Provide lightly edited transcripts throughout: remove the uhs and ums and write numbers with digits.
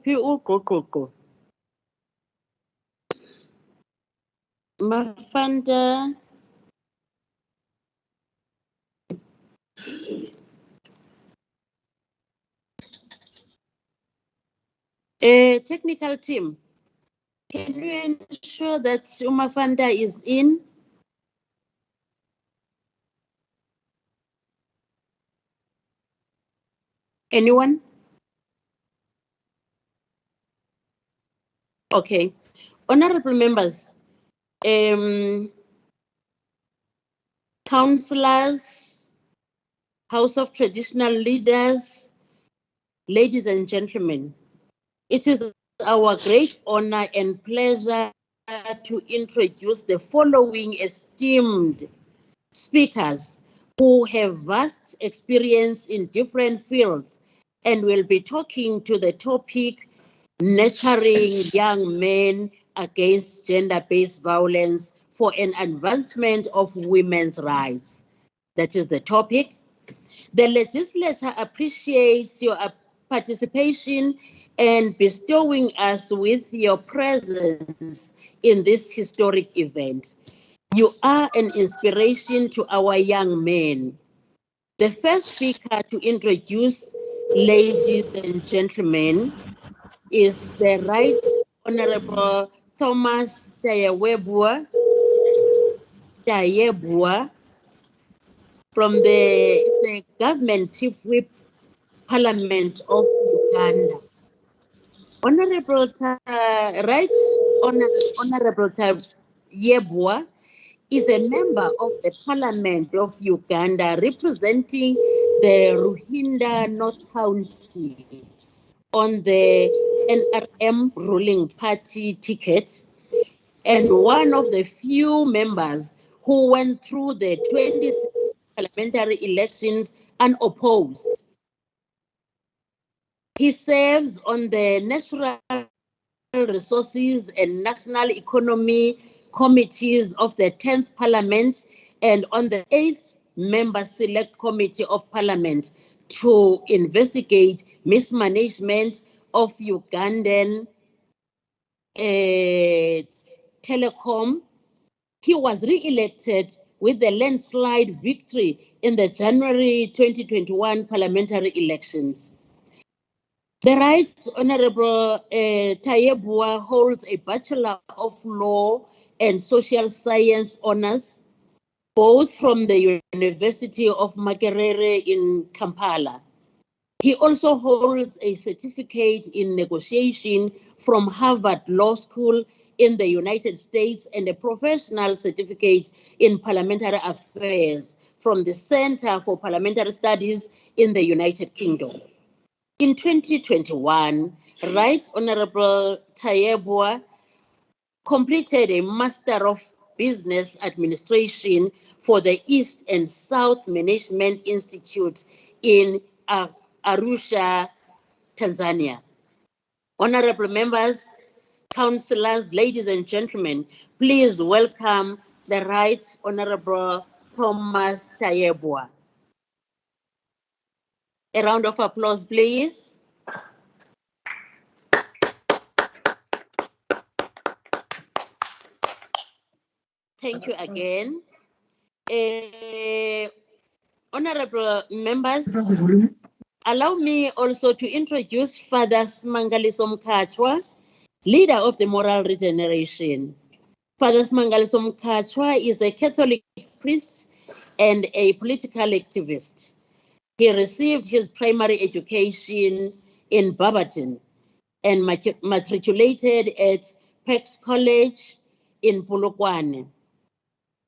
Ukuphi uguquko? Mafanda. Technical team, can you ensure that Umafanda is in? Anyone? Okay. Honorable members, councillors, House of Traditional Leaders, ladies and gentlemen, it is our great honor and pleasure to introduce the following esteemed speakers who have vast experience in different fields and will be talking to the topic, nurturing young men against gender-based violence for an advancement of women's rights. That is the topic. The legislature appreciates your participation and bestowing us with your presence in this historic event. You are an inspiration to our young men. The first speaker to introduce, ladies and gentlemen, is the Right Honorable Thomas Tayebua from the Government Chief Whip Parliament of Uganda. Honorable Honorable Tayebua is a member of the Parliament of Uganda representing the Ruhinda North County on the NRM ruling party ticket, and one of the few members who went through the 26 parliamentary elections unopposed. He serves on the Natural Resources and National Economy committees of the 10th Parliament and on the 8th Member Select Committee of Parliament to investigate mismanagement of Ugandan telecom. He was re-elected with the landslide victory in the January 2021 parliamentary elections. The Right Honorable Tayebua holds a Bachelor of Law and Social Science honors, both from the University of Makerere in Kampala. He also holds a certificate in negotiation from Harvard Law School in the United States and a professional certificate in parliamentary affairs from the Center for Parliamentary Studies in the United Kingdom. In 2021, Right Honorable Tayebua completed a Master of Business Administration for the East and South Management Institute in Arusha, Tanzania. Honorable members, councillors, ladies and gentlemen, please welcome the Right Honorable Thomas Tayebua. A round of applause, please. Thank you again. Honorable members, allow me also to introduce Father Smangaliso Mkhatshwa, leader of the Moral Regeneration. Father Smangaliso Mkhatshwa is a Catholic priest and a political activist. He received his primary education in Barberton and matriculated at Peck's College in Polokwane.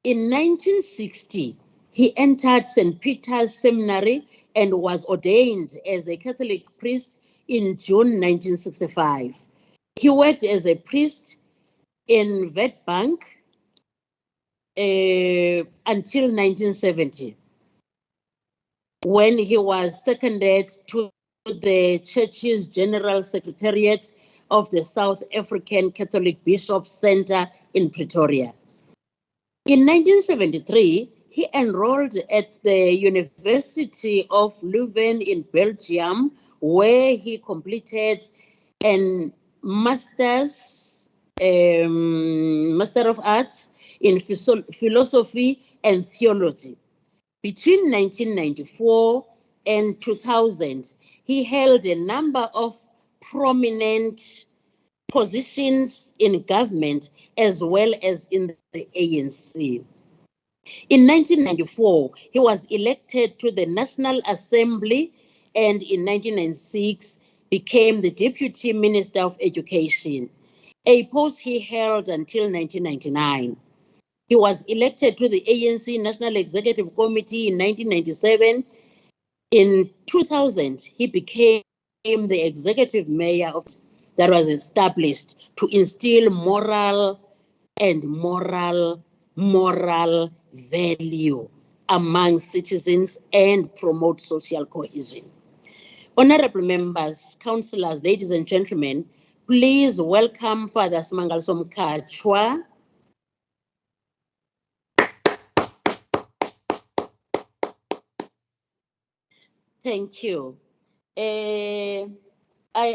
In 1960, he entered St. Peter's Seminary and was ordained as a Catholic priest in June 1965. He worked as a priest in Witbank until 1970, when he was seconded to the Church's General Secretariat of the South African Catholic Bishops Center in Pretoria. In 1973, he enrolled at the University of Leuven in Belgium, where he completed and Master of Arts in Philosophy and Theology. Between 1994 and 2000, he held a number of prominent positions in government as well as in the ANC. In 1994, he was elected to the National Assembly, and in 1996 became the Deputy Minister of Education, a post he held until 1999. He was elected to the ANC National Executive Committee in 1997. In 2000, he became the executive mayor of that was established to instill moral value among citizens and promote social cohesion. Honorable members, councillors, ladies and gentlemen, please welcome Father Simangalso Mkhatshwa. Thank you. I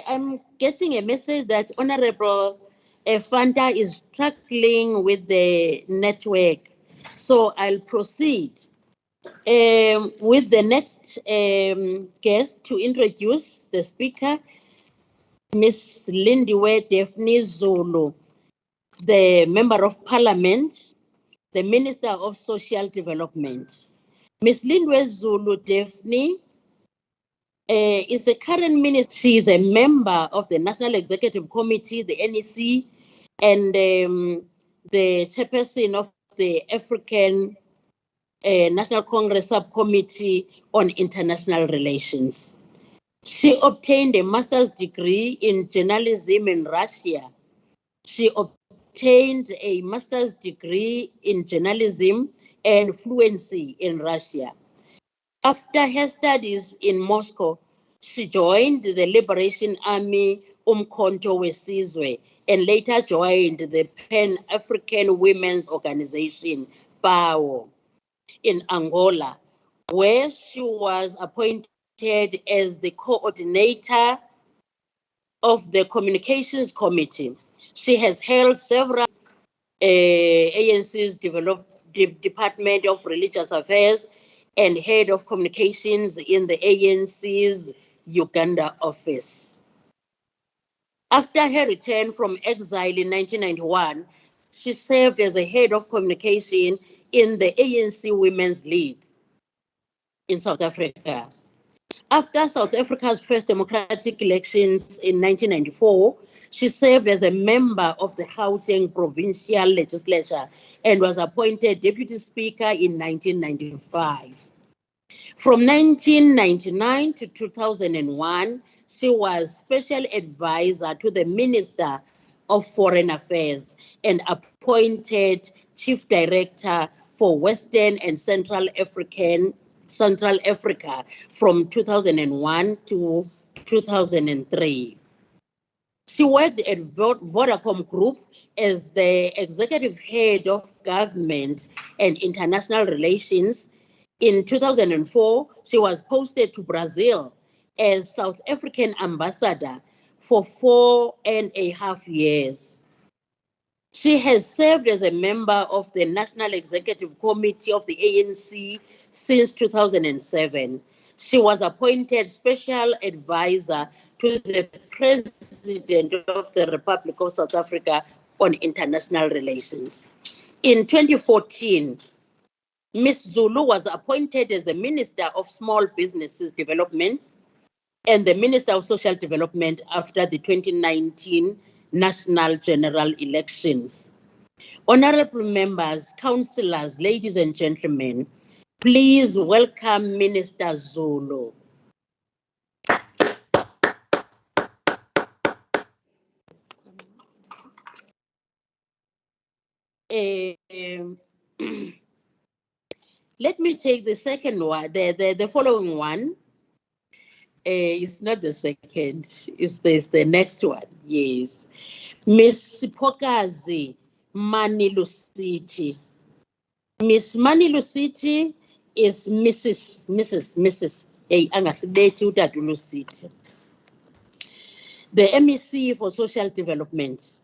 am getting a message that Honorable Fanta is struggling with the network. So I'll proceed with the next guest to introduce the speaker, Ms. Lindiwe Daphne Zulu, the Member of Parliament, the Minister of Social Development. Ms. Lindiwe Zulu Daphne is a current minister. She is a member of the National Executive Committee, the NEC, and the chairperson of the African National Congress Subcommittee on International Relations. She obtained a master's degree in journalism in Russia. She obtained a master's degree in journalism and fluency in Russia. After her studies in Moscow, she joined the Liberation Army Umkhonto Wesizwe and later joined the Pan-African Women's Organization, PAO, in Angola, where she was appointed as the coordinator of the Communications Committee. She has held several ANC's Department of Religious Affairs and head of communications in the ANC's Uganda office. After her return from exile in 1991, she served as a head of communication in the ANC Women's League in South Africa. After South Africa's first democratic elections in 1994, she served as a member of the Gauteng Provincial Legislature and was appointed Deputy Speaker in 1995. From 1999 to 2001, she was Special Advisor to the Minister of Foreign Affairs and appointed Chief Director for Western and Central Africa from 2001 to 2003. She worked at Vodacom Group as the Executive Head of Government and International Relations. In 2004, she was posted to Brazil as South African Ambassador for 4.5 years. She has served as a member of the National Executive Committee of the ANC since 2007. She was appointed Special Advisor to the President of the Republic of South Africa on International Relations. In 2014, Ms. Zulu was appointed as the Minister of Small Businesses Development and the Minister of Social Development after the 2019 National General Elections. Honorable members, councillors, ladies and gentlemen, please welcome Minister Zulu. Let me take the second one, the following one. It's not the second, it's the next one, yes. Miss Pokazi Manilusiti. Miss Manilusiti is Mrs. Hey, angasibeti utatu Lusiti. the MEC for Social Development.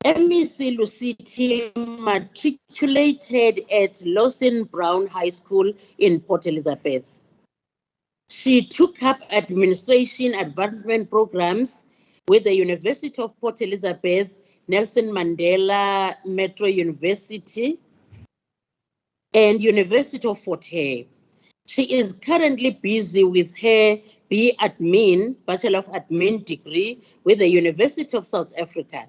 MEC Luciti matriculated at Lawson Brown High School in Port Elizabeth. She took up administration advancement programs with the University of Port Elizabeth, Nelson Mandela Metro University, and University of Fort Hare. She is currently busy with her B.Admin, Bachelor of Admin degree with the University of South Africa.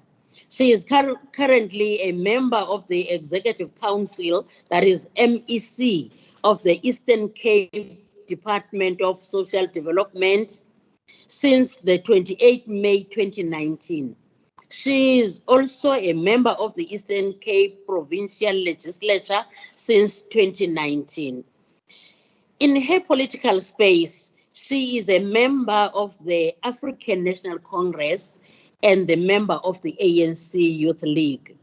She is currently a member of the Executive Council, that is MEC, of the Eastern Cape Department of Social Development since the 28th May 2019. She is also a member of the Eastern Cape Provincial Legislature since 2019. In her political space, she is a member of the African National Congress and the member of the ANC Youth League.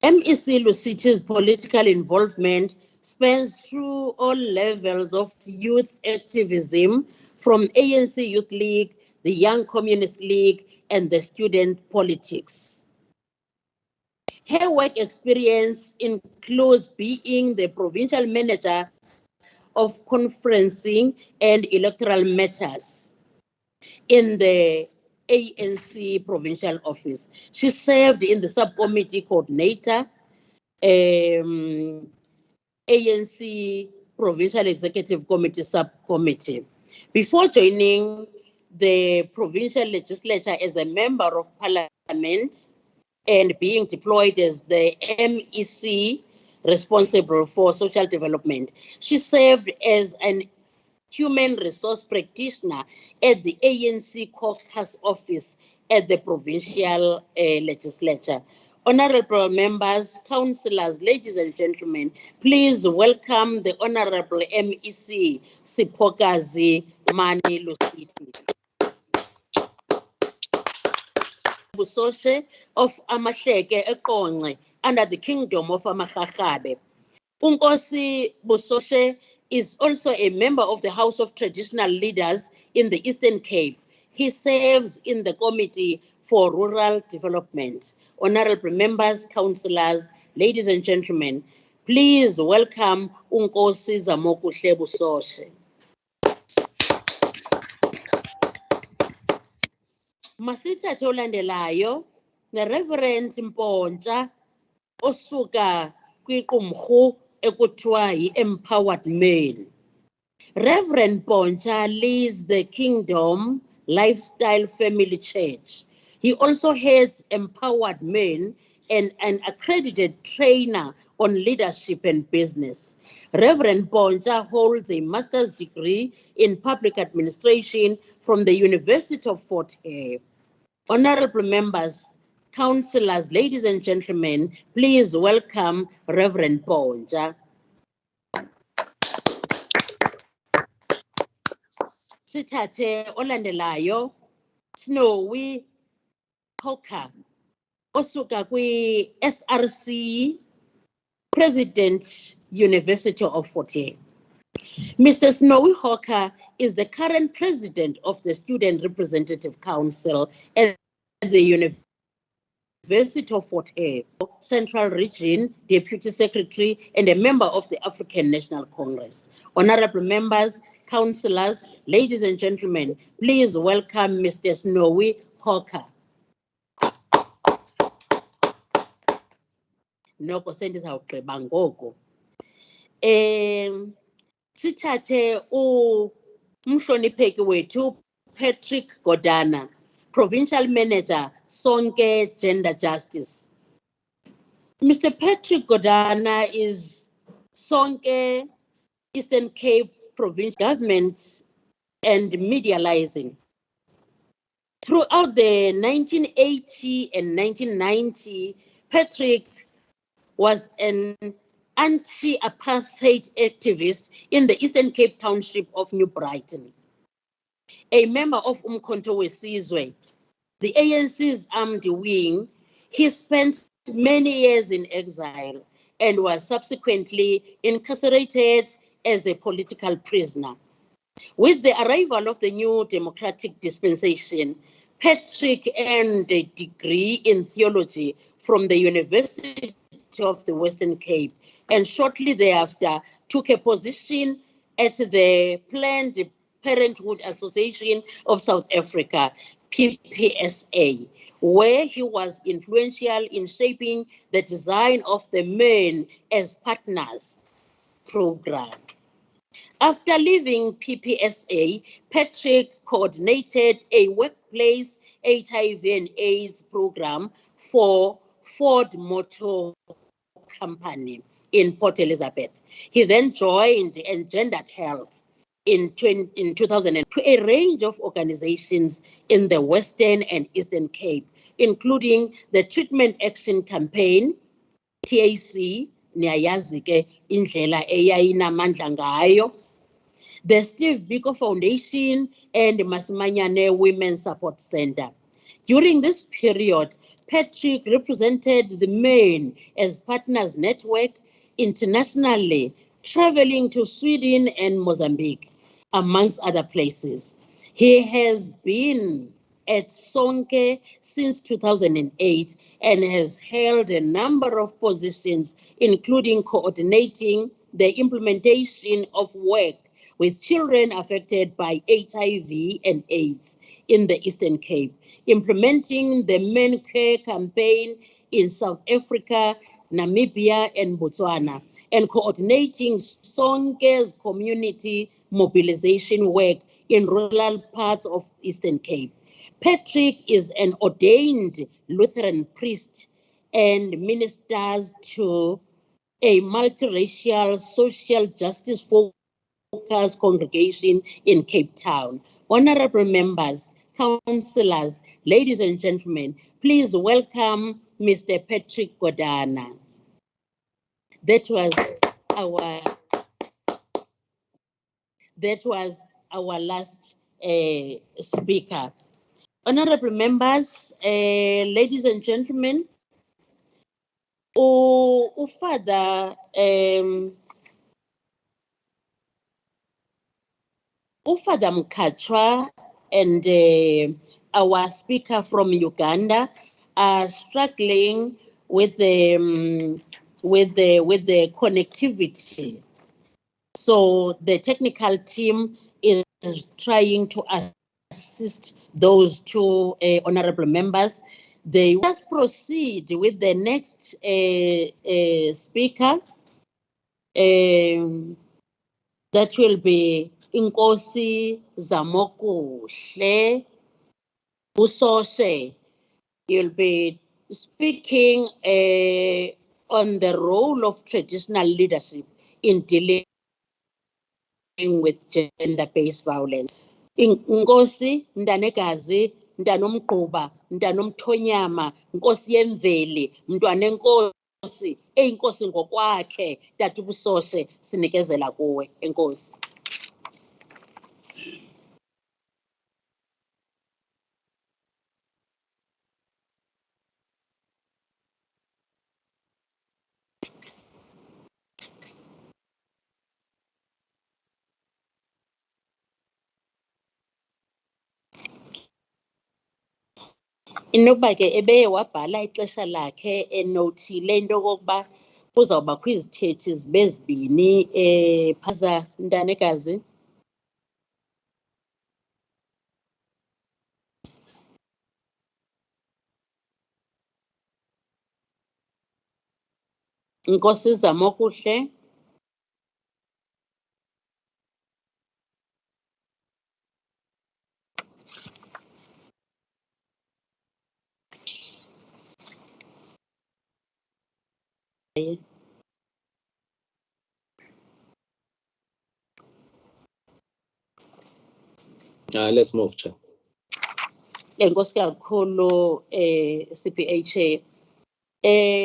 MEC Luciti's political involvement spans through all levels of youth activism, from ANC Youth League, the Young Communist League, and the student politics. Her work experience includes being the provincial manager of conferencing and electoral matters in the ANC provincial office. She served in the subcommittee coordinator, ANC Provincial Executive Committee subcommittee. Before joining the provincial legislature as a member of parliament and being deployed as the MEC responsible for social development, she served as an human resource practitioner at the ANC caucus office at the provincial legislature. Honorable members, councillors, ladies and gentlemen, please welcome the Honorable MEC Siphokazi Mani Luciti Busoshe of Amahleke Eqonce under the Kingdom of Amakhakhabe. Unkosi Busoshe is also a member of the House of Traditional Leaders in the Eastern Cape. He serves in the Committee for Rural Development. Honorable members, councillors, ladies and gentlemen, please welcome Unkosi Zamokuhle Busoshe. Masithathe olandelayo, the Reverend Mpontsha osuka kwiqumrhu ekuthiwa yi-Empowered Men. Reverend Mpontsha leads the Kingdom Lifestyle Family Church. He also has Empowered Men and an accredited trainer on leadership and business. Reverend Mpontsha holds a master's degree in public administration from the University of Fort Hare. Honorable members, councillors, ladies and gentlemen, please welcome Reverend Mpontsha. Sithathe olandelayo, Snowy Hawker osuka kwi-SRC, President, University of Fort Hare. Mr. Snowy Hawker is the current president of the Student Representative Council at the University of Fort Hare, Central Region Deputy Secretary, and a member of the African National Congress. Honorable members, councillors, ladies and gentlemen, please welcome Mr. Snowy Hawker. Noko sendizawugqiba ngoko. Sithathe umhlonipheki wethu Patrick Godana, Provincial Manager, Sonke Gender Justice. Mr. Patrick Godana is Sonke Eastern Cape Provincial Government and Medializing. Throughout the 1980 and 1990, Patrick was an anti-apartheid activist in the Eastern Cape Township of New Brighton. A member of Umkhonto Wesizwe, the ANC's armed wing, he spent many years in exile and was subsequently incarcerated as a political prisoner. With the arrival of the new democratic dispensation, Patrick earned a degree in theology from the University of the Western Cape, and shortly thereafter took a position at the Planned Parenthood Association of South Africa, PPSA, where he was influential in shaping the design of the Men as Partners program. After leaving PPSA, Patrick coordinated a workplace HIV and AIDS program for Ford Motor Company in Port Elizabeth. He then joined Engendered Health in 2000 to a range of organizations in the Western and Eastern Cape, including the Treatment Action Campaign, TAC, niyayazi ke indlela eyayinamandla ngayo, the Steve Biko Foundation, and Masimanyane Women's Support Center. During this period, Patrick represented the Men as Partners Network internationally, traveling to Sweden and Mozambique, amongst other places. He has been at Sonke since 2008 and has held a number of positions, including coordinating the implementation of work with children affected by HIV and AIDS in the Eastern Cape, implementing the Men Care campaign in South Africa, Namibia, and Botswana, and coordinating Sonke's community mobilization work in rural parts of Eastern Cape. Patrick is an ordained Lutheran priest and ministers to a multiracial social justice focused congregation in Cape Town. Honorable members, councillors, ladies and gentlemen, please welcome Mr. Patrick Godana. That was our last speaker. Honorable members, ladies and gentlemen, Father Mkachwa and our speaker from Uganda are struggling with the connectivity. So the technical team is trying to assist those two honorable members. They just proceed with the next speaker. That will be Inkosi Zamokuhle Busose. You'll be speaking on the role of traditional leadership in dealing with gender-based violence. Inkosi Ndanekazi, Ndanomgquba, Ndanomthonyama, Nkosi yemveli, Mntwana enkosi, eyinkosi ngokwakhe, Tata uBusose sinikezela kuwe, enkosi. Inokuba ke ebeye wabhala ixesha lakhe enotile into okokuba kuzawubakho izithethi zibe zibini phaza Ntanekazi. Inkosi Zamokuhle. Let's move, Chair. Enkosi kakhulu CPHA.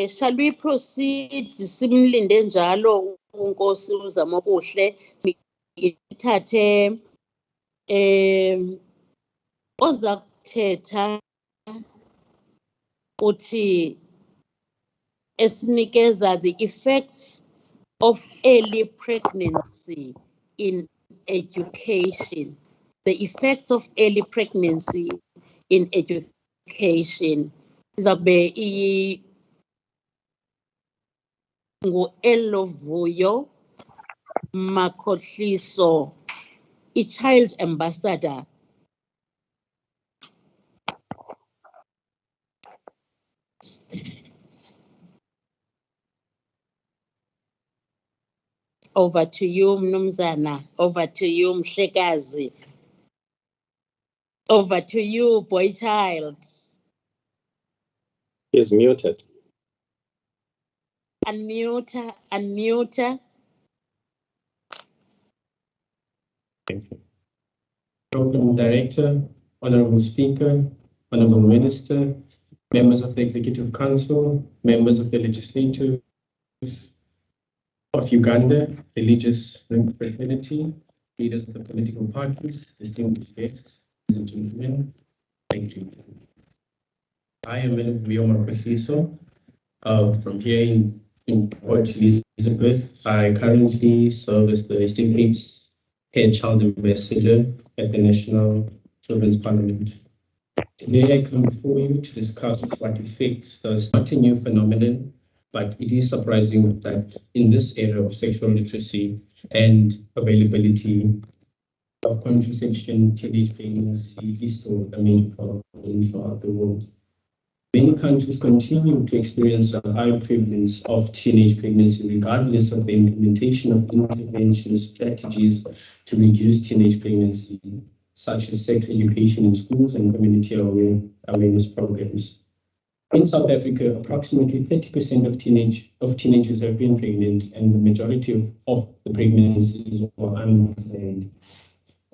Shall we proceed simlinde njalo uNkosi uZamokuhle ithathe oza kuthetha uthi esinikeza the effects of early pregnancy in education, the effects of early pregnancy in education. Izabe ngu-Elovuyo Makhohliso, i-Child Ambassador. Over to you, Mnumzana. Over to you, Mhlekazi. Over to you, boy child. He's muted. Unmute, unmute. Thank you. Program Director, Honorable Speaker, Honorable Minister, members of the Executive Council, members of the Legislative of Uganda, religious fraternity, leaders of the political parties, distinguished guests, ladies and gentlemen, thank you. I am Elovuyo Makhohliso, from here in Port Elizabeth. I currently serve as the Eastern Cape's head child ambassador at the National Children's Parliament. Today I come before you to discuss what effects does not a new phenomenon, but it is surprising that in this era of sexual literacy and availability of contraception, teenage pregnancy is still a major problem throughout the world. Many countries continue to experience a high prevalence of teenage pregnancy, regardless of the implementation of intervention strategies to reduce teenage pregnancy, such as sex education in schools and community awareness programs. In South Africa, approximately 30% of teenagers have been pregnant, and the majority of the pregnancies were unplanned.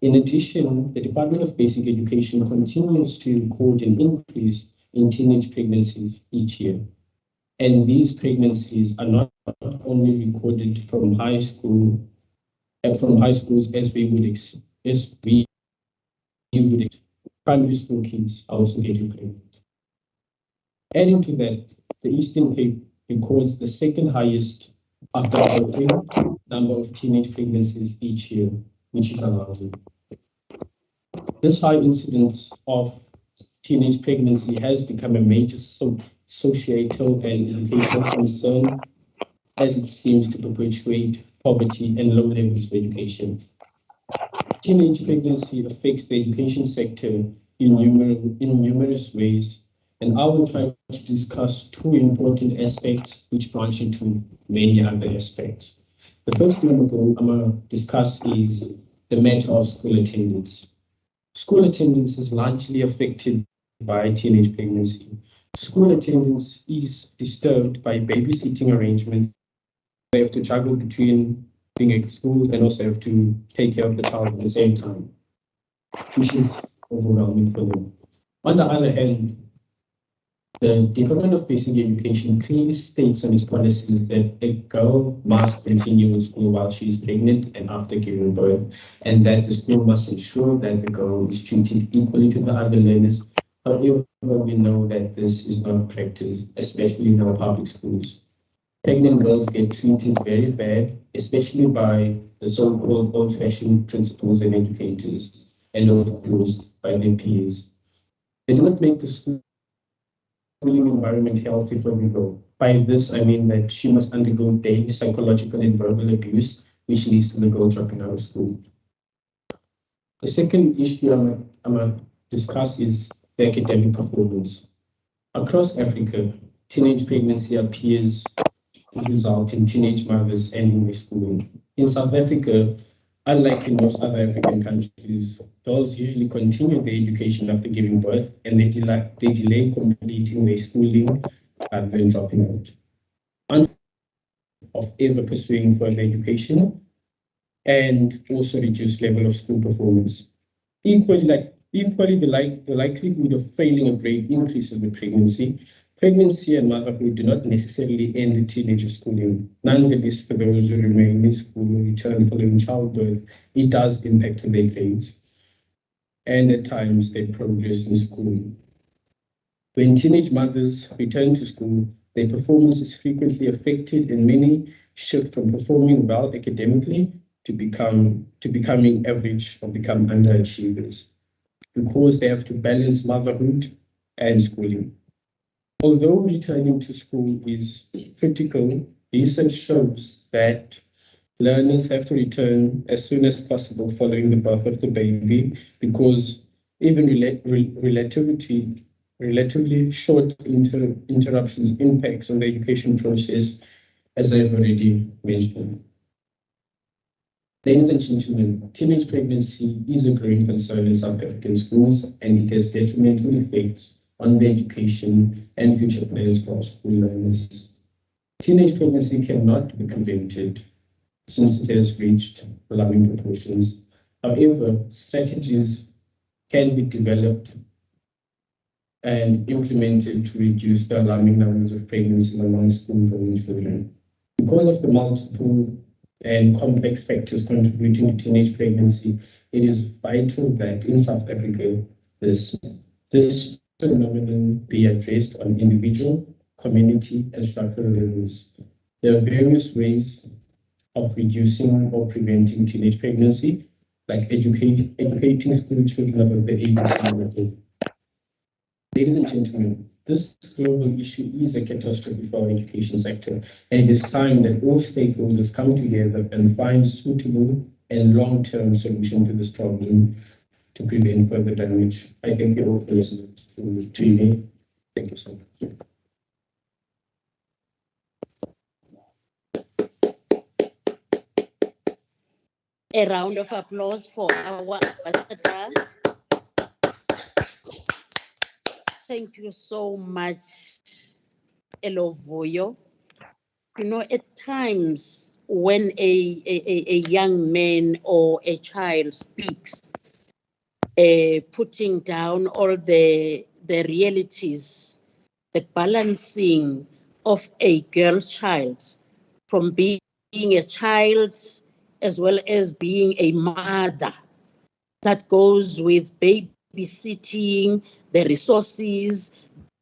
In addition, the Department of Basic Education continues to record an increase in teenage pregnancies each year. And these pregnancies are not only recorded from high schools as we would expect. Primary school kids are also getting pregnant. Adding to that, the Eastern Cape records the second highest after Gauteng number of teenage pregnancies each year, which is alarming. This high incidence of teenage pregnancy has become a major societal and educational concern, as it seems to perpetuate poverty and low levels of education. Teenage pregnancy affects the education sector in numerous ways, and I will try to discuss two important aspects which branch into many other aspects. The first one I'm going to discuss is the matter of school attendance. School attendance is largely affected by teenage pregnancy. School attendance is disturbed by babysitting arrangements. They have to juggle between being at school and also have to take care of the child at the same time, which is overwhelming for them. On the other hand, the Department of Basic Education clearly states on its policies that a girl must continue in school while she is pregnant and after giving birth, and that the school must ensure that the girl is treated equally to the other learners. However, we know that this is not practiced, especially in our public schools. Pregnant girls get treated very bad, especially by the so-called old-fashioned principals and educators, and of course, by their peers. They do not make the schooling environment healthy for the girl. By this, I mean that she must undergo daily psychological and verbal abuse, which leads to the girl dropping out of school. The second issue I'm going to discuss is the academic performance. Across Africa, teenage pregnancy appears to result in teenage mothers ending their schooling. In South Africa, unlike in most other African countries, girls usually continue their education after giving birth, and they delay completing their schooling rather than dropping out. Until of ever pursuing further education, and also reduced level of school performance. Equally, the likelihood of failing a grade increases with pregnancy. Pregnancy and motherhood do not necessarily end the teenager schooling. Nonetheless, for those who remain in school or return following childbirth, it does impact their grades and at times their progress in school. When teenage mothers return to school, their performance is frequently affected, and many shift from performing well academically to becoming average or become underachievers. because they have to balance motherhood and schooling. Although returning to school is critical, research shows that learners have to return as soon as possible following the birth of the baby, because even relatively short interruptions impacts on the education process, as I've already mentioned. Ladies and gentlemen, teenage pregnancy is a growing concern in South African schools, and it has detrimental effects on the education and future plans for our school learners. Teenage pregnancy cannot be prevented since it has reached alarming proportions. However, strategies can be developed and implemented to reduce the alarming numbers of pregnancies among school-going children. Because of the multiple and complex factors contributing to teenage pregnancy, it is vital that in South Africa, this phenomenon be addressed on individual, community, and structural levels. There are various ways of reducing or preventing teenage pregnancy, like educating school children about the ABC. Ladies and gentlemen, this global issue is a catastrophe for our education sector, and it is time that all stakeholders come together and find suitable and long-term solution to this problem to prevent further damage. I thank you all for listening to me. Thank you so much. A round of applause for our ambassador. Thank you so much, Elovoyo. You know, at times when a young man or a child speaks, putting down all the realities, the balancing of a girl child from being a child as well as being a mother, that goes with babysitting, the resources,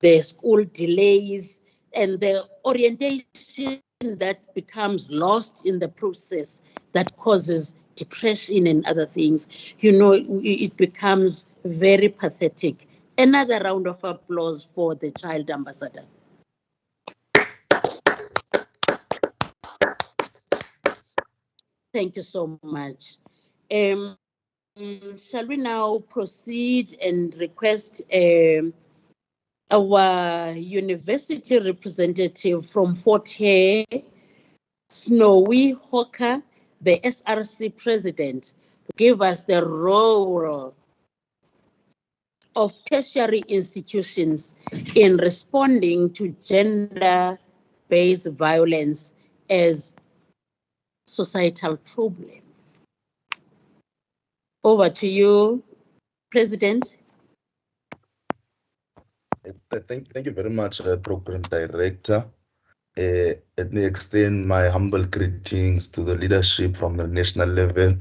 the school delays, and the orientation that becomes lost in the process, that causes depression and other things. You know, it becomes very pathetic. Another round of applause for the child ambassador. Thank you so much. Shall we now proceed and request our university representative from Fort Hare, Snowy Hawker, the SRC president, to give us the role of tertiary institutions in responding to gender-based violence as societal problem. Over to you, President. Thank you very much, Program Director. Let me extend my humble greetings to the leadership from the national level,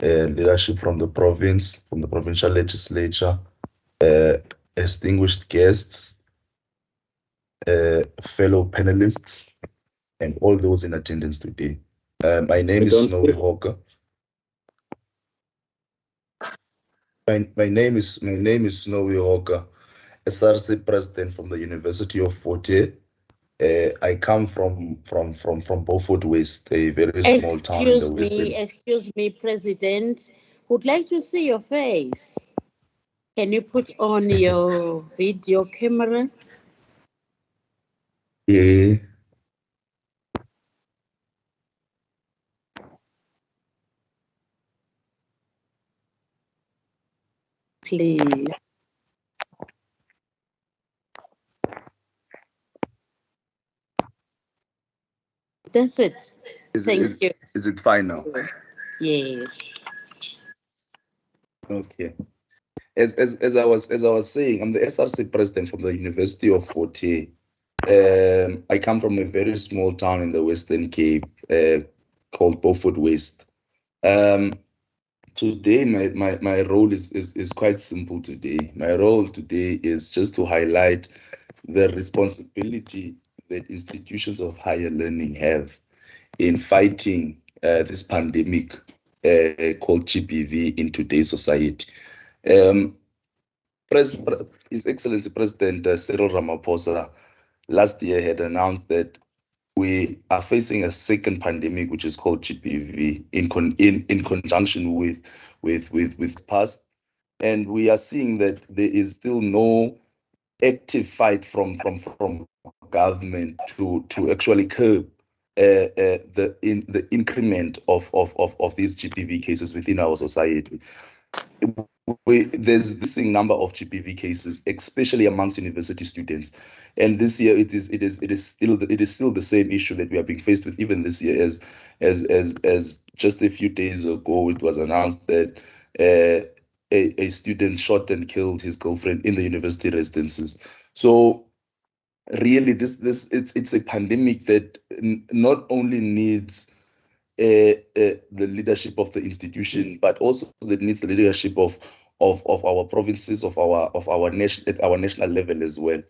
leadership from the province, from the provincial legislature, distinguished guests, fellow panelists, and all those in attendance today. My name is Snowy Hawker. My name is Snowy Hawker, SRC president from the University of Fort Hare. I come from Beaufort West, a very small town in the western. Excuse me, President. Would like to see your face. Can you put on your video camera? Yeah. Please. That's it. Thank you. Is it fine now? Yes. Okay. As I was saying, I'm the SRC president from the University of Fort Hare. I come from a very small town in the Western Cape called Beaufort West. Today, my role is quite simple today. My role today is just to highlight the responsibility that institutions of higher learning have in fighting this pandemic called GBV in today's society. His Excellency President Cyril Ramaphosa last year had announced that we are facing a second pandemic, which is called GBV, in conjunction with past, and we are seeing that there is still no active fight from government to actually curb the increment of these GBV cases within our society. There's this number of GBV cases, especially amongst university students, and this year it is still the same issue that we are being faced with even this year. As just a few days ago, it was announced that a student shot and killed his girlfriend in the university residences. So really, it's a pandemic that not only needs the leadership of the institution, but also that needs the leadership of our provinces, of our nation at our national level as well.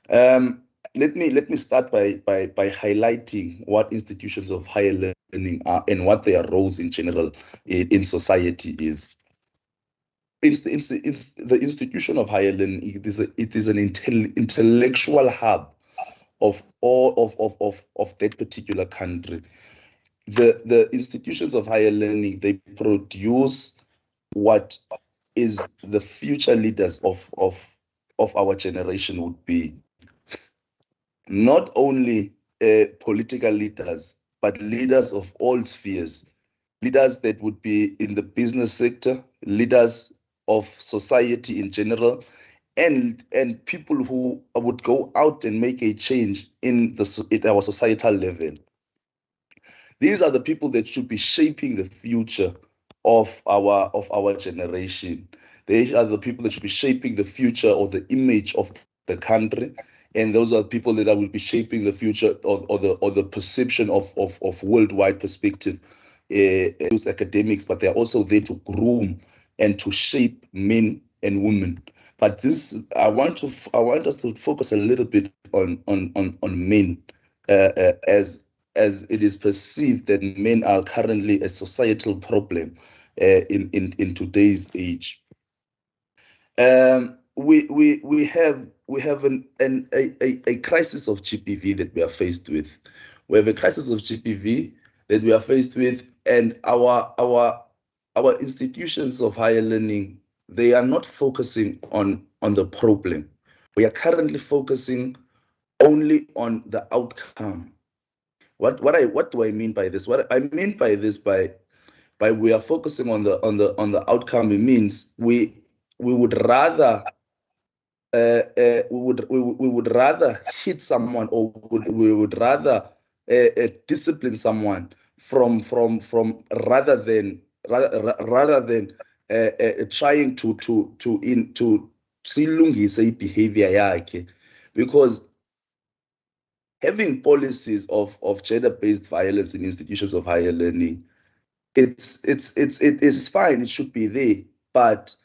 Let me start by highlighting what institutions of higher learning are and what their roles in general in society is. The institution of higher learning, it is an intellectual hub of all of that particular country. The institutions of higher learning, they produce what is the future leaders of our generation would be. Not only political leaders, but leaders of all spheres, leaders that would be in the business sector, leaders of society in general, and people who would go out and make a change at our societal level. These are the people that should be shaping the future of our generation. They are the people that should be shaping the future or the image of the country, and those are people that will be shaping the future or the perception of worldwide perspective. Those academics, but they are also there to groom and to shape men and women. But this, I want us to focus a little bit on men, as it is perceived that men are currently a societal problem in today's age. We have a crisis of GBV that we are faced with. We have a crisis of GBV that we are faced with, and our institutions of higher learning, they are not focusing on the problem. We are currently focusing only on the outcome. What do I mean by this? What I mean by this, by we are focusing on the outcome, it means we would rather we would rather hit someone, or we would rather discipline someone from rather than trying to silungise behavior yakhe, because having policies of gender-based violence in institutions of higher learning, it is fine, it should be there, but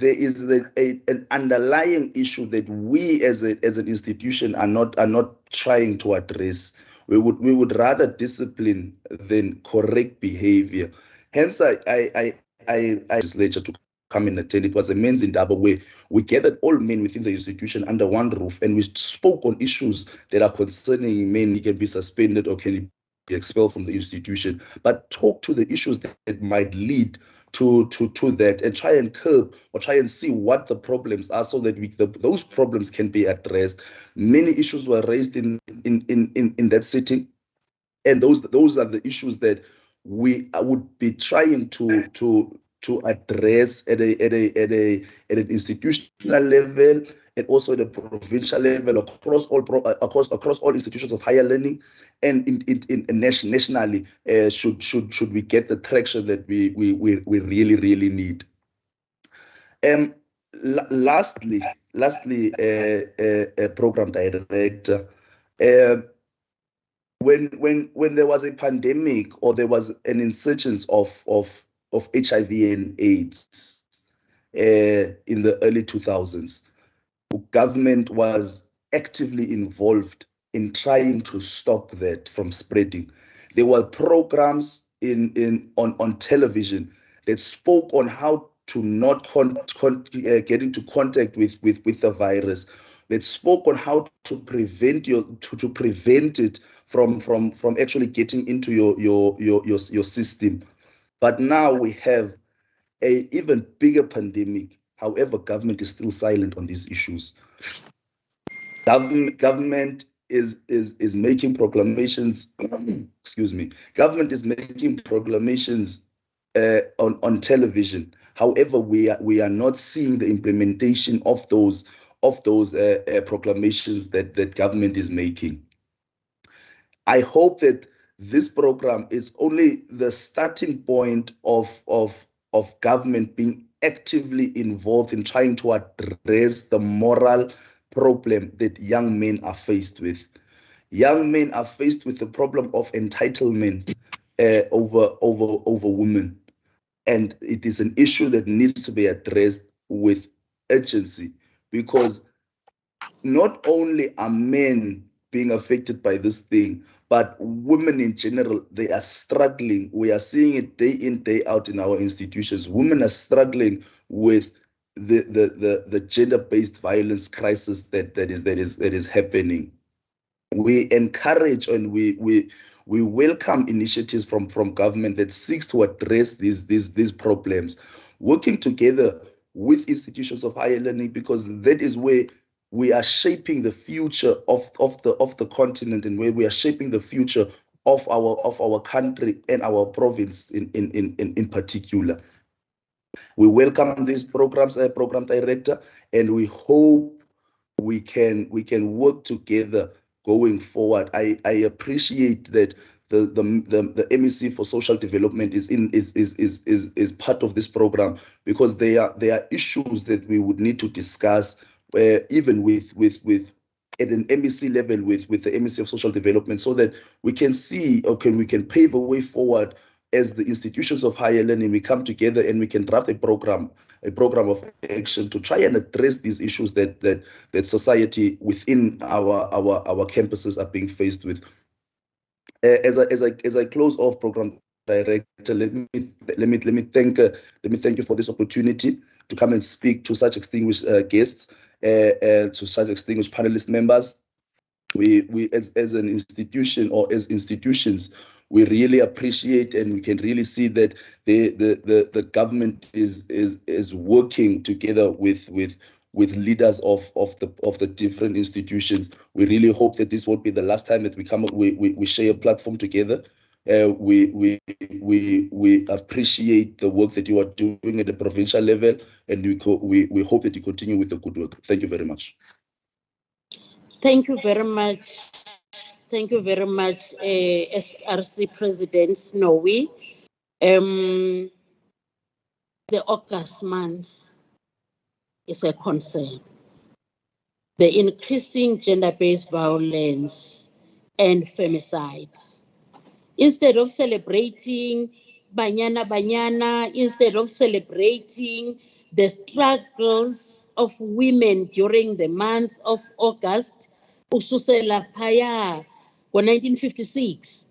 there is an underlying issue that we as an institution are not trying to address. We would rather discipline than correct behavior. Hence, I legislature to come and attend. It was a men's indaba where we gathered all men within the institution under one roof, and we spoke on issues that are concerning men. He can be suspended or can he be expelled from the institution, but talk to the issues that might lead to that, and try and curb or try and see what the problems are, so that those problems can be addressed. Many issues were raised in that sitting, and those are the issues that we would be trying to address at an institutional level, and also at a provincial level, across all institutions of higher learning, and nationally. Should we get the traction that we really need. Lastly, program director, when there was a pandemic, or there was an insurgence of HIV and AIDS in the early 2000s, government was actively involved in trying to stop that from spreading. There were programs on television that spoke on how to not get into contact with the virus, that spoke on how to prevent it from actually getting into your system. But now we have an even bigger pandemic. However, government is still silent on these issues. Government is making proclamations. Excuse me. Government is making proclamations on television. However, we are not seeing the implementation of those proclamations that government is making. I hope that this program is only the starting point of government being actively involved in trying to address the moral problem that young men are faced with. Young men are faced with the problem of entitlement over women. And it is an issue that needs to be addressed with urgency, because not only are men being affected by this thing, but women in general, they are struggling. We are seeing it day in, day out in our institutions. Women are struggling with the gender-based violence crisis that is happening. We encourage and we welcome initiatives from government that seeks to address these problems, working together with institutions of higher learning, because that is where we are shaping the future of the continent, and where we are shaping the future of our country and our province in particular. We welcome these programs, program director, and we hope we can work together going forward. I appreciate that the MEC for Social Development is part of this program, because there are issues that we would need to discuss, even with at an MEC level with the MEC of Social Development, so that we can see, okay, we can pave a way forward as the institutions of higher learning. We come together and we can draft a program of action to try and address these issues that society within our campuses are being faced with. As I close off, program director, let me thank you for this opportunity to come and speak to such distinguished guests, to such distinguished panelist members. We as an institution, or as institutions, we really appreciate, and we can really see that the government is working together with leaders of the different institutions. We really hope that this won't be the last time that we share a platform together. We appreciate the work that you are doing at the provincial level, and we hope that you continue with the good work. Thank you very much. Thank you very much. Thank you very much, SRC President Snowy. The August month is a concern. The increasing gender-based violence and femicide. Instead of celebrating Banyana, instead of celebrating the struggles of women during the month of August, ususela phaya ngo-1956,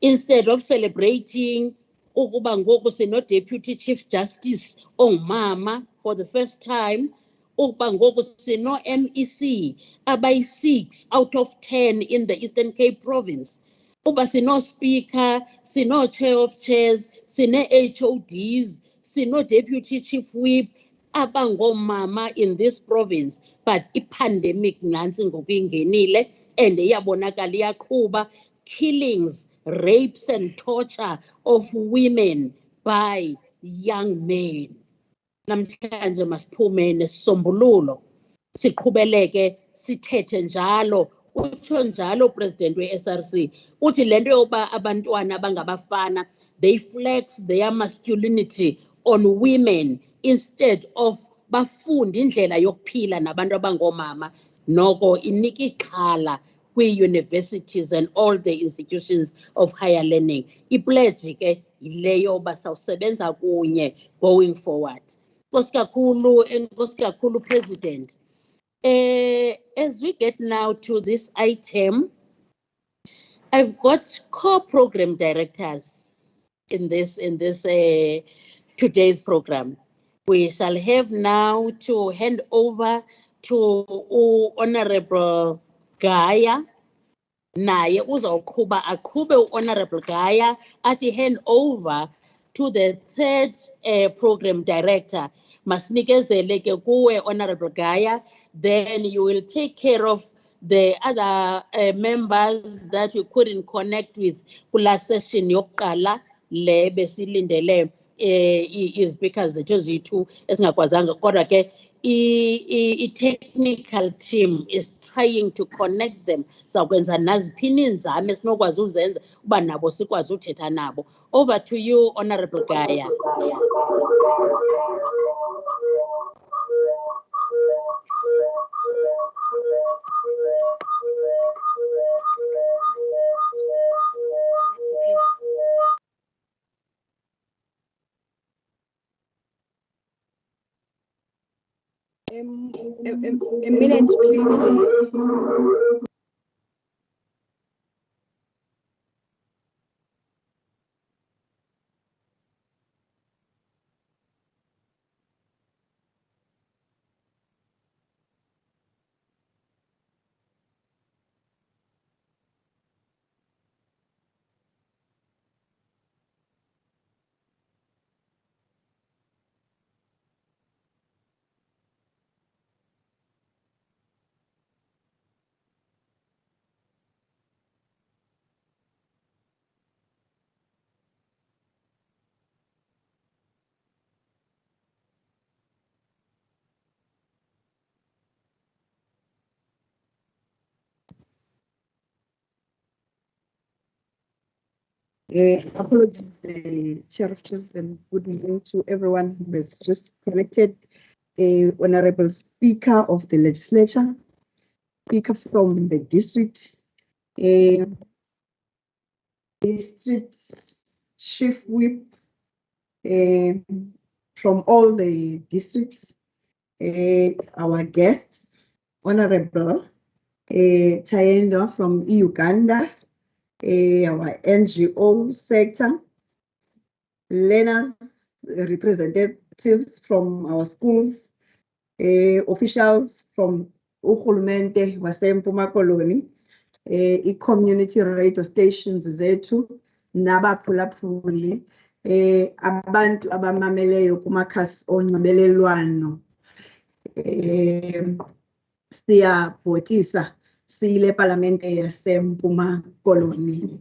instead of celebrating ukuba ngoku sino Deputy Chief Justice ongumama for the first time, ukuba ngoku sino MEC abayi-6 out of 10 in the Eastern Cape Province, uba sino Speaker, sino Chair of Chairs, sine HODs, sino Deputy Chief Whip abangomama in this province, but i-pandemic nansi ngokuyingenile and iyabonakala iyaqhuba, killings, rapes and torture of women by young men. Namhlanje masiphume nesisombululo, siqhubeleke sithethe njalo. Utsho njalo President we-SRC, uthi lento yoba abantwana abangabafana, they flex their masculinity on women instead of bafunde indlela yokuphila nabantu abangomama, noko inika ixhala kwi-universities and all the institutions of higher learning. Ipledge ke yileyo basawusebenza kunye going forward. Nkosi kakhulu President. As we get now to this item, I've got co-program directors in this today's program. We shall have now to hand over to Honorable Gaya. Naye uzawuqhuba aqhube Honorable Gaya athi hand over to the third program director. Masinikezele ke kuwe Honorable Gaya, then you will take care of the other members that you couldn't connect with kula session yokuqala le besilindele izpeakers zethu zithu esingakwazanga kodwa ke i-technical team is trying to connect them. Sakwenza naziphi iinzame esinokwazi uzenza uba nabo sikwazi uthetha nabo. Over to you, Honorable Gaya. A minute, please. Apologies, Chair of Trustees, and good evening to everyone who has just connected. Honorable Speaker of the Legislature, Speaker from the district, District Chief Whip from all the districts, our guests, Honorable Tayendo from Uganda, our NGO sector, learners, representatives from our schools, officials from Urhulumente waseMpuma Koloni, community radio stations zethu, nabaphulaphuli, abantu abamameleyo kumakhasi onxibelelwano. Siyabhotisa siyile palamente yaseMpuma Koloni.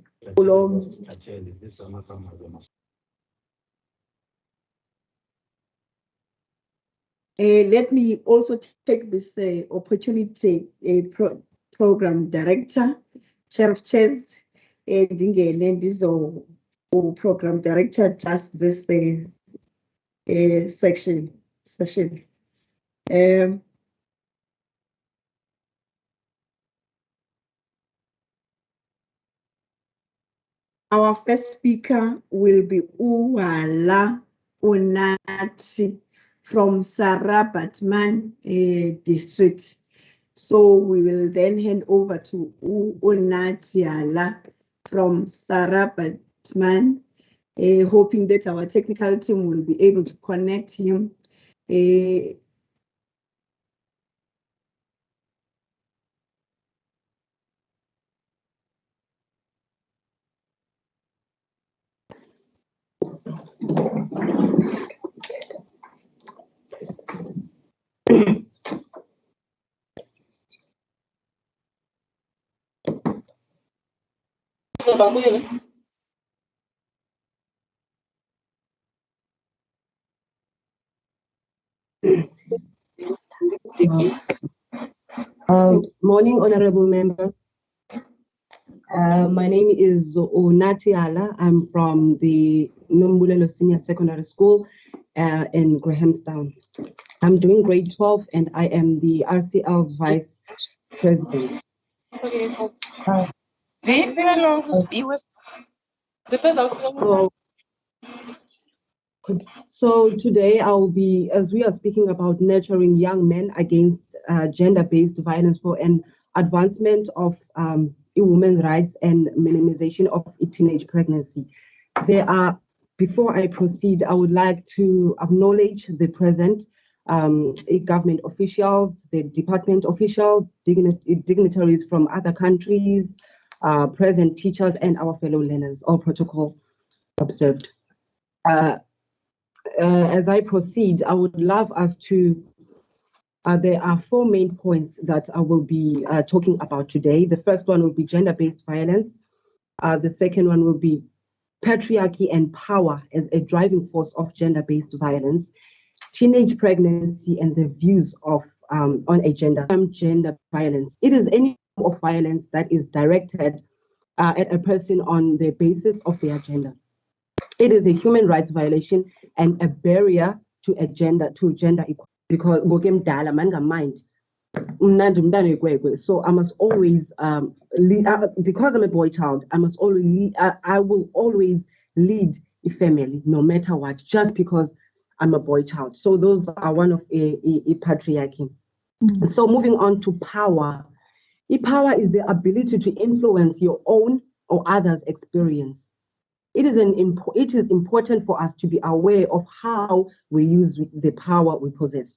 Let me also take this opportunity, program director, chair of chairs, Dingele Ndizo, program director, just this session. Our first speaker will be Uwala Unati from Sarabatman district. So we will then hand over to Unatiala from Sarabatman, hoping that our technical team will be able to connect him. Morning, honorable members. My name is Onatiala. I'm from the Nombulelo Senior Secondary School in Grahamstown. I'm doing grade 12 and I am the RCL's vice president. So today I'll be, as we are speaking about nurturing young men against gender-based violence for an advancement of women's rights and minimization of teenage pregnancy. There are Before I proceed, I would like to acknowledge the present government officials, the department officials, dignitaries from other countries, present teachers, and our fellow learners, all protocols observed. As I proceed, I would love us to, there are 4 main points that I will be talking about today. The first one will be gender-based violence. The second one will be patriarchy and power as a driving force of gender-based violence, teenage pregnancy and the views of on agenda. Gender violence. It is any form of violence that is directed at a person on the basis of their gender. It is a human rights violation and a barrier to gender equality. Because so I must always because I'm a boy child, I must always lead, I will always lead a family no matter what, just because I'm a boy child. So those are one of a patriarchy. So moving on to power. Power is the ability to influence your own or others' experience. It is important for us to be aware of how we use the power we possess.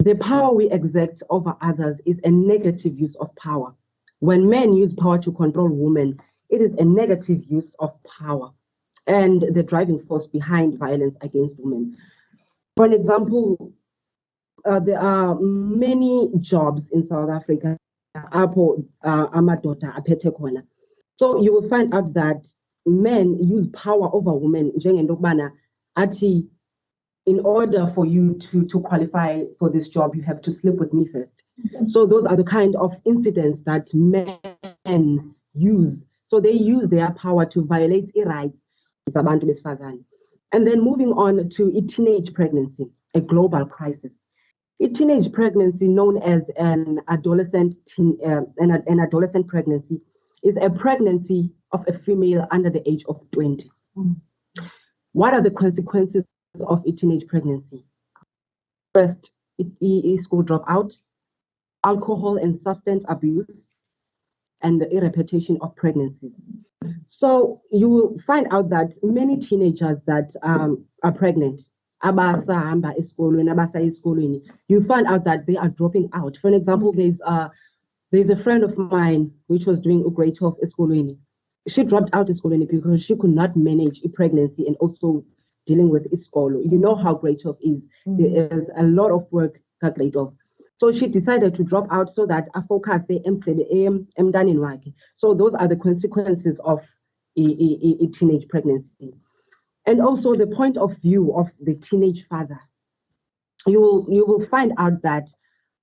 The power we exert over others is a negative use of power. When men use power to control women, it is a negative use of power and the driving force behind violence against women. For an example, there are many jobs in South Africa. So you will find out that men use power over women. In order for you to qualify for this job, you have to sleep with me first. So those are the kind of incidents that men use. So they use their power to violate rights. And then moving on to a teenage pregnancy, a global crisis. A teenage pregnancy, known as an adolescent pregnancy, is a pregnancy of a female under the age of 20. What are the consequences of a teenage pregnancy? First, school dropout, alcohol and substance abuse, and the repetition of pregnancies. So you will find out that many teenagers that are pregnant, you find out that they are dropping out. For example, there's a friend of mine which was doing a grade 12 eskolweni. She dropped out eskolweni because she could not manage a pregnancy and also dealing with iskolo. You know how grade 12 is. There is a lot of work at grade 12. So she decided to drop out so that I focus the So those are the consequences of a teenage pregnancy. And also the point of view of the teenage father. You will find out that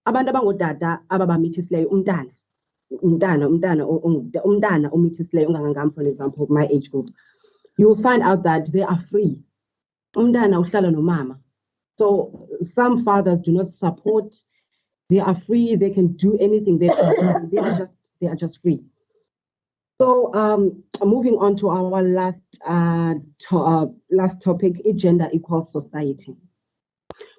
abantu abangodada ababamithisleyo umntana omithisleyo for example, my age group, you will find out that they are free. Umntana uhlala nomama. So some fathers do not support. They are free. They can do anything. They are just free. So moving on to our last topic, a gender equal society.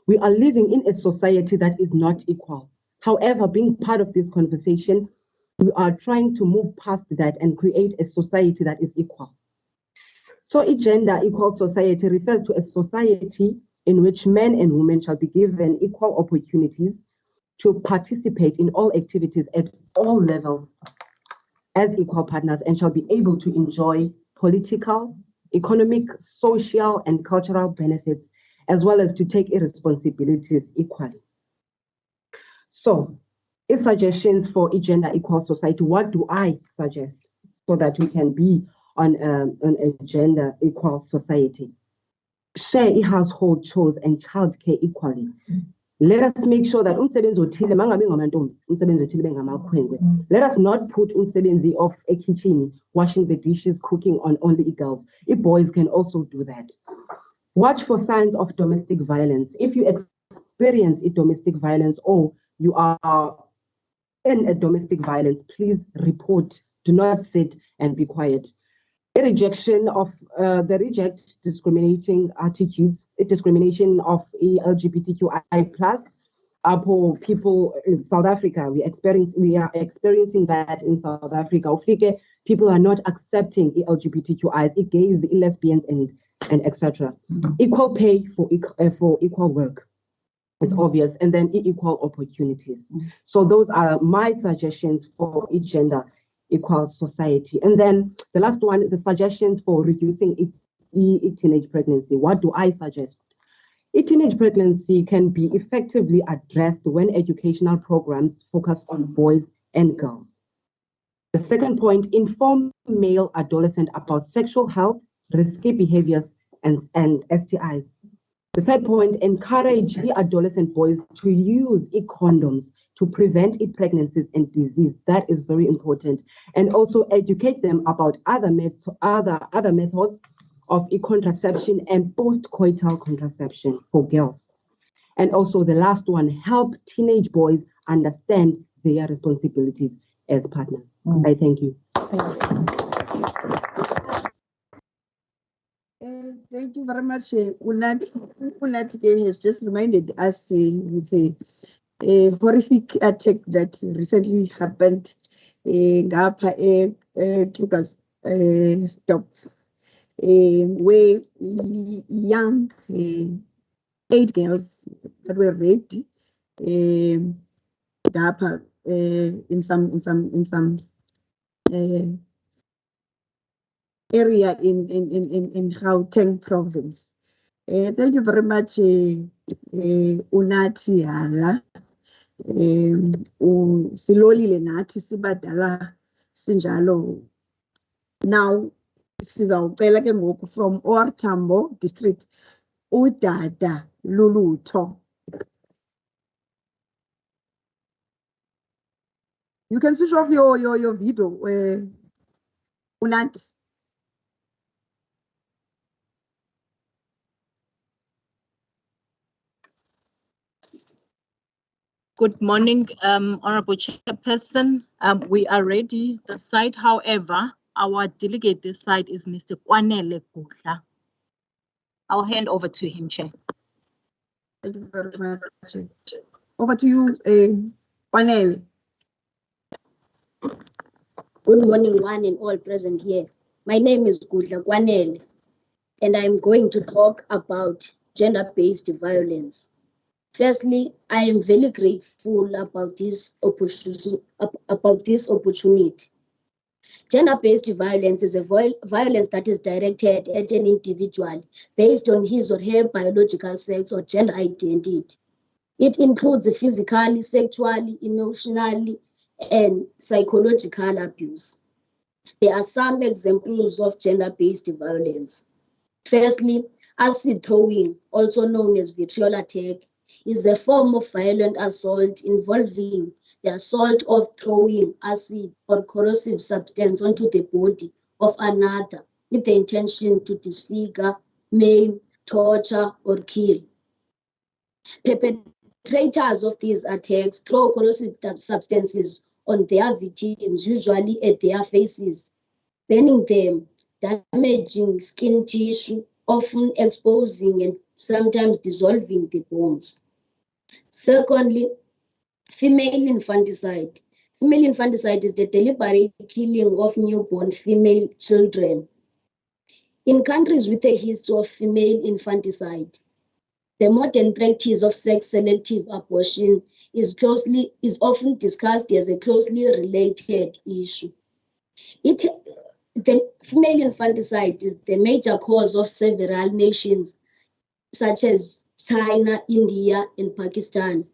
We are living in a society that is not equal. However, being part of this conversation, we are trying to move past that and create a society that is equal. So a gender equal society refers to a society in which men and women shall be given equal opportunities to participate in all activities at all levels as equal partners and shall be able to enjoy political, economic, social, and cultural benefits, as well as to take responsibilities equally. So, suggestions for a gender equal society. What do I suggest so that we can be on a gender equal society? Share household chores and childcare equally. Let us make sure that let us not put umsebenzi of a kitchen, washing the dishes, cooking on only girls. If boys can also do that. Watch for signs of domestic violence. If you experience a domestic violence or you are in a domestic violence, please report. Do not sit and be quiet. A rejection of reject discriminating attitudes, a discrimination of LGBTQI plus. For people in South Africa, we are experiencing that in South Africa. People are not accepting the LGBTQIs, gays, lesbians, and etc. Equal pay for equal work. It's obvious, and then equal opportunities. So those are my suggestions for a gender equal society. And then the last one, the suggestions for reducing teenage pregnancy. What do I suggest? Teenage pregnancy can be effectively addressed when educational programs focus on boys and girls. The second point, inform male adolescents about sexual health, risky behaviors, and STIs. The third point, encourage adolescent boys to use condoms to prevent pregnancies and disease. That is very important. And also educate them about other methods of contraception and post-coital contraception for girls. And also the last one, help teenage boys understand their responsibilities as partners. I thank you. Thank you very much. Unat has just reminded us with a horrific attack that recently happened in Kruger's stop, where young 8 girls that were raped in some area in Gauteng province. Thank you very much, Unati Hala. Silolile nathi sibadala sinjalo. Now sizawucela ke ngoku from OR Tambo district uDada Lulutho. You can switch off your video, Unati. Good morning, Honorable Chairperson. We are ready. The site, however, our delegate this site is Mr. Kwanele Gudla. I'll hand over to him, Chair. Thank you very much. Over to you, Kwanele. Good morning, one and all present here. My name is Gudla Kwanele, and I'm going to talk about gender-based violence. Firstly, I am very grateful about this opportunity. Gender-based violence is a violence that is directed at an individual based on his or her biological sex or gender identity. It includes physically, sexually, emotionally, and psychological abuse. There are some examples of gender-based violence. Firstly, acid throwing, also known as vitriol attack, is a form of violent assault involving the assault of throwing acid or corrosive substance onto the body of another with the intention to disfigure, maim, torture, or kill. Perpetrators of these attacks throw corrosive substances on their victims, usually at their faces, burning them, damaging skin tissue, often exposing and sometimes dissolving the bones. Secondly, female infanticide. Female infanticide is the deliberate killing of newborn female children. In countries with a history of female infanticide, the modern practice of sex-selective abortion is often discussed as a closely related issue. The female infanticide is the major cause of several nations, such as China, India, and Pakistan.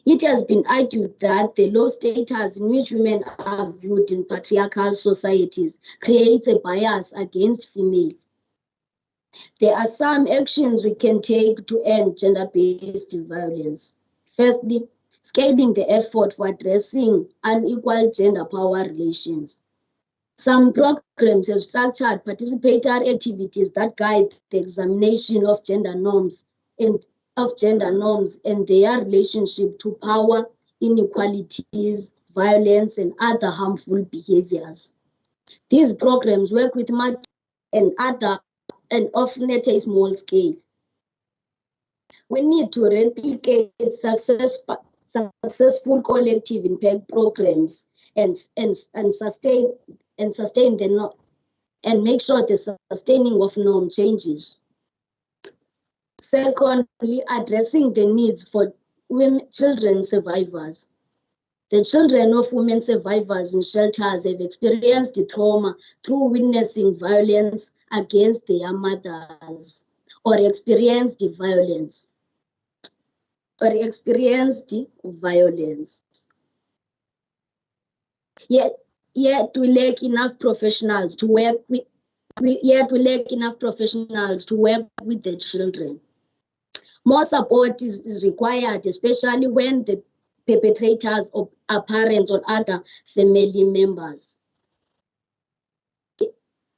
It has been argued that the low status in which women are viewed in patriarchal societies creates a bias against female. There are some actions we can take to end gender-based violence. Firstly, scaling the effort for addressing unequal gender power relations. Some programs have structured participatory activities that guide the examination of gender norms and their relationship to power, inequalities, violence, and other harmful behaviors. These programs work with much and often at a small scale. We need to replicate successful collective impact programs and sustain the and make sure the sustaining of norm changes. Secondly, addressing the needs for children survivors. The children of women survivors in shelters have experienced the trauma through witnessing violence against their mothers or experienced the violence. Yet we lack enough professionals to work with. Yet we lack enough professionals to work with the children. More support is required, especially when the perpetrators are parents or other family members.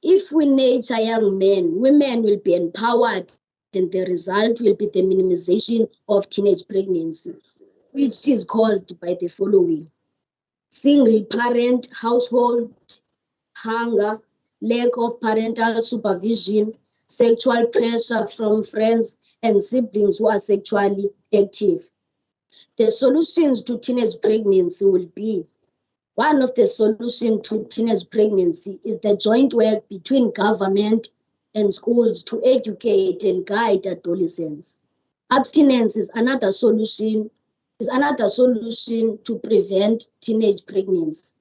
If we nurture young men, women will be empowered, and the result will be the minimization of teenage pregnancy, which is caused by the following: single parent household, hunger, lack of parental supervision, sexual pressure from friends and siblings who are sexually active. The solutions to teenage pregnancy will be: one of the solutions to teenage pregnancy is the joint work between government and schools to educate and guide adolescents. Abstinence is another solution to prevent teenage pregnancy.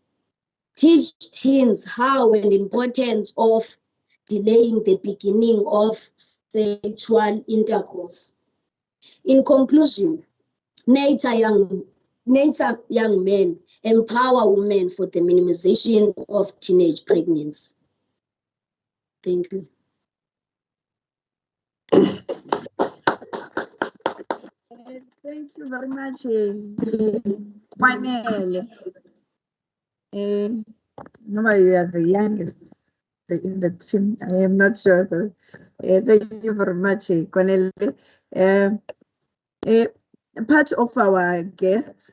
Teach teens how and the importance of delaying the beginning of sexual intercourse. In conclusion, nurture young men, empower women for the minimization of teenage pregnancy. Thank you. Thank you very much, Kwanele. No, you are the youngest in the team. I am not sure. Thank you very much, Kwanele. Part of our guests,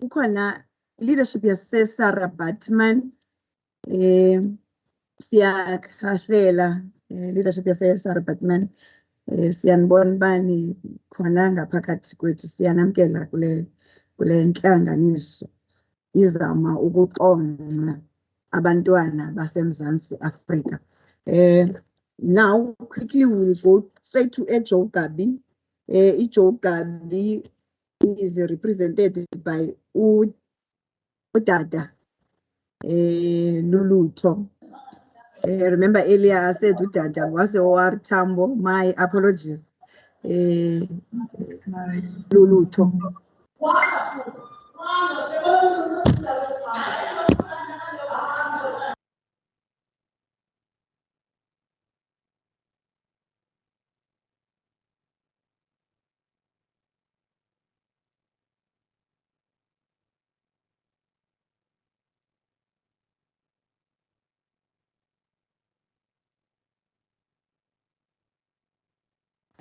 ukhona leadership yase-Sarah Bateman. Siyakhahlela leadership yase-Sarah Bateman. Siyanibona bani khona ngaphakathi kwethu, siyanamkela kule nhlanganiso izama ukuqonqa abantwana baseMzantsi Afrika. Now quickly we will go straight to Joe Gabi. Joe Gabi is represented by Udada Lulutho. Remember earlier I said Udada was a Tambo. My apologies. Lulutho.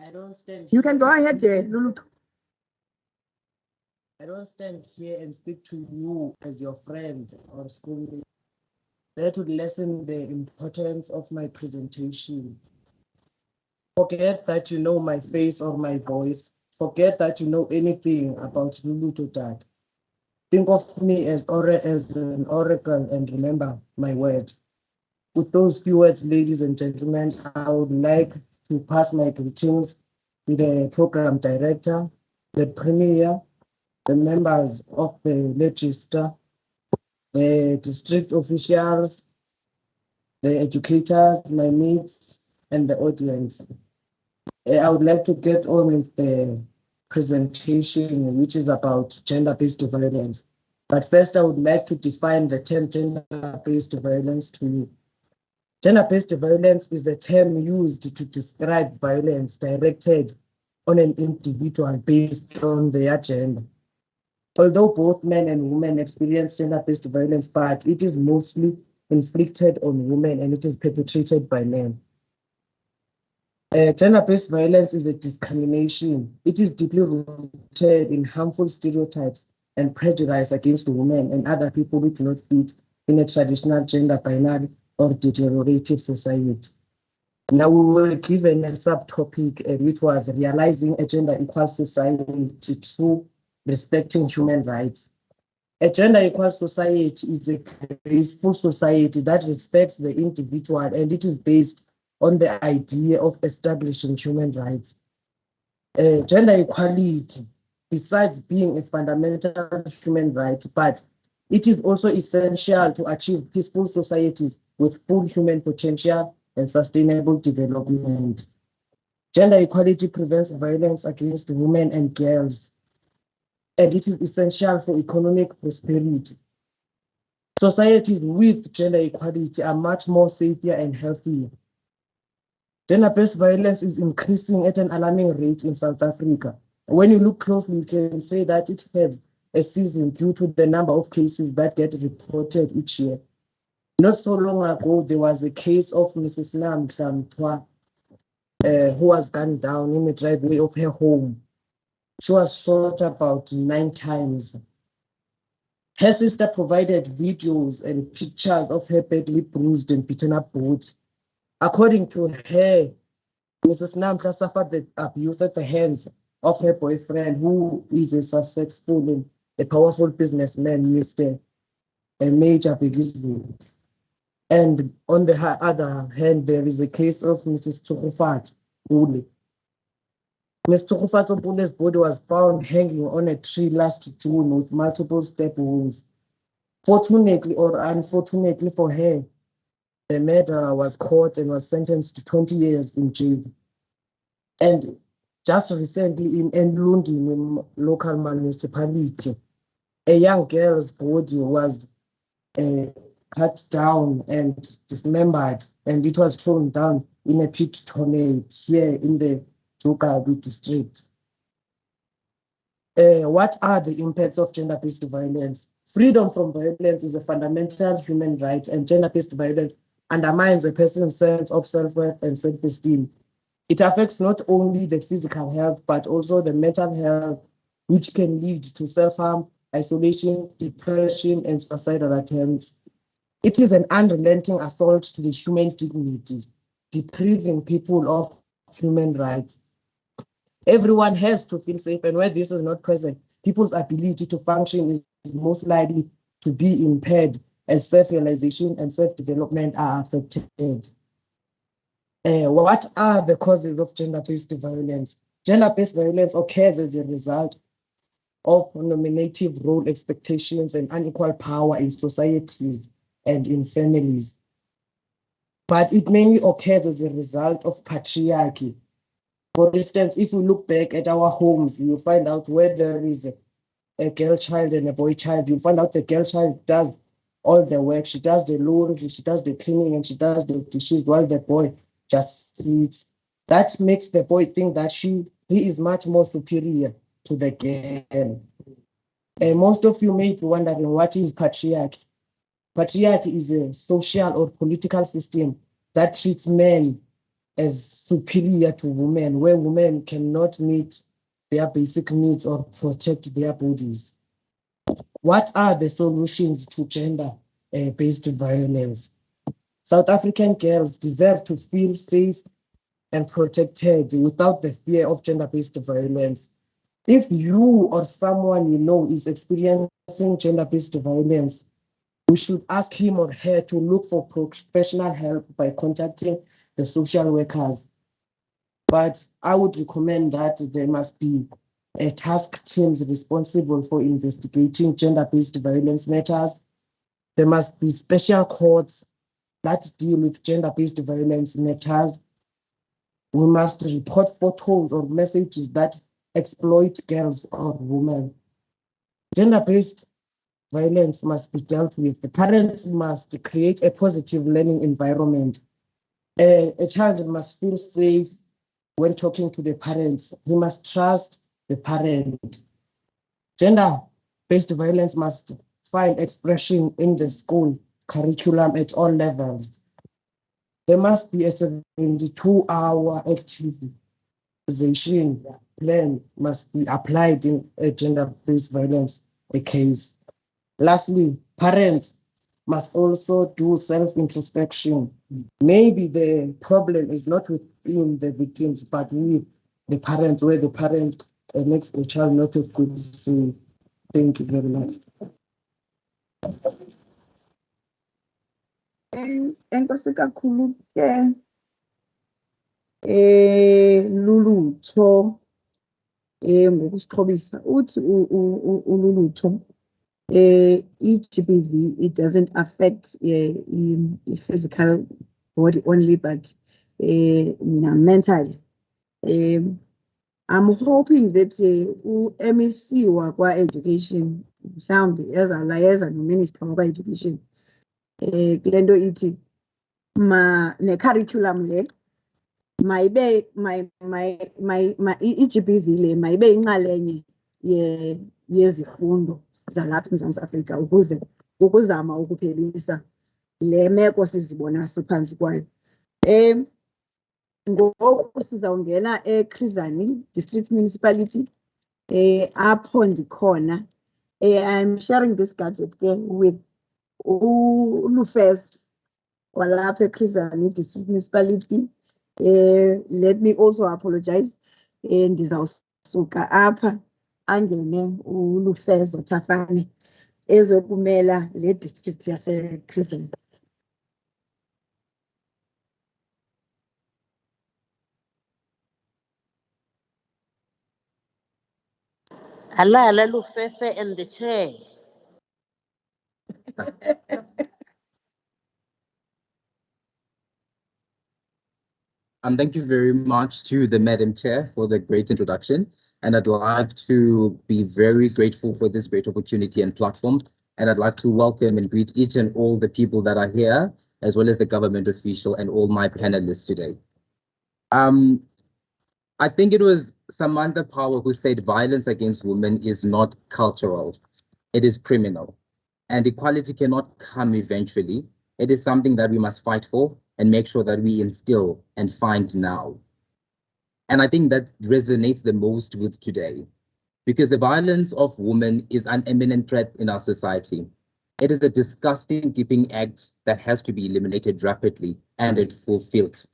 I don't stand. You can go ahead there, Lulutho. I don't stand here and speak to you as your friend or schoolmate. That would lessen the importance of my presentation. Forget that you know my face or my voice. Forget that you know anything about Lulutho Dad. Think of me as an oracle and remember my words. With those few words, ladies and gentlemen, I would like to pass my greetings to the program director, the premier, the members of the register, the district officials, the educators, my mates, and the audience. I would like to get on with the presentation, which is about gender-based violence. But first, I would like to define the term gender-based violence to you. Gender-based violence is a term used to describe violence directed on an individual based on their gender. Although both men and women experience gender-based violence, but it is mostly inflicted on women and it is perpetrated by men. Gender-based violence is a discrimination. It is deeply rooted in harmful stereotypes and prejudice against women and other people who do not fit in a traditional gender binary or deteriorative society. Now we were given a subtopic which was realizing a gender equal society through respecting human rights. A gender-equal society is a graceful society that respects the individual, and it is based on the idea of establishing human rights. Gender equality, besides being a fundamental human right, but it is also essential to achieve peaceful societies with full human potential and sustainable development. Gender equality prevents violence against women and girls, and it is essential for economic prosperity. Societies with gender equality are much more safer and healthier. Gender-based violence is increasing at an alarming rate in South Africa. When you look closely, you can say that it has a season due to the number of cases that get reported each year. Not so long ago, there was a case of Mrs. Namhla who was gunned down in the driveway of her home. She was shot about 9 times. Her sister provided videos and pictures of her badly bruised and beaten up body. According to her, Mrs. Namhla suffered the abuse at the hands of her boyfriend, who is a successful and a powerful businessman, a major businessman. And on the other hand, there is a case of Mrs. Tsukufat Ule. Ms. Tsukufat Ule's body was found hanging on a tree last June with multiple stab wounds. Fortunately or unfortunately for her, the murderer was caught and was sentenced to 20 years in jail. And just recently in Enlundi, local municipality, a young girl's body was cut down and dismembered, and it was thrown down in a pit tornado here in the Jogabi district. What are the impacts of gender-based violence? Freedom from violence is a fundamental human right, and gender-based violence undermines a person's sense of self-worth and self-esteem. It affects not only the physical health, but also the mental health, which can lead to self-harm, isolation, depression, and suicidal attempts. It is an unrelenting assault to the human dignity, depriving people of human rights. Everyone has to feel safe, and where this is not present, people's ability to function is most likely to be impaired, as self-realization and self-development are affected. What are the causes of gender-based violence? Gender-based violence occurs as a result of normative role expectations and unequal power in societies and in families. But it mainly occurs as a result of patriarchy. For instance, if we look back at our homes, you'll find out where there is a girl child and a boy child, you'll find out the girl child does all the work. She does the laundry, she does the cleaning, and she does the dishes, while the boy just sits. That makes the boy think that he is much more superior to the girl. And most of you may be wondering, what is patriarchy? Patriarchy is a social or political system that treats men as superior to women, where women cannot meet their basic needs or protect their bodies. What are the solutions to gender-based violence? South African girls deserve to feel safe and protected without the fear of gender-based violence. If you or someone you know is experiencing gender-based violence, we should ask him or her to look for professional help by contacting the social workers. But I would recommend that there must be a task teams responsible for investigating gender-based violence matters. There must be special courts that deal with gender-based violence matters. We must report photos or messages that exploit girls or women. Gender-based violence must be dealt with. The parents must create a positive learning environment. A child must feel safe when talking to the parents. He must trust the parent. Gender-based violence must find expression in the school curriculum at all levels. There must be a 72-hour activization plan must be applied in a gender-based violence case. Lastly, parents must also do self-introspection. Maybe the problem is not within the victims, but with the parent, where the parent makes the child not a good see. Thank you very much. Enkosi kakhulu ke lulutho ngokusixhobisa uthi ululutho i-GBV, it doesn't affect physical body only, but mentally. I'm hoping that MEC wakwa education mhlawumbe ezawulayeza no-minister wakwa education kule nto ithi ne-curriculum le mayibe i-GBV le mayibe inxalenye yezifundo zalapha eMzantsi Afrika ukuze ukuzama ukuphelisa le meko sizibona siphantsi kwayo. Ngoku sizawungena eChris Hani District Municipality apho ndikhona. I'm sharing this gadget ke with uLufes walapha eChris Hani District Municipality. Let me also apologize. Ndizawusuka apha angene uLufezo Thafane ezokumela le district yaseChris Hani. Alala Lufefe and the chair. Thank you very much to the Madam Chair for the great introduction. And I'd like to be very grateful for this great opportunity and platform. And I'd like to welcome and greet each and all the people that are here, as well as the government official and all my panelists today. I think it was Samantha Power who said violence against women is not cultural, it is criminal. And equality cannot come eventually. It is something that we must fight for and make sure that we instill and find now. And I think that resonates the most with today, because the violence of women is an imminent threat in our society. It is a disgusting keeping act that has to be eliminated rapidly and it fulfilled.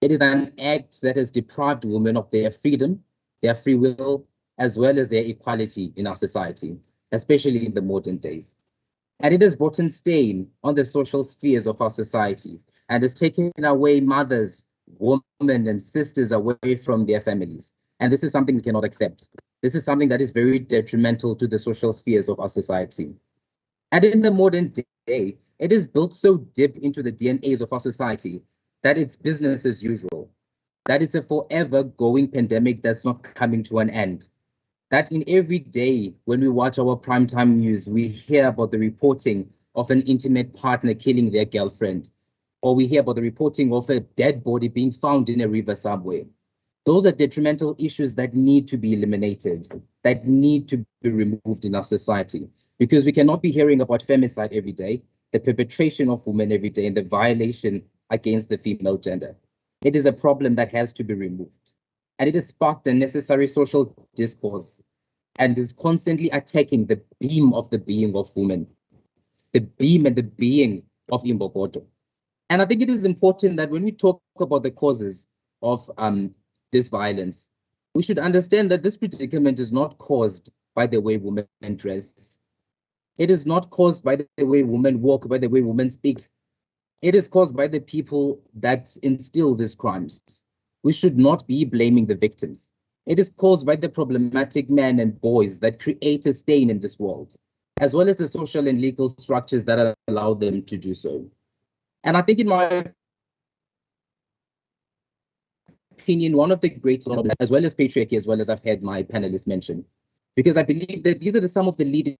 It is an act that has deprived women of their freedom, their free will, as well as their equality in our society, especially in the modern days. And it has brought a stain on the social spheres of our societies and has taken away mothers, women, and sisters away from their families. And this is something we cannot accept. This is something that is very detrimental to the social spheres of our society. And in the modern day, it is built so deep into the DNAs of our society that it's business as usual, that it's a forever going pandemic that's not coming to an end. That in every day when we watch our primetime news, we hear about the reporting of an intimate partner killing their girlfriend, or we hear about the reporting of a dead body being found in a river somewhere. Those are detrimental issues that need to be eliminated, that need to be removed in our society, because we cannot be hearing about femicide every day, the perpetration of women every day, and the violation against the female gender. It is a problem that has to be removed. And it has sparked a necessary social discourse and is constantly attacking the beam of the being of women, the beam and the being of Imbokodo. And I think it is important that when we talk about the causes of this violence, we should understand that this predicament is not caused by the way women dress. It is not caused by the way women walk, by the way women speak. It is caused by the people that instill these crimes. We should not be blaming the victims. It is caused by the problematic men and boys that create a stain in this world, as well as the social and legal structures that allow them to do so. And I think in my opinion, one of the greatest, as well as patriarchy, as well as I've had my panelists mention, because I believe that these are some of the leading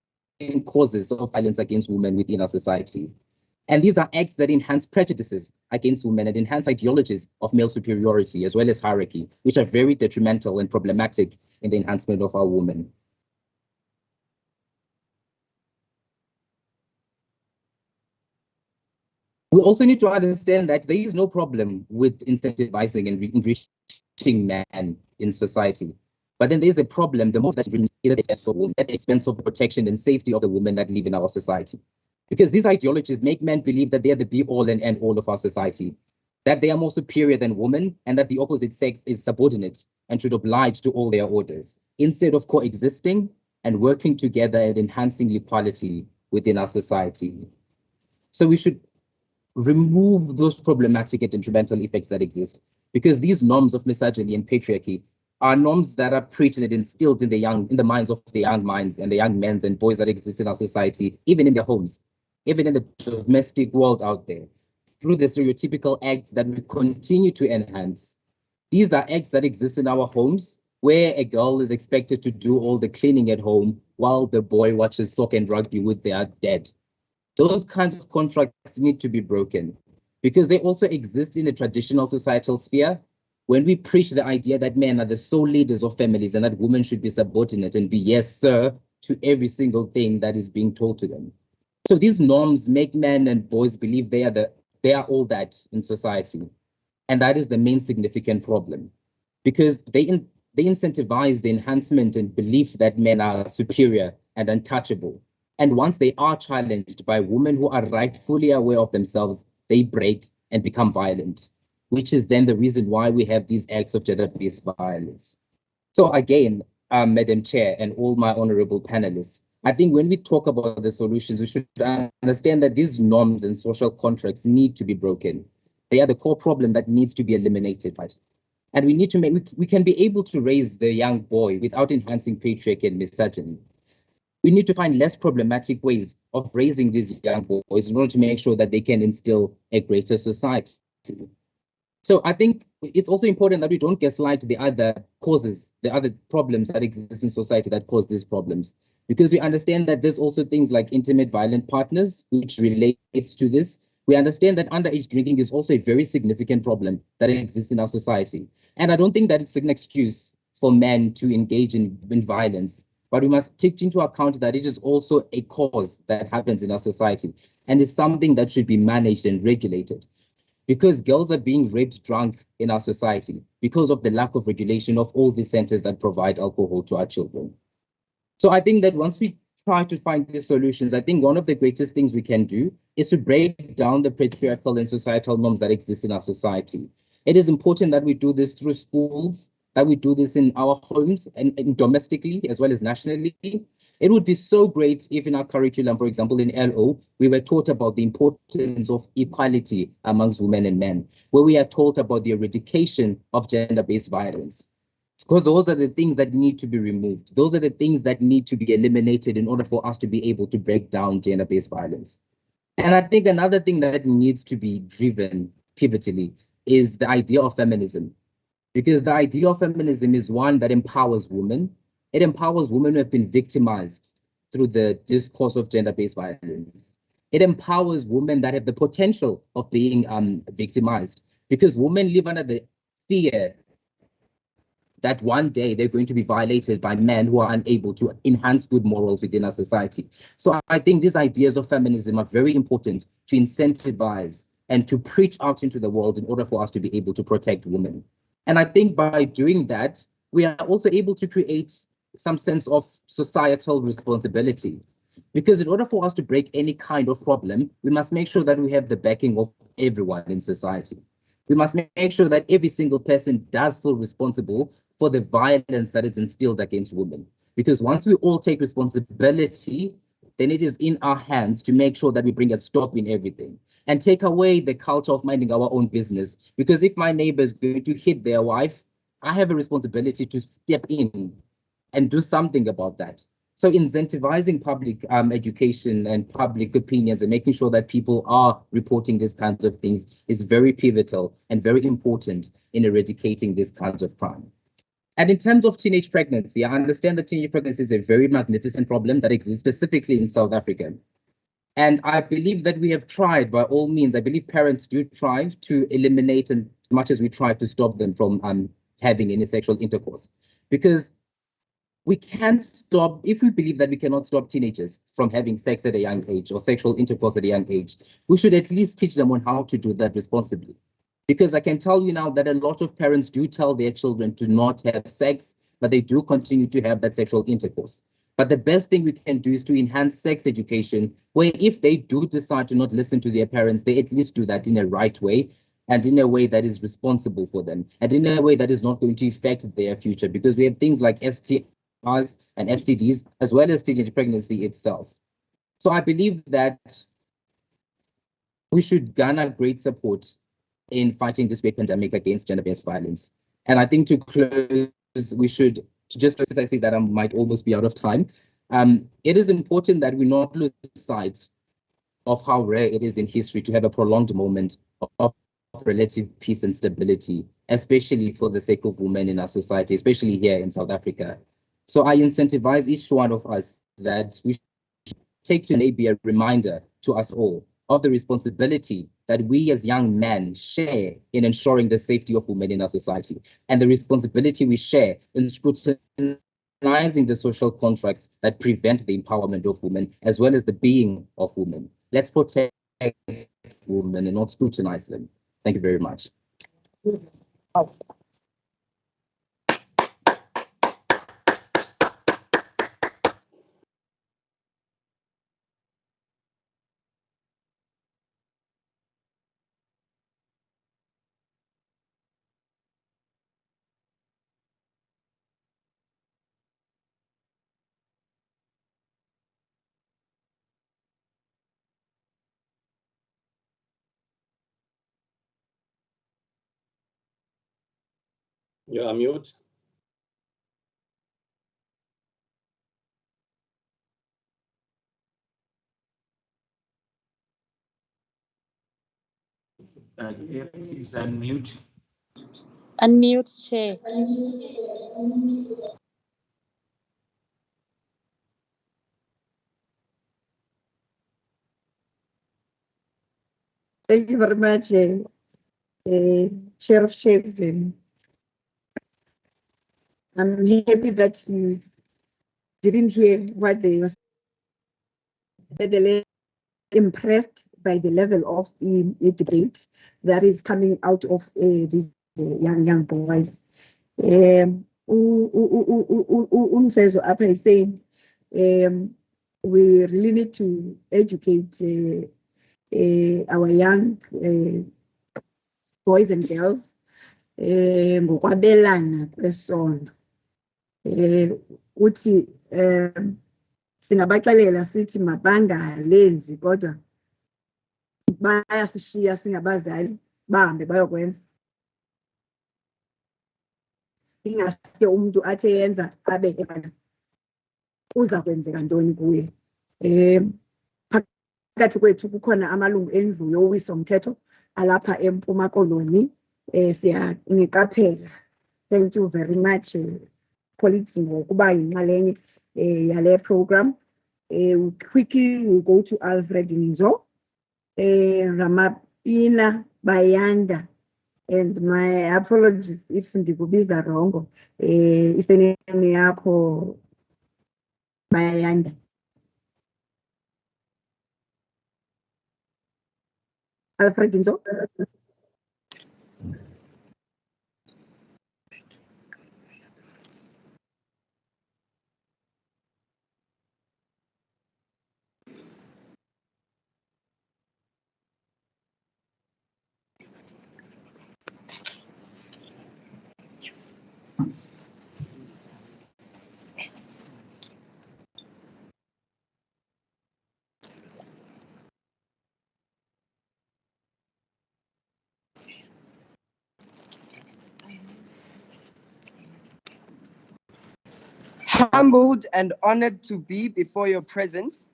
causes of violence against women within our societies. And these are acts that enhance prejudices against women and enhance ideologies of male superiority, as well as hierarchy, which are very detrimental and problematic in the enhancement of our women. We also need to understand that there is no problem with incentivizing and enriching men in society. But then there's a problem, the most that's at the expense of protection and safety of the women that live in our society. Because these ideologies make men believe that they are the be-all and end-all of our society, that they are more superior than women, and that the opposite sex is subordinate and should oblige to all their orders, instead of coexisting and working together and enhancing equality within our society. So we should remove those problematic and detrimental effects that exist. Because these norms of misogyny and patriarchy are norms that are preached and instilled in the minds of the young minds and the young men and boys that exist in our society, even in their homes, even in the domestic world out there, through the stereotypical acts that we continue to enhance. These are acts that exist in our homes, where a girl is expected to do all the cleaning at home while the boy watches soccer and rugby with their dad. Those kinds of contracts need to be broken because they also exist in the traditional societal sphere. When we preach the idea that men are the sole leaders of families and that women should be subordinate and be yes, sir, to every single thing that is being told to them. So these norms make men and boys believe they are all that in society. And that is the main significant problem because they incentivize the enhancement and belief that men are superior and untouchable. And once they are challenged by women who are rightfully aware of themselves, they break and become violent, which is then the reason why we have these acts of gender-based violence. So again, Madam Chair and all my honorable panelists, I think when we talk about the solutions, we should understand that these norms and social contracts need to be broken. They are the core problem that needs to be eliminated, right? And we need to we can be able to raise the young boy without enhancing patriarchy and misogyny. We need to find less problematic ways of raising these young boys in order to make sure that they can instill a greater society. So I think it's also important that we don't gaslight the other causes, the other problems that exist in society that cause these problems, because we understand that there's also things like intimate violent partners, which relates to this. We understand that underage drinking is also a very significant problem that exists in our society. And I don't think that it's an excuse for men to engage in violence, but we must take into account that it is also a cause that happens in our society. And it's something that should be managed and regulated. Because girls are being raped drunk in our society because of the lack of regulation of all the centers that provide alcohol to our children. So I think that once we try to find these solutions, I think one of the greatest things we can do is to break down the patriarchal and societal norms that exist in our society. It is important that we do this through schools, that we do this in our homes and domestically as well as nationally. It would be so great if in our curriculum, for example, in LO, we were taught about the importance of equality amongst women and men, where we are taught about the eradication of gender-based violence. Because those are the things that need to be removed. Those are the things that need to be eliminated in order for us to be able to break down gender-based violence. And I think another thing that needs to be driven pivotally is the idea of feminism. Because the idea of feminism is one that empowers women. It empowers women who have been victimized through the discourse of gender-based violence. It empowers women that have the potential of being victimized, because women live under the fear that one day they're going to be violated by men who are unable to enhance good morals within our society. So I think these ideas of feminism are very important to incentivize and to preach out into the world in order for us to be able to protect women. And I think by doing that, we are also able to create some sense of societal responsibility. Because in order for us to break any kind of problem, we must make sure that we have the backing of everyone in society. We must make sure that every single person does feel responsible for the violence that is instilled against women. Because once we all take responsibility, then it is in our hands to make sure that we bring a stop in everything and take away the culture of minding our own business. Because if my neighbor is going to hit their wife, I have a responsibility to step in and do something about that. So incentivizing public education and public opinions and making sure that people are reporting these kinds of things is very pivotal and very important in eradicating these kinds of crime. And in terms of teenage pregnancy, I understand that teenage pregnancy is a very magnificent problem that exists specifically in South Africa. And I believe that we have tried by all means. I believe parents do try to eliminate as much as we try to stop them from having any sexual intercourse. Because we can't stop, if we believe that we cannot stop teenagers from having sex at a young age or sexual intercourse at a young age, we should at least teach them on how to do that responsibly. Because I can tell you now that a lot of parents do tell their children to not have sex, but they do continue to have that sexual intercourse. But the best thing we can do is to enhance sex education, where if they do decide to not listen to their parents, they at least do that in a right way and in a way that is responsible for them and in a way that is not going to affect their future, because we have things like STIs and STDs, as well as teenage pregnancy itself. So I believe that we should garner great support in fighting this great pandemic against gender-based violence. And I think to close, we should, just as I say that I might almost be out of time, it is important that we not lose sight of how rare it is in history to have a prolonged moment of relative peace and stability, especially for the sake of women in our society, especially here in South Africa. So I incentivize each one of us that we should take today be a reminder to us all of the responsibility that we as young men share in ensuring the safety of women in our society, and the responsibility we share in scrutinizing the social contracts that prevent the empowerment of women, as well as the being of women. Let's protect women and not scrutinize them. Thank you very much. You are mute. Please unmute. Unmute, Chair. Thank you very much, Chair of Chairs. I'm happy that you didn't hear what they were saying. Impressed by the level of debate that is coming out of these young boys. Umfezo Appa is saying we really need to educate our young boys and girls ngokwabelana kwesondo. Uthi singabaxelela sithi mabangalenzi kodwa bayasishiya singabazali bahambe bayokwenza. Ingaske umuntu athe yenza abe ebana uza kwenzeka ntoni kuye. Phakathi kwethu kukhona amalungu endlu yowiso umthetho alapha eMpuma Koloni. Siyaniqaphela. Thank you very much, colleagues, ngokuba yinxalenye yale program. Quickly we'll go to Alfred Nzo, Ramapina Bayanda, and my apologies if ndikubiza wrong. Isename yakho Bayanda. Alfred Nzo. Humbled and honored to be before your presence.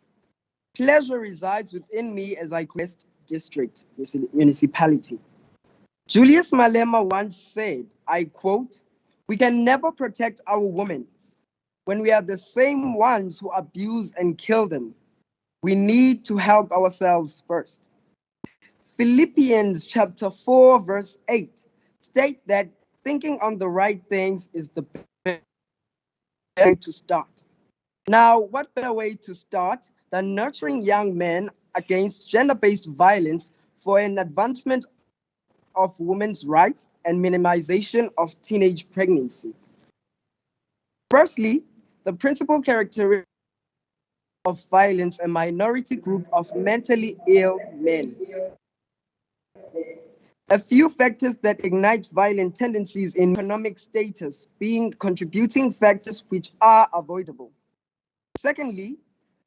Pleasure resides within me as I quest district municipality. Julius Malema once said, I quote, "We can never protect our women when we are the same ones who abuse and kill them. We need to help ourselves first." Philippians chapter 4 verse 8 state that thinking on the right things is the best way to start. Now, what better way to start than nurturing young men against gender-based violence for an advancement of women's rights and minimization of teenage pregnancy? Firstly, the principal characteristic of violence, a minority group of mentally ill men. A few factors that ignite violent tendencies in economic status being contributing factors which are avoidable. Secondly,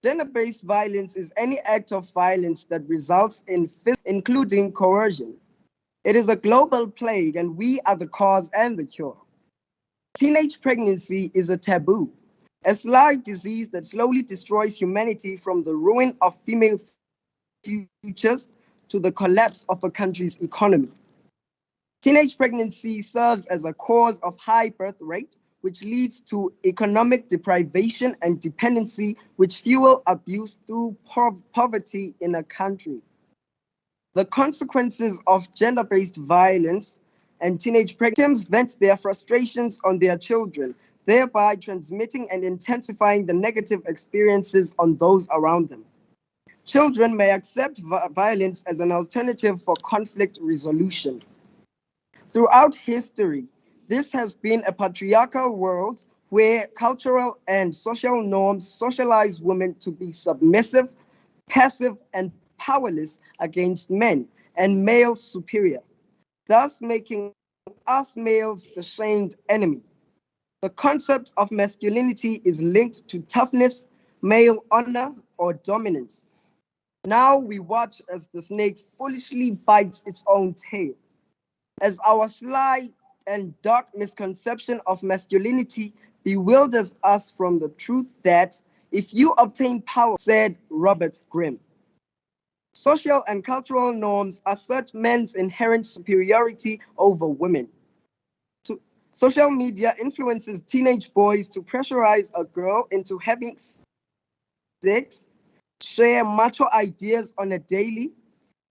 Gender-based violence is any act of violence that results in including coercion. It is a global plague, and we are the cause and the cure. Teenage pregnancy is a taboo, a sly disease that slowly destroys humanity from the ruin of female futures to the collapse of a country's economy. Teenage pregnancy serves as a cause of high birth rate, which leads to economic deprivation and dependency, which fuel abuse through poverty in a country. The consequences of gender-based violence and teenage pregnancy vent their frustrations on their children, thereby transmitting and intensifying the negative experiences on those around them. Children may accept violence as an alternative for conflict resolution. Throughout history, this has been a patriarchal world where cultural and social norms socialize women to be submissive, passive, and powerless against men, and males superior, thus making us males the shamed enemy. The concept of masculinity is linked to toughness, male honor, or dominance. Now we watch as the snake foolishly bites its own tail. As our sly and dark misconception of masculinity bewilders us from the truth that if you obtain power, said Robert Grimm. Social and cultural norms assert men's inherent superiority over women. Social media influences teenage boys to pressurize a girl into having sex, share macho ideas on a daily,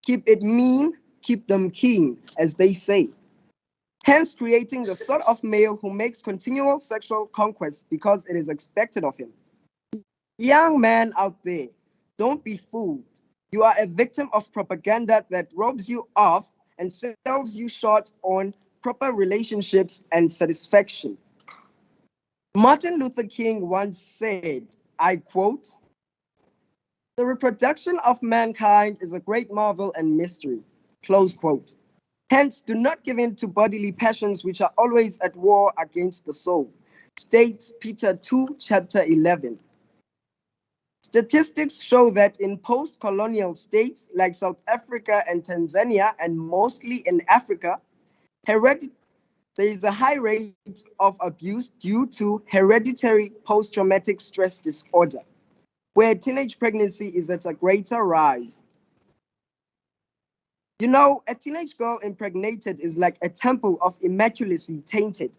keep it mean, keep them keen, as they say. Hence creating the sort of male who makes continual sexual conquests because it is expected of him. Young man out there, don't be fooled. You are a victim of propaganda that robs you of and sells you short on proper relationships and satisfaction. Martin Luther King once said, I quote, "The reproduction of mankind is a great marvel and mystery," close quote. Hence, do not give in to bodily passions which are always at war against the soul, states Peter 2, chapter 11. Statistics show that in post-colonial states like South Africa and Tanzania, and mostly in Africa, there is a high rate of abuse due to hereditary post-traumatic stress disorder, where teenage pregnancy is at a greater rise. You know, a teenage girl impregnated is like a temple of immaculacy tainted,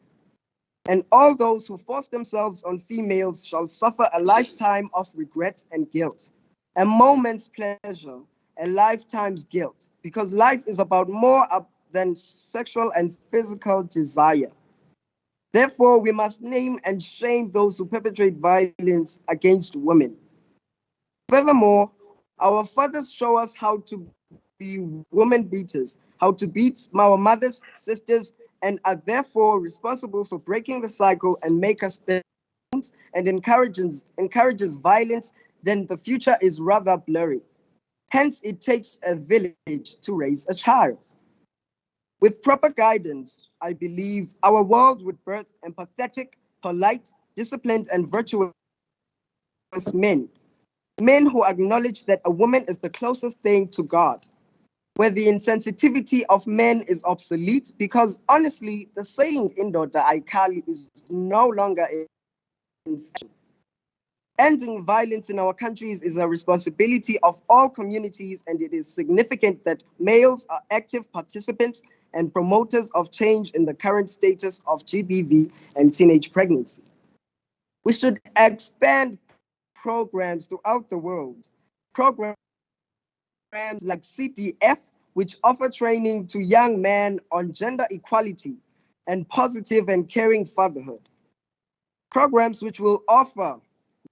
and all those who force themselves on females shall suffer a lifetime of regret and guilt, a moment's pleasure, a lifetime's guilt, because life is about more than sexual and physical desire. Therefore, we must name and shame those who perpetrate violence against women. Furthermore, our fathers show us how to be woman beaters, how to beat our mothers, sisters, and are therefore responsible for breaking the cycle and make us better and encourages violence, then the future is rather blurry. Hence, it takes a village to raise a child. With proper guidance, I believe our world would birth empathetic, polite, disciplined, and virtuous men. Men who acknowledge that a woman is the closest thing to God, where the insensitivity of men is obsolete, because honestly, the saying "indoda ayikali" is no longer in fashion. Ending violence in our countries is a responsibility of all communities, and it is significant that males are active participants and promoters of change in the current status of GBV and teenage pregnancy. We should expand programs throughout the world. Programs like CDF, which offer training to young men on gender equality and positive and caring fatherhood. Programs which will offer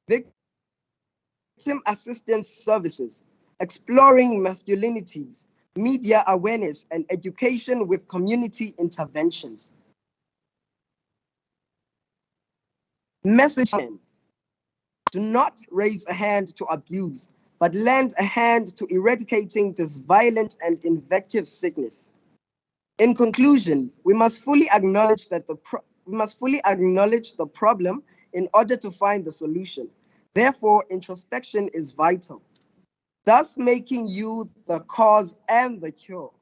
victim assistance services, exploring masculinities, media awareness, and education with community interventions. Message: do not raise a hand to abuse, but lend a hand to eradicating this violent and invective sickness. In conclusion, we must fully acknowledge the problem in order to find the solution. Therefore, introspection is vital, thus making you the cause and the cure.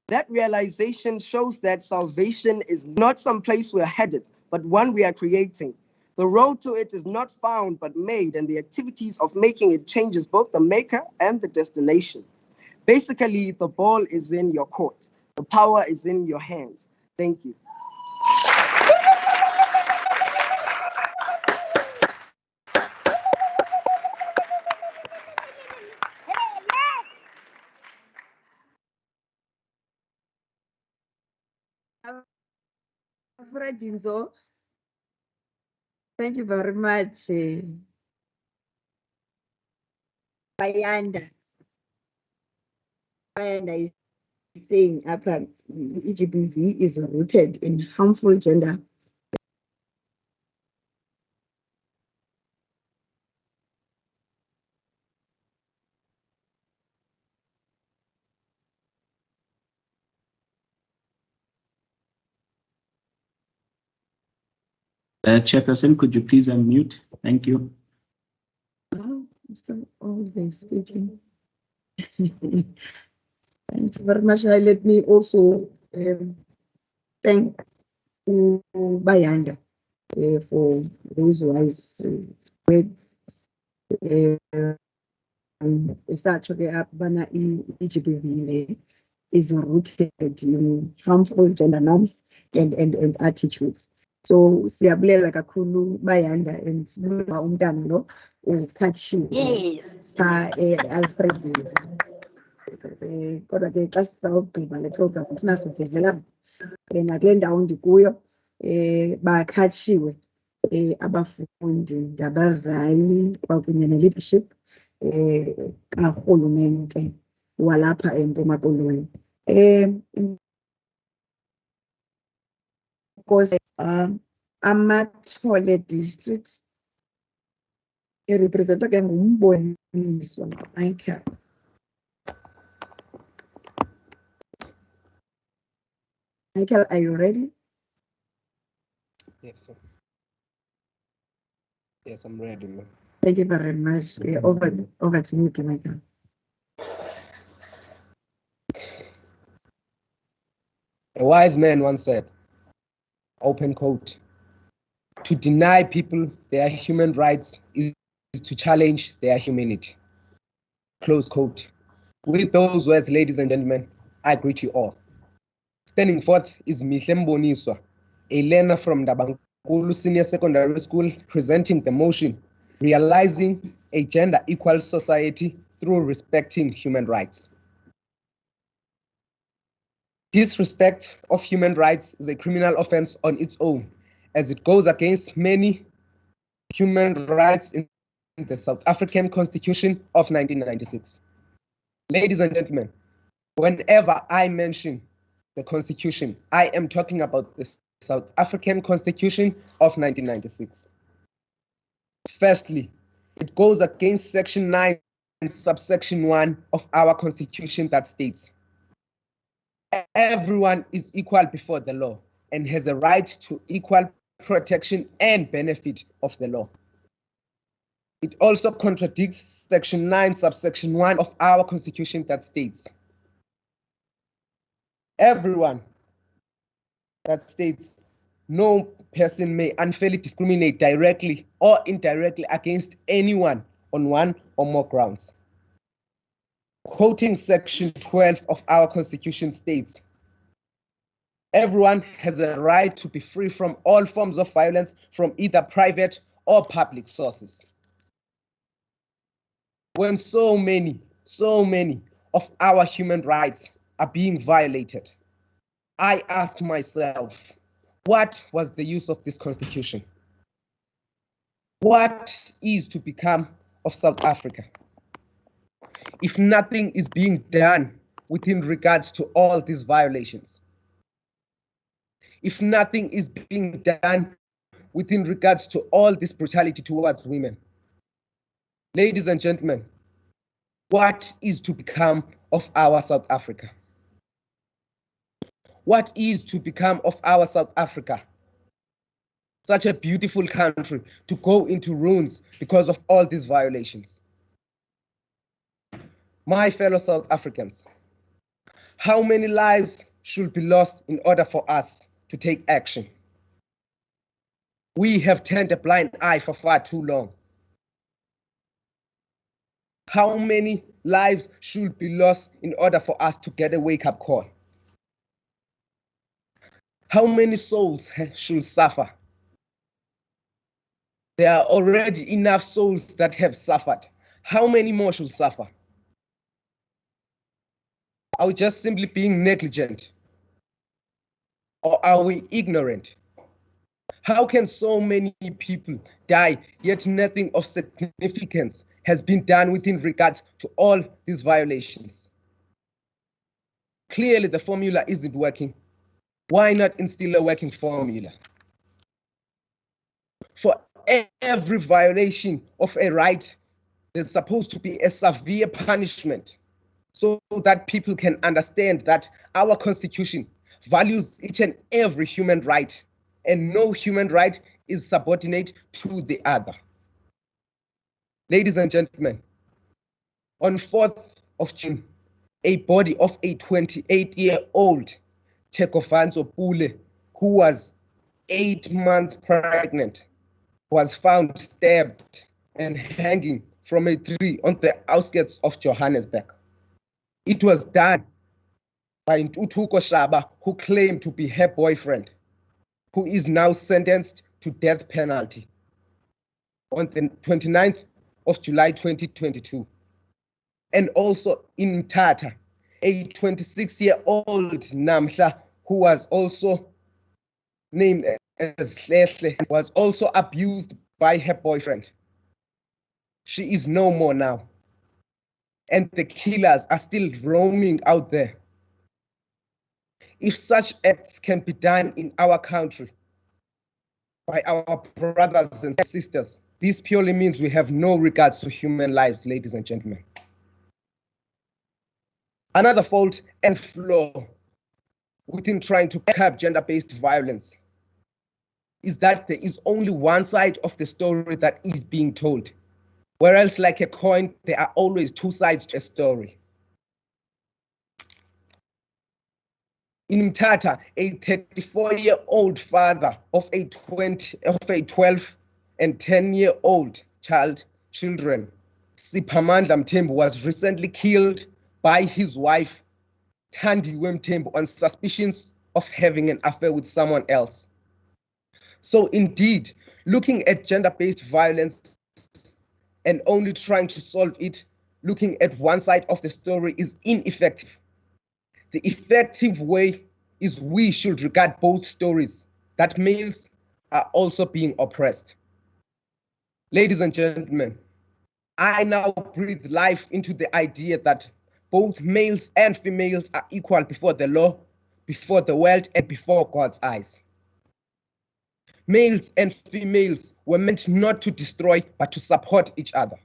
That realization shows that salvation is not some place we're headed, but one we are creating. The road to it is not found, but made, and the activities of making it changes both the maker and the destination. Basically, the ball is in your court. The power is in your hands. Thank you. Fredinzo, thank you very much. Bayanda. Bayanda is saying EGBV is rooted in harmful gender. Chairperson, could you please unmute? Thank you. Oh, so all they speaking. Thank you very much. Let me also thank Bayanda for those wise words. Isacho-ke bana i-GBV is rooted in harmful gender norms and attitudes. So siyabulela kakhulu Bayanda and sibuka umntana lo ukhathiwe. Yes. Alfred. Kodwa ke xa sizawugqiba le program ufuna sivezelana nakule ndawo ndikuyo bakhatshiwe abafundi ngabazali kwakunye ne-leadership karhulumente walapha eMpuma Koloni. Because Amathole district irepresentwa ke nguMboniswa Michael. Michael, are you ready? Yes, sir. Yes, I'm ready, ma'am. Thank you very much. Over to you, Michael. A wise man once said, open quote, to deny people their human rights is to challenge their humanity. Close quote. With those words, ladies and gentlemen, I greet you all. Standing forth is Mihle Mboniswa, a learner from Dabankulu Senior Secondary School, presenting the motion, realizing a gender equal society through respecting human rights. Disrespect of human rights is a criminal offense on its own, as it goes against many human rights in the South African Constitution of 1996. Ladies and gentlemen, whenever I mention the Constitution, I am talking about the South African Constitution of 1996. Firstly, it goes against Section 9 and subsection 1 of our Constitution that states, everyone is equal before the law and has a right to equal protection and benefit of the law. It also contradicts Section 9, subsection 1 of our Constitution that states, everyone, that states, no person may unfairly discriminate directly or indirectly against anyone on one or more grounds. Quoting Section 12 of our Constitution states, everyone has a right to be free from all forms of violence from either private or public sources. When so many of our human rights are being violated, I ask myself, what was the use of this Constitution? What is to become of South Africa if nothing is being done within regards to all these violations? If nothing is being done within regards to all this brutality towards women? Ladies and gentlemen, what is to become of our South Africa? What is to become of our South Africa such a beautiful country to go into ruins because of all these violations. My fellow South Africans, how many lives should be lost in order for us to take action? We have turned a blind eye for far too long. How many lives should be lost in order for us to get a wake-up call? How many souls should suffer? There are already enough souls that have suffered. How many more should suffer? Are we just simply being negligent? Or are we ignorant? How can so many people die, yet nothing of significance has been done within regards to all these violations? Clearly, the formula isn't working. Why not instill a working formula? For every violation of a right, there's supposed to be a severe punishment so that people can understand that our Constitution values each and every human right, and no human right is subordinate to the other. Ladies and gentlemen, on 4th of June, a body of a 28-year-old Chekovanzo Pule, who was 8 months pregnant, was found stabbed and hanging from a tree on the outskirts of Johannesburg. It was done by Ntutuko Shaba, who claimed to be her boyfriend, who is now sentenced to death penalty on the 29th of July 2022. And also in Mthatha, a 26-year-old Namhla, who was also named as Hlehle, was also abused by her boyfriend. She is no more now, and the killers are still roaming out there. If such acts can be done in our country by our brothers and sisters, this purely means we have no regards to human lives, ladies and gentlemen. Another fault and flaw within trying to curb gender-based violence is that there is only one side of the story that is being told, whereas like a coin, there are always two sides to a story. In Mthatha, a 34-year-old father of a 12 and 10-year-old children, Siphamandla Mthembu, was recently killed by his wife, Thandiwe Mthembu, on suspicions of having an affair with someone else. So indeed, looking at gender-based violence and only trying to solve it, looking at one side of the story, is ineffective. The effective way is we should regard both stories, that males are also being oppressed. Ladies and gentlemen, I now breathe life into the idea that both males and females are equal before the law, before the world, and before God's eyes. Males and females were meant not to destroy, but to support each other.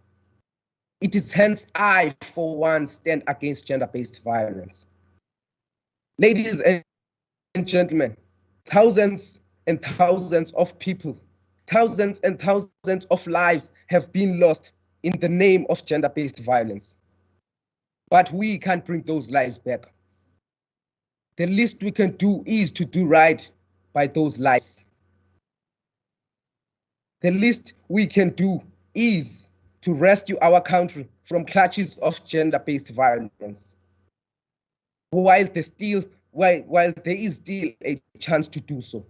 It is hence I, for one, stand against gender-based violence. Ladies and gentlemen, thousands and thousands of people, thousands and thousands of lives have been lost in the name of gender-based violence. But we can't bring those lives back. The least we can do is to do right by those lives. The least we can do is to rescue our country from clutches of gender-based violence, while there is still a chance to do so.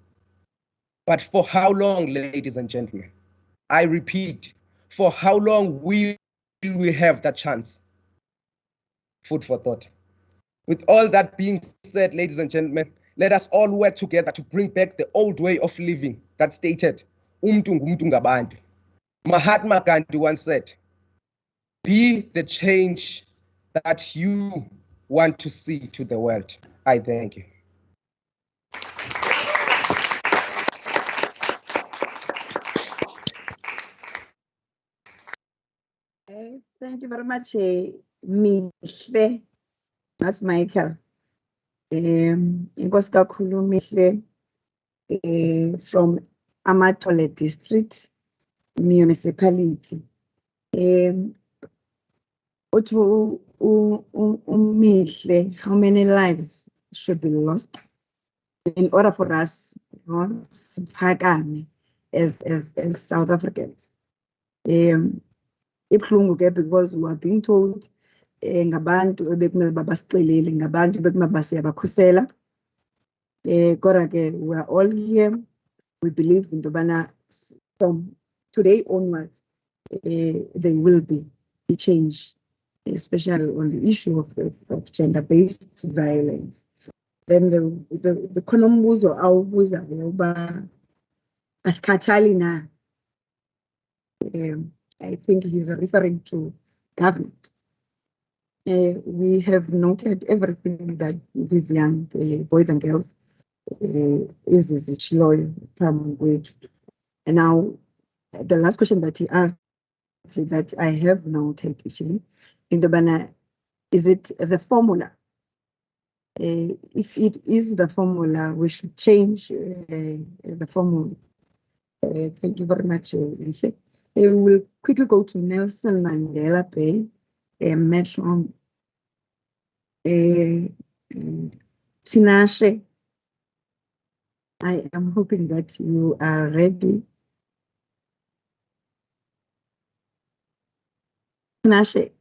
But for how long, ladies and gentlemen? I repeat, for how long will we have that chance? Food for thought. With all that being said, ladies and gentlemen, let us all work together to bring back the old way of living that stated, Umtu ngumtu ngabantu. Mahatma Gandhi once said, be the change that you want to see to the world. I thank you. Thank you very much, Mihle, Mas Michael. Inkosi kakhulu Mihle, from Amatole District Municipality. Umihle, how many lives should be lost in order for us, siphakame as South Africans? Ibuhlungu ke because we are being told ngabantu ebekumele babasixelele, ngabantu ebekumele basiyabakhusela. Kodwa ke we are all here. We believe in Dobana from today onwards, there will be a change, especially on the issue of gender-based violence. Then the konombuzo awubuza uba asikhathali na. I think he's referring to government. We have noted everything that these young boys and girls is Chiloyo. And now the last question that he asked that I have noted actually in the banner, is it the formula? If it is the formula, we should change the formula. Thank you very much, Lise. We will quickly go to Nelson Mandela Bay, Metro. Tinashe, I am hoping that you are ready. Tinashe.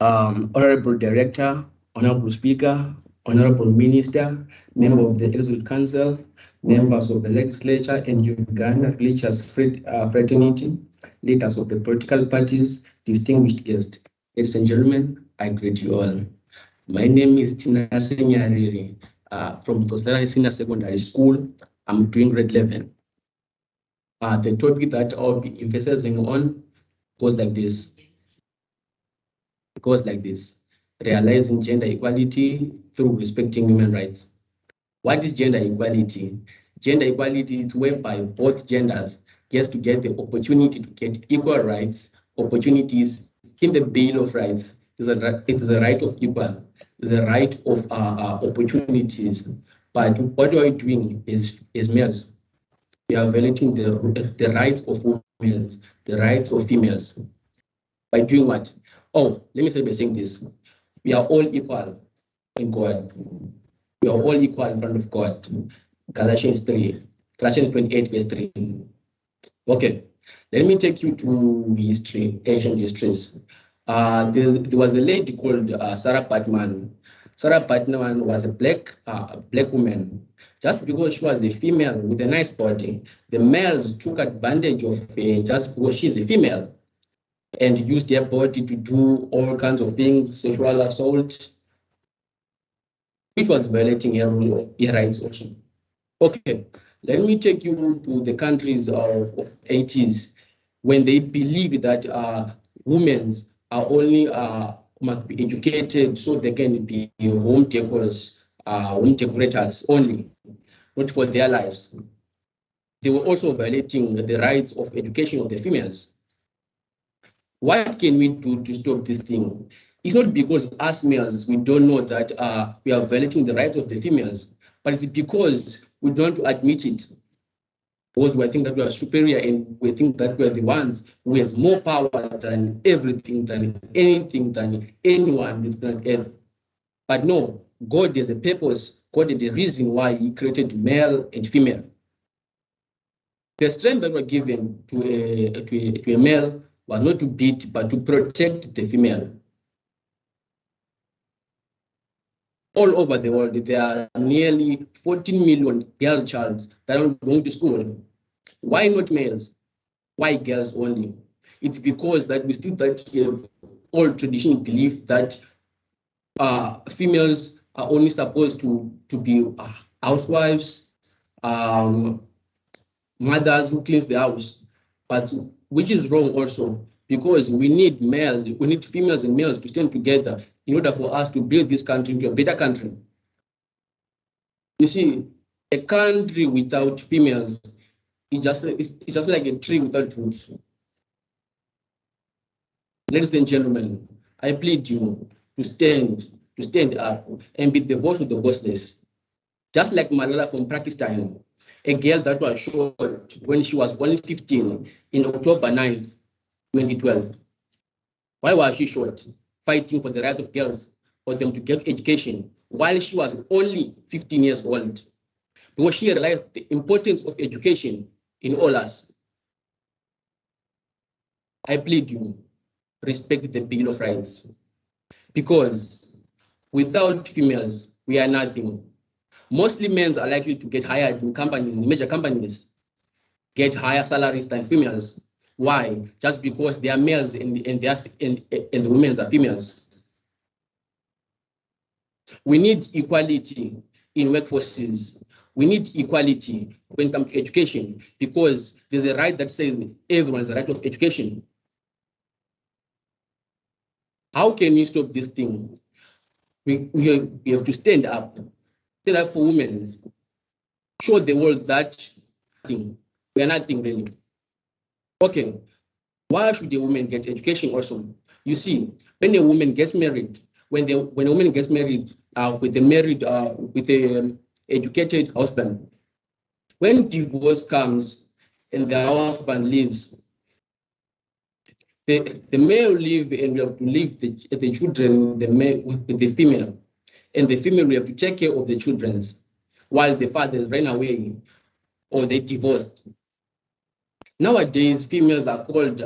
Honorable Director, Honorable Speaker, Honorable Minister, Member of the Executive Council, members of the legislature and Uganda Religious Fraternity, leaders of the political parties, distinguished guests. Ladies and gentlemen, I greet you all. My name is Tina Senyariri from Tertiary Senior Secondary School. I'm doing grade 11. The topic that I'll be emphasizing on goes like this. It goes like this: realizing gender equality through respecting human rights. What is gender equality? Gender equality is whereby both genders get to get the opportunity to get equal rights, opportunities in the Bill of Rights. It is a right of equal, it's a right of opportunities. But what we are doing is males. We are violating the rights of women, the rights of females. By doing what? Oh, let me start by saying this. We are all equal in God. We are all equal in front of God. Galatians 3, Galatians 28, verse 3. Okay, let me take you to history, ancient histories. There was a lady called Sarah Patman. Sarah Patman was a black woman. Just because she was a female with a nice body, the males took advantage of her just because she's a female and used their body to do all kinds of things, sexual assault, which was violating her rights also. Okay, let me take you to the countries of 80s when they believed that women are only must be educated so they can be home decors, home decorators only, not for their lives. They were also violating the rights of education of the females. What can we do to stop this thing? It's not because us males, we don't know that we are violating the rights of the females, but it's because we don't admit it. Because we think that we are superior and we think that we are the ones who has more power than everything, than anything, than anyone on this planet Earth. But no, God has a purpose. God has a reason why he created male and female. The strength that we're given to a male was not to beat, but to protect the female. All over the world, there are nearly 14 million girl childs that are going to school. Why not males? Why girls only? It's because that we still have old traditional belief that females are only supposed to be housewives, mothers who cleans the house, but which is wrong also, because we need males, we need females and males to stand together in order for us to build this country into a better country. You see, a country without females it's just like a tree without roots. Ladies and gentlemen, I plead you to stand up and be the voice of the voiceless. Just like Malala from Pakistan, a girl that was shot when she was only 15 in October 9th, 2012. Why was she shot? Fighting for the rights of girls, for them to get education, while she was only 15 years old. Because she realized the importance of education in all us. I plead you, respect the Bill of Rights. Because without females, we are nothing. Mostly men are likely to get hired in companies, major companies, get higher salaries than females. Why? Just because they are males and the women are females. We need equality in workforces. We need equality when it comes to education, because there's a right that says everyone has the right of education. How can we stop this thing? We have to stand up for women. Show the world that we are nothing really. Okay, why should a woman get education also? You see, when a woman gets married, when a woman gets married with a educated husband, when divorce comes and the husband leaves, the male leave and we have to leave the children with the female, and the female will have to take care of the children while the fathers ran away or they divorced. Nowadays, females are called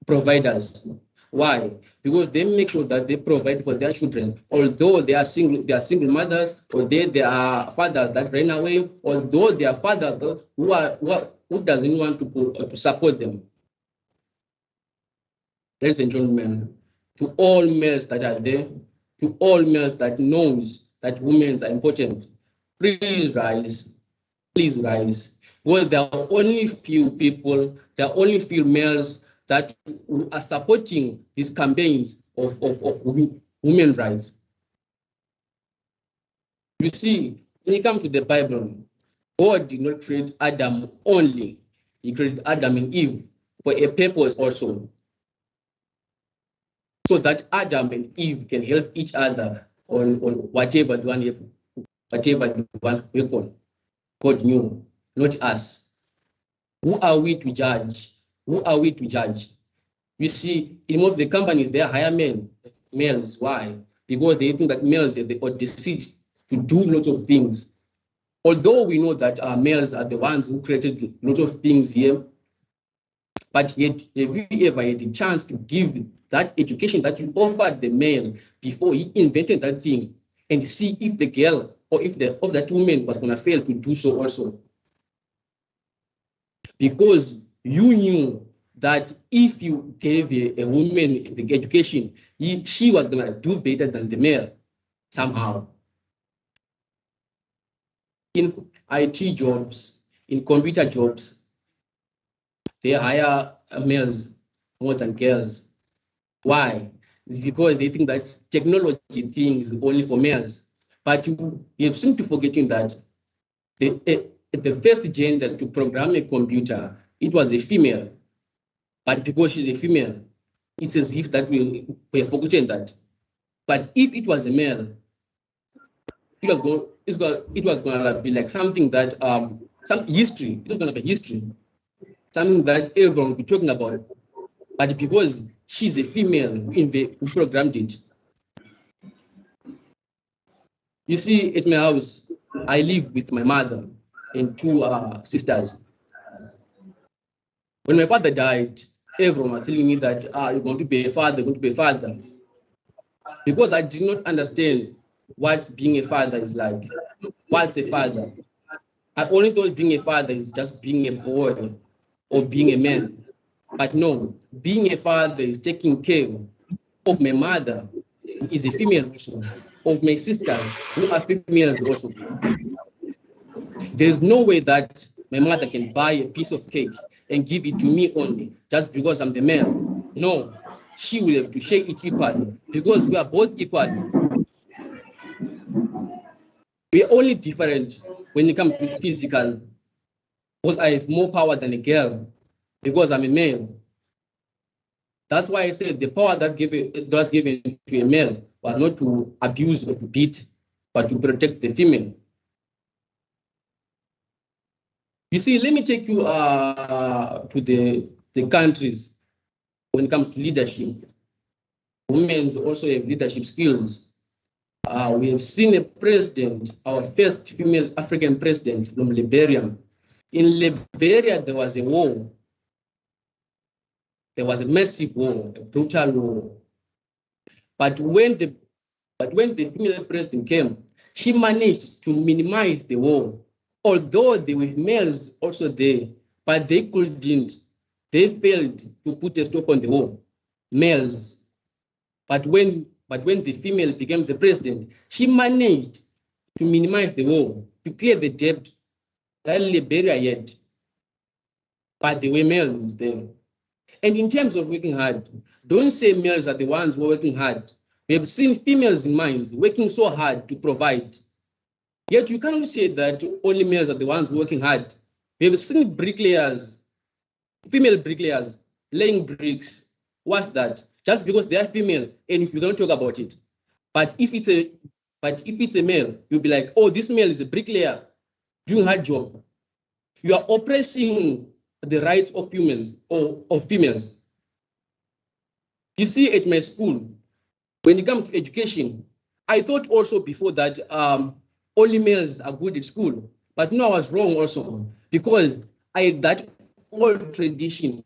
providers. Why? Because they make sure that they provide for their children, although they are single mothers, or they are fathers that ran away, although they are fathers who doesn't want to support them. Ladies and gentlemen, to all males that are there, to all males that knows that women are important, please rise, please rise. Well, there are only few people, there are only few males that are supporting these campaigns of women rights. You see, when it comes to the Bible, God did not create Adam only. He created Adam and Eve for a purpose also, so that Adam and Eve can help each other on whatever the one weapon. God knew, not us. Who are we to judge? Who are we to judge? You see, in most of the companies, they hire males. Why? Because they think that males have the audacity to do lots of things. Although we know that males are the ones who created lots of things here, but yet, have you ever had a chance to give that education that you offered the male before he invented that thing, and see if the girl or if that woman was going to fail to do so also? Because you knew that if you gave a woman the education, she was going to do better than the male somehow. In IT jobs, in computer jobs, they hire males more than girls. Why? It's because they think that technology things only for males. But you seem to forgetting that the first gender to program a computer, it was a female. But because she's a female, it's as if that we're forgetting that. But if it was a male, it was going to be like something that some history. It was going to be history, something that everyone will be talking about. But because she's a female who programmed it. You see, at my house, I live with my mother and two sisters. When my father died, everyone was telling me that you're going to be a father, you're going to be a father. Because I did not understand what being a father is like. What's a father? I only thought being a father is just being a boy or being a man. But no, being a father is taking care of my mother, who is a female also, of my sisters, who are females also. There's no way that my mother can buy a piece of cake and give it to me only just because I'm the male. No, she will have to share it equally because we are both equal. We are only different when it comes to physical because I have more power than a girl, because I'm a male. That's why I said the power that was given to a male was not to abuse or to beat, but to protect the female. You see, let me take you to the countries when it comes to leadership. Women also have leadership skills. We have seen a president, our first female African president from Liberia. In Liberia, there was a war. There was a massive war, a brutal war. But when the female president came, she managed to minimize the war. Although there were males also there, but they couldn't. They failed to put a stop on the war. Males. But when the female became the president, she managed to minimize the war, to clear the debt that Liberia had. But there were males there. And in terms of working hard, don't say males are the ones who are working hard. We have seen females in mines working so hard to provide. Yet you cannot say that only males are the ones working hard. We have seen bricklayers, female bricklayers, laying bricks. What's that? Just because they are female, and if you don't talk about it. But if it's a male, you'll be like, oh, this male is a bricklayer doing hard job. You are oppressing the rights of females or of females. You see, at my school, when it comes to education, I thought also before that only males are good at school. But no, I was wrong also, because I had that old tradition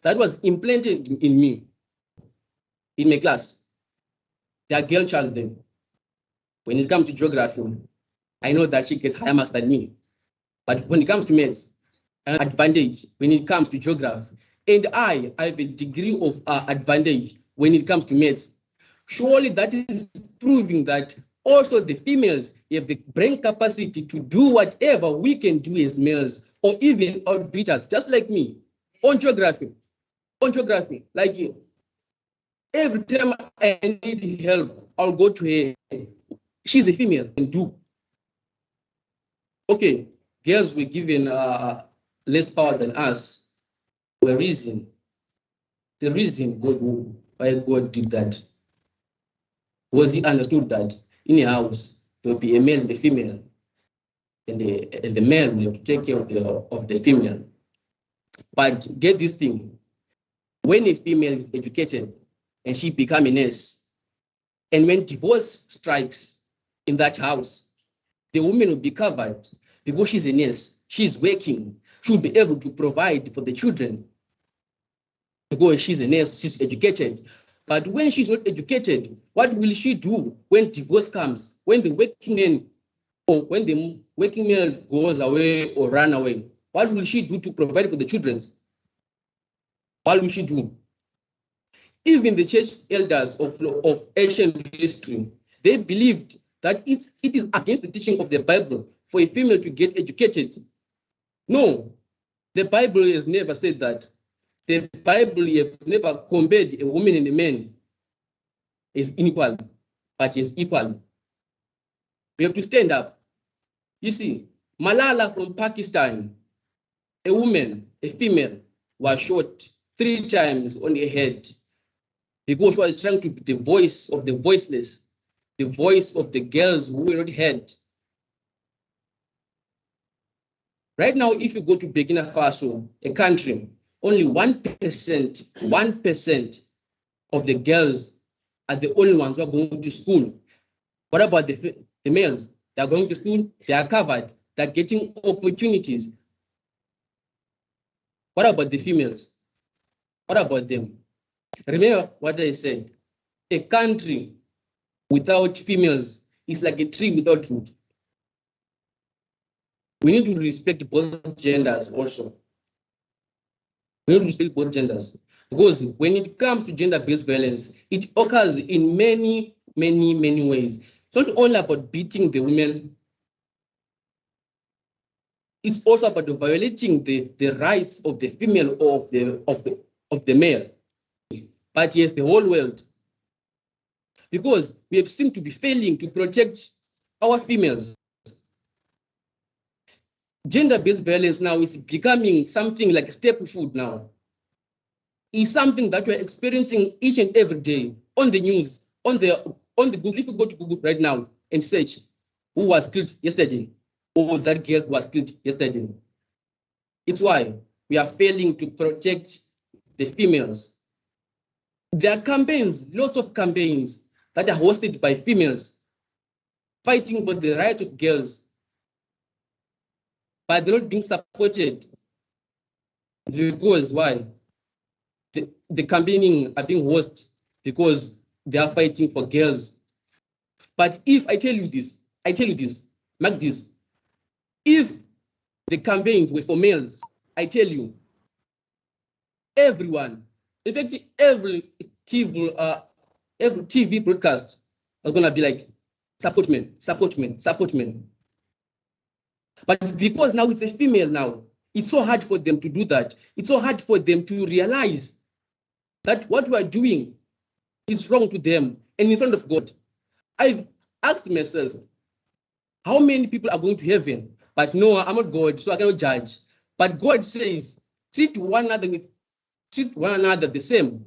that was implanted in me, in my class. There are girl child there. When it comes to geography, I know that she gets higher marks than me. But when it comes to maths, an advantage when it comes to geography. And I have a degree of advantage when it comes to maths. Surely that is proving that also the females have the brain capacity to do whatever we can do as males, or even outbeat us, just like me, on geography, like you. Every time I need help, I'll go to her. She's a female and do. Okay, girls were given less power than us. The reason why God did that was he understood that in a house there will be a male and a female, and the male will have to take care of the female. But get this thing, when a female is educated and she becomes a nurse, and when divorce strikes in that house, the woman will be covered because she's a nurse, she's working, she'll be able to provide for the children because she's a nurse, she's educated. But when she's not educated, what will she do when divorce comes? When the working man or when the working male goes away or run away, what will she do to provide for the children? What will she do? Even the church elders of ancient history, they believed that it is against the teaching of the Bible for a female to get educated. No, the Bible has never said that. The Bible has never compared a woman and a man as unequal, but as equal. We have to stand up. You see, Malala from Pakistan, a woman, a female, was shot 3 times on her head because she was trying to be the voice of the voiceless, the voice of the girls who were not heard. Right now, if you go to Burkina Faso, a country, only 1% of the girls are the only ones who are going to school. What about the males? They are going to school, they are covered, they are getting opportunities. What about the females? What about them? Remember what I said. A country without females is like a tree without root. We need to respect both genders also. We need to respect both genders. Because when it comes to gender-based violence, it occurs in many ways. It's not only about beating the women. It's also about violating the rights of the female or of the male. But yes, the whole world. Because we have seemed to be failing to protect our females. gender-based violence now is becoming something like staple food now. It's something that we're experiencing each and every day on the news, on the Google. If you go to Google right now and search who was killed yesterday or that girl was killed yesterday, it's why we are failing to protect the females. There are campaigns, lots of campaigns that are hosted by females fighting for the right of girls, but they're not being supported because why? The campaigning are being hosted because they are fighting for girls. But if I tell you this, mark this, if the campaigns were for males, I tell you, everyone, in fact, every TV broadcast is gonna be like, support men, support men, support men. But because now it's a female now, it's so hard for them to do that. It's so hard for them to realize that what we are doing is wrong to them and in front of God. I've asked myself, how many people are going to heaven? But no, I'm not God, so I cannot judge. But God says, treat one another the same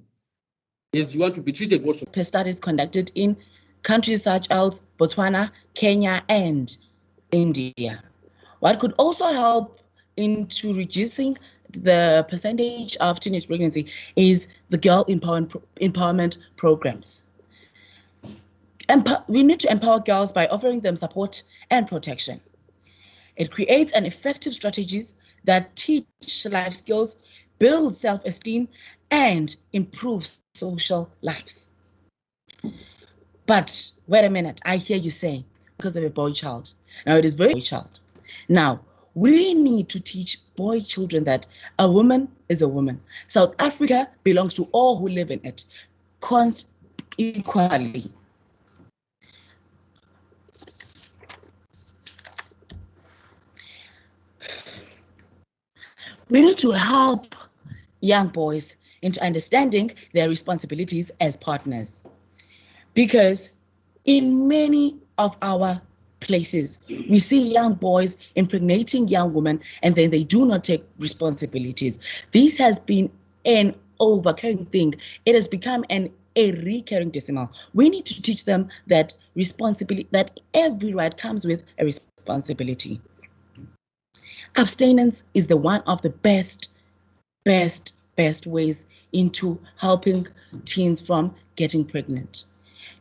as you want to be treated also. Studies conducted in countries such as Botswana, Kenya, and India. What could also help into reducing the percentage of teenage pregnancy is the girl empowerment programs. We need to empower girls by offering them support and protection. It creates an effective strategies that teach life skills, build self-esteem, and improve social lives. But wait a minute, I hear you saying because of a boy child. Now it is very boy child. Now we need to teach boy children that a woman is a woman. South Africa belongs to all who live in it, equally. We need to help young boys into understanding their responsibilities as partners. Because in many of our places, we see young boys impregnating young women and then they do not take responsibilities. This has been an overcurring thing. It has become a recurring decimal. We need to teach them that responsibility, that every right comes with a responsibility. Abstinence is the one of the best ways into helping teens from getting pregnant.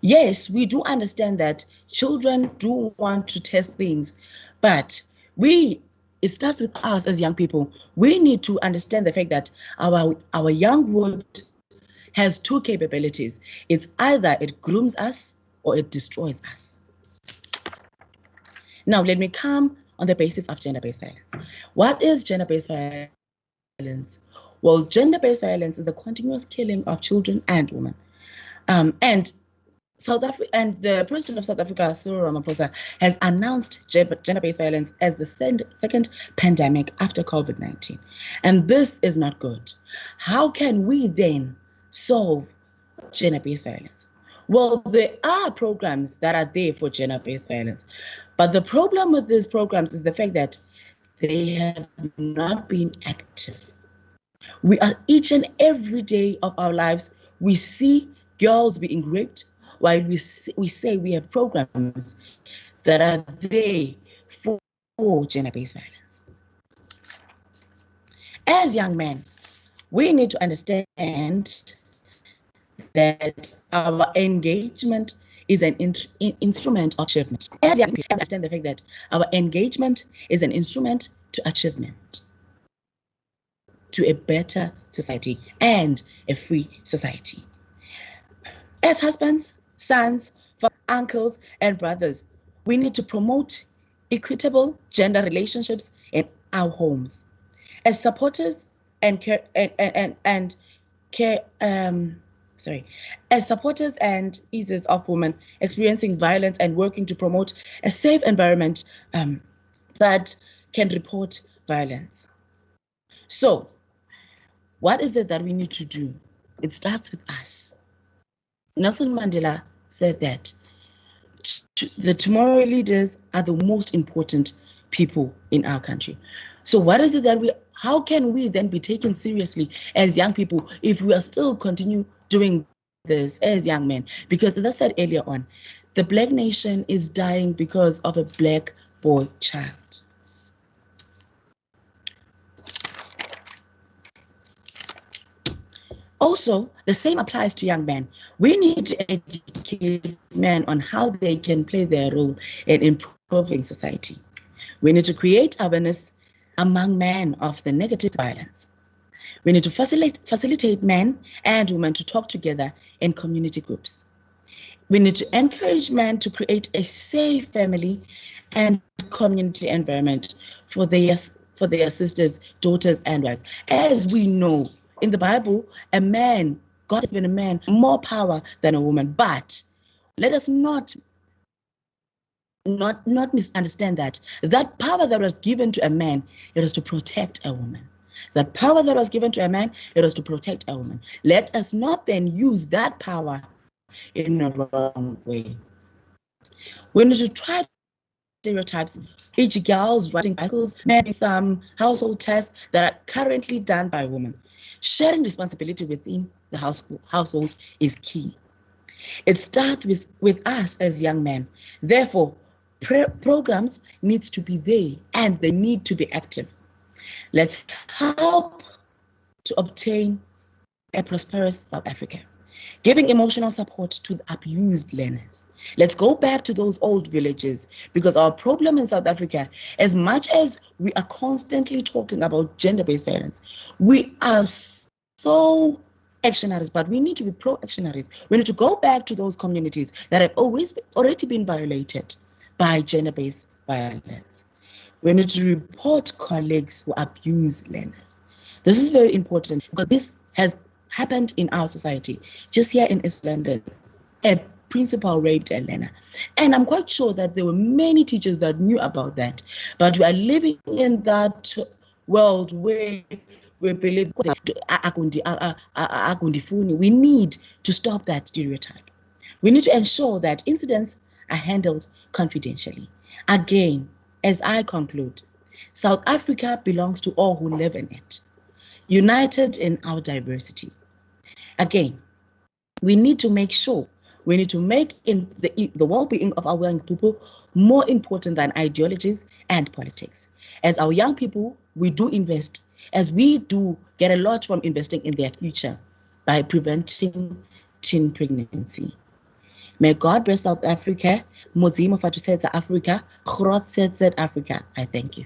Yes, we do understand that children do want to test things, but it starts with us as young people. We need to understand the fact that our young world has two capabilities. It's either it grooms us or it destroys us. Now, let me come on the basis of gender-based violence. What is gender-based violence? Well, gender-based violence is the continuous killing of children and women. And the President of South Africa, Cyril Ramaphosa, has announced gender-based violence as the second pandemic after COVID-19. And this is not good. How can we then solve gender-based violence? Well, there are programs that are there for gender-based violence. But the problem with these programs is the fact that they have not been active. We are each and every day of our lives, we see girls being raped, while we say we have programs that are there for gender-based violence. As young men, we need to understand that our engagement is an instrument of achievement. As young people, understand the fact that our engagement is an instrument to achievement, to a better society and a free society. As husbands, sons, uncles, and brothers, we need to promote equitable gender relationships in our homes. As supporters and as supporters and easers of women experiencing violence and working to promote a safe environment that can report violence. So, what is it that we need to do? It starts with us. Nelson Mandela said that the tomorrow leaders are the most important people in our country. So what is it that how can we then be taken seriously as young people if we are still continue doing this as young men? Because as I said earlier on, the Black nation is dying because of a Black boy child. Also, the same applies to young men. We need to educate men on how they can play their role in improving society. We need to create awareness among men of the negative violence. We need to facilitate men and women to talk together in community groups. We need to encourage men to create a safe family and community environment for their sisters, daughters, and wives. As we know, in the Bible, God has given a man more power than a woman. But let us not misunderstand that. That power that was given to a man, it was to protect a woman. That power that was given to a man, it was to protect a woman. Let us not then use that power in a wrong way. We need to try stereotypes. Each girls riding bicycles, maybe some household tasks that are currently done by women. Sharing responsibility within the household is key. It starts with us as young men. Therefore, programs need to be there and they need to be active. Let's help to obtain a prosperous South Africa, giving emotional support to the abused learners. Let's go back to those old villages, because our problem in South Africa, as much as we are constantly talking about gender-based violence, we are so actionaries, but we need to be pro-actionaries. We need to go back to those communities that have already been violated by gender-based violence. We need to report colleagues who abuse learners. This is very important because this has happened in our society. Just here in East London, a principal raped a learner. And I'm quite sure that there were many teachers that knew about that. But we are living in that world where we believe we need to stop that stereotype. We need to ensure that incidents are handled confidentially. Again, as I conclude, South Africa belongs to all who live in it, united in our diversity. Again, we need to make sure, we need to make the well-being of our young people more important than ideologies and politics. As our young people, we do invest, as we do get a lot from investing in their future by preventing teen pregnancy. May God bless South Africa. Mozimo Fatusetsa Africa. Grot Setset Africa. I thank you.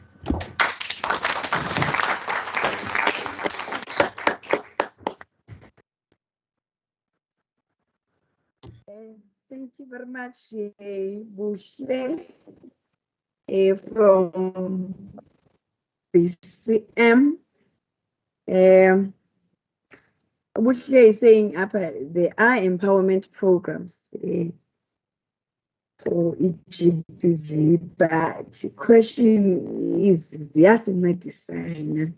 Thank you very much, Bushle, from BCM. Bushle is saying there are empowerment programs for GBV, but the question is, ziyasincedisana,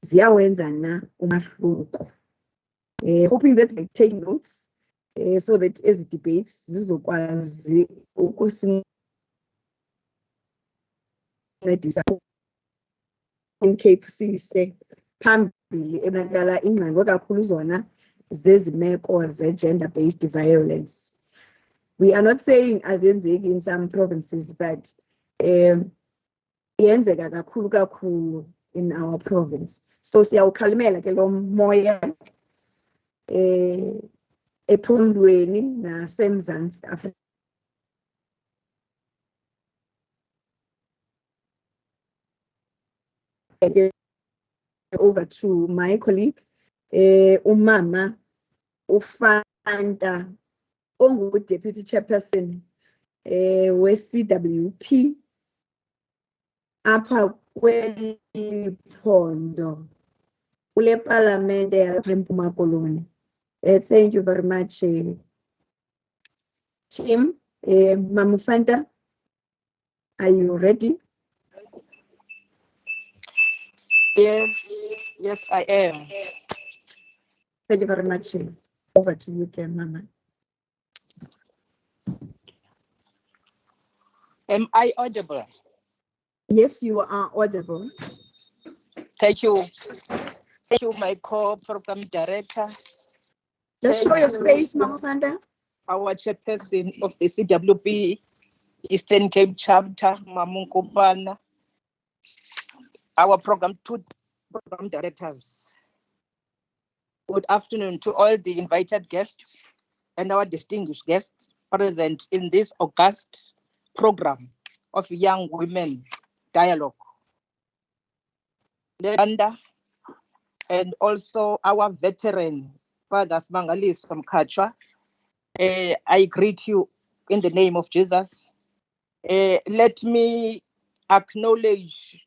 ziyawenza na umahluko? Hoping that they take notes so that as debates zizokwazi ukusincedisa in Cape sise phambili ebonakala ingxelo kakhulu zona zezimeko ze-gender-based violence. We are not saying azenzeki in some provinces, but yenzeka kakhulu in our province. So siyawukhalimela ke lo moya ephondweni naseMzantsi Afrika. Over to my colleague, umama uFanta, ongu-Deputy Chairperson we-CWP apha kweli phondo kule palamente yalapha eMpuma Koloni. Thank you very much, team. Mama Fanta, are you ready? Yes, I am. Thank you very much. Over to you again, Mama. Am I audible? Yes, you are audible. Thank you. Thank you, my co-program director. Just show your face, Mama Fanda. Our chairperson of the CWP Eastern Cape chapter, Mamunkopana. Our two program directors. Good afternoon to all the invited guests and our distinguished guests present in this August program of Young Women Dialogue. And also our veteran, Father Smangalis from Kachwa. I greet you in the name of Jesus. Let me acknowledge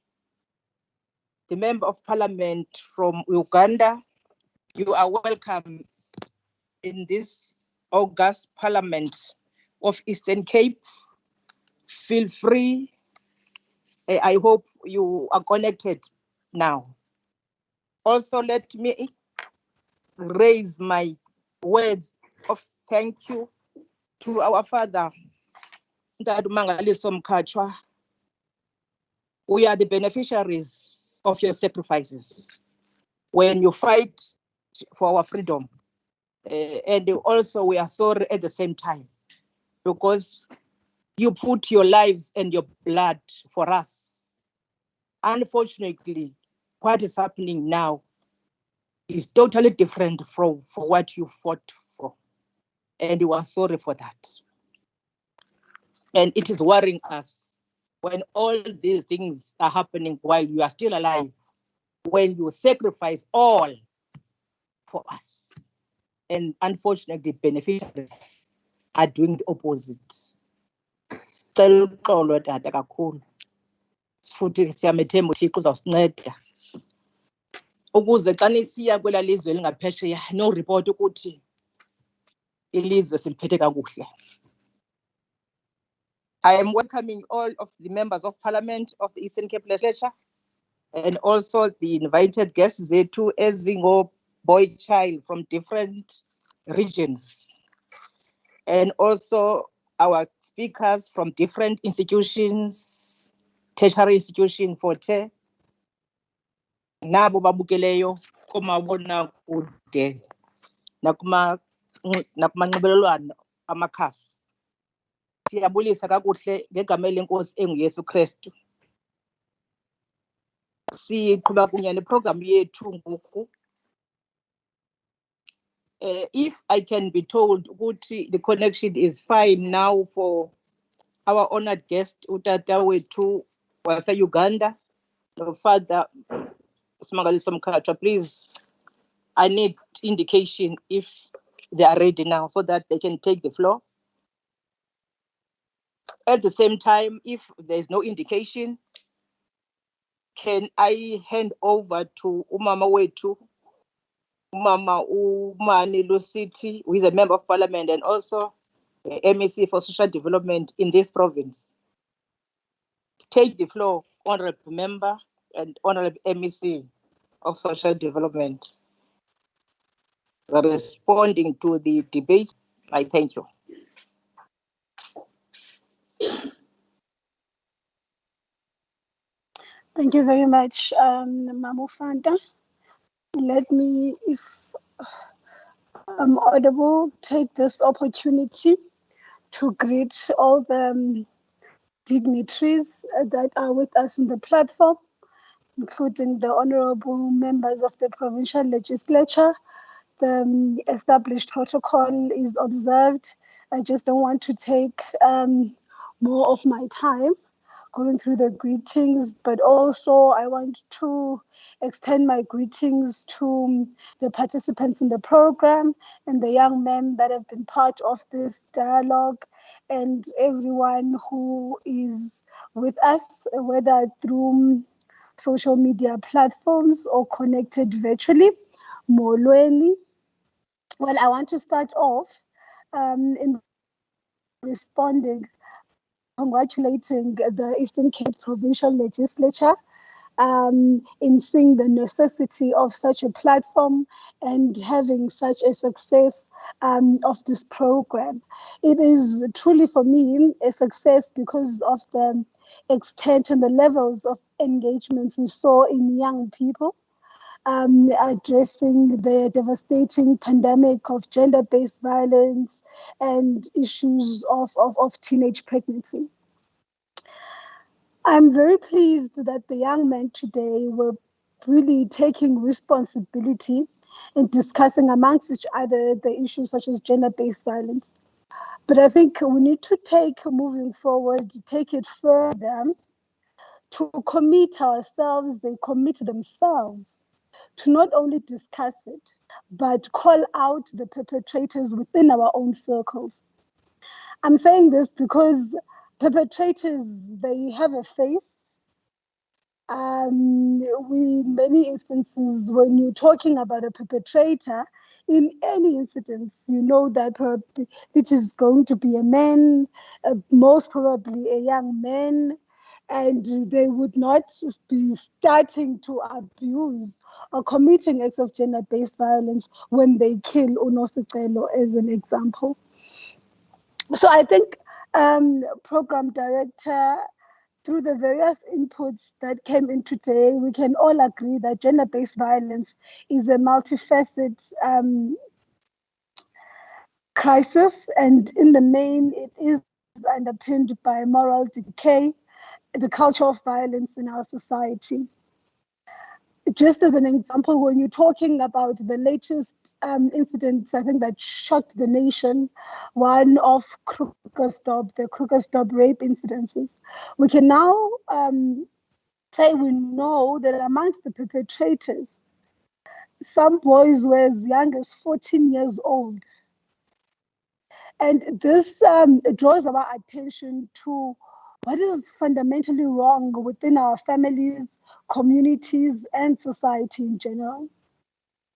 the Member of Parliament from Uganda. You are welcome in this August Parliament of Eastern Cape. Feel free. I hope you are connected now. Also, let me raise my words of thank you to our father, Dadu Mangaliso Mkachwa. We are the beneficiaries of your sacrifices when you fight for our freedom. And also we are sorry at the same time because you put your lives and your blood for us. Unfortunately, what is happening now is totally different from what you fought for. And we are sorry for that. And it is worrying us when all these things are happening while you are still alive, when you sacrifice all for us. And unfortunately, beneficiaries are doing the opposite. Sicela uxolo tata kakhulu. Futhi siyamethemba uThixo uzawusinceda. Ukuze xa nisiya kwela lizwe elingaphesheya no report ukuthi ilizwe siliphethe kakuhle. I am welcoming all of the members of Parliament of the Eastern Cape Legislature and also the invited guests zethu ezingo boy child from different regions, and also our speakers from different institutions, tertiary institution forte, nabo babukeleyo kumabonakude nakumanxibelelwano amakhasi. Siyabulisa kakuhle ngegama lenkosi enguYesu Kristu. Siqhuba kunye neprogram yethu ngoku. If I can be told ukuthi the connection is fine now for our honored guest utata wethu wase Uganda, no Father Smangaliso Mkhatshwa, please, I need indication if they are ready now so that they can take the floor. At the same time, if there is no indication, can I hand over to umama wethu, Umama Umani Lusiti, who is a member of parliament and also MEC for social development in this province. Take the floor, honorable member and honorable MEC of social development. Responding to the debate, I thank you. Thank you very much, Mamu Fanta. Let me, if I'm audible, take this opportunity to greet all the dignitaries that are with us in the platform, including the honorable members of the provincial legislature. The established protocol is observed. I just don't want to take more of my time going through the greetings, but also I want to extend my greetings to the participants in the program and the young men that have been part of this dialogue and everyone who is with us, whether through social media platforms or connected virtually. Molweni. Well, I want to start off in responding, congratulating the Eastern Cape Provincial Legislature in seeing the necessity of such a platform and having such a success of this program. It is truly for me a success because of the extent and the levels of engagement we saw in young people. Addressing the devastating pandemic of gender-based violence and issues of teenage pregnancy. I'm very pleased that the young men today were really taking responsibility and discussing amongst each other the issues such as gender-based violence. But I think we need to moving forward, take it further, to commit ourselves, they commit themselves to not only discuss it, but call out the perpetrators within our own circles. I'm saying this because perpetrators, they have a face. In many instances, when you're talking about a perpetrator, in any incidents, you know that it is going to be a man, most probably a young man, and they would not be starting to abuse or committing acts of gender-based violence when they kill uNosicelo, as an example. So I think program director, through the various inputs that came in today, we can all agree that gender-based violence is a multifaceted crisis, and in the main, it is underpinned by moral decay, the culture of violence in our society. Just as an example, when you're talking about the latest incidents, I think that shocked the nation, one of the Krugersdorp rape incidences, we can now say we know that amongst the perpetrators, some boys were as young as 14 years old. And this draws our attention to what is fundamentally wrong within our families, communities, and society in general.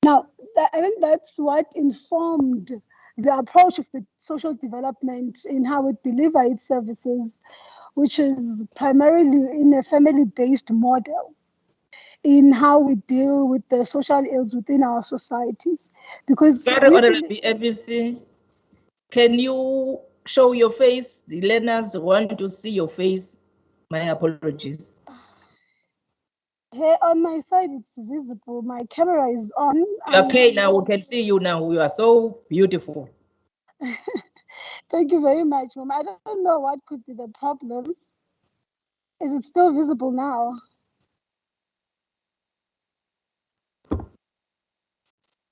Now, I think that's what informed the approach of the social development in how it delivers its services, which is primarily in a family-based model, in how we deal with the social ills within our societies. Because sorry, Honorable ABC, can you show your face? The learners want to see your face. My apologies. Here on my side, it's visible. My camera is on. Okay, now we can see you now. You are so beautiful. Thank you very much, Mom. I don't know what could be the problem. Is it still visible now?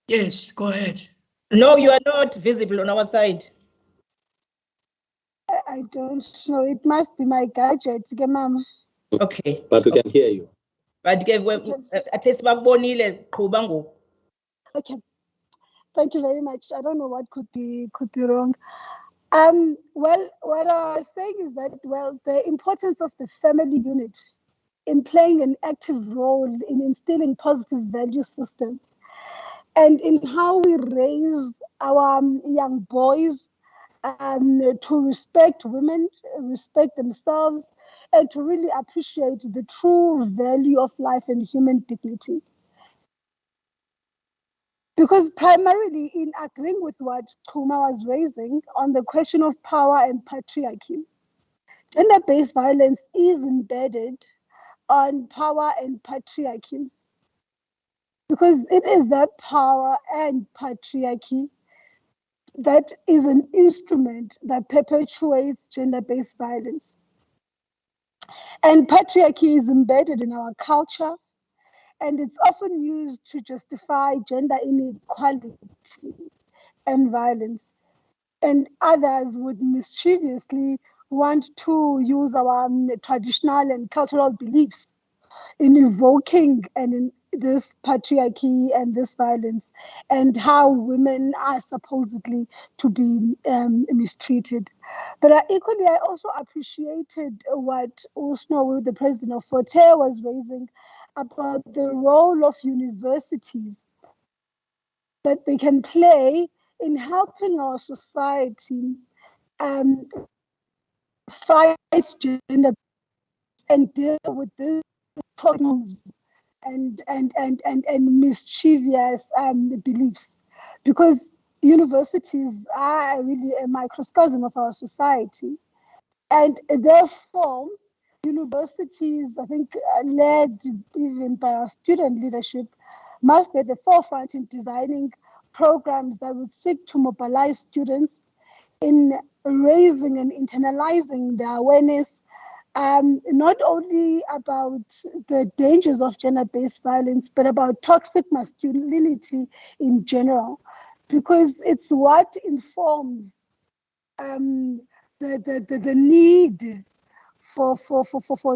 Yes, go ahead. No, you are not visible on our side. I don't know. It must be my gadget, Mom. Okay. But we can hear you. But at least okay. Thank you very much. I don't know what could be wrong. Well, what I was saying is that, well, the importance of the family unit in playing an active role in instilling positive value system and in how we raise our young boys to respect women, respect themselves, and to really appreciate the true value of life and human dignity. Because primarily in agreeing with what Kuma was raising on the question of power and patriarchy, gender-based violence is embedded on power and patriarchy. Because it is that power and patriarchy that is an instrument that perpetuates gender-based violence. And patriarchy is embedded in our culture, and it's often used to justify gender inequality and violence. And others would mischievously want to use our traditional and cultural beliefs in evoking and in this patriarchy and this violence, and how women are supposedly to be mistreated. But equally, I also appreciated what Usno, the president of Forte, was raising about the role of universities that they can play in helping our society fight gender and deal with this talking and mischievous beliefs, because universities are really a microcosm of our society, and therefore universities, I think, led even by our student leadership, must be at the forefront in designing programs that would seek to mobilize students in raising and internalizing the awareness, not only about the dangers of gender-based violence, but about toxic masculinity in general, because it's what informs the need for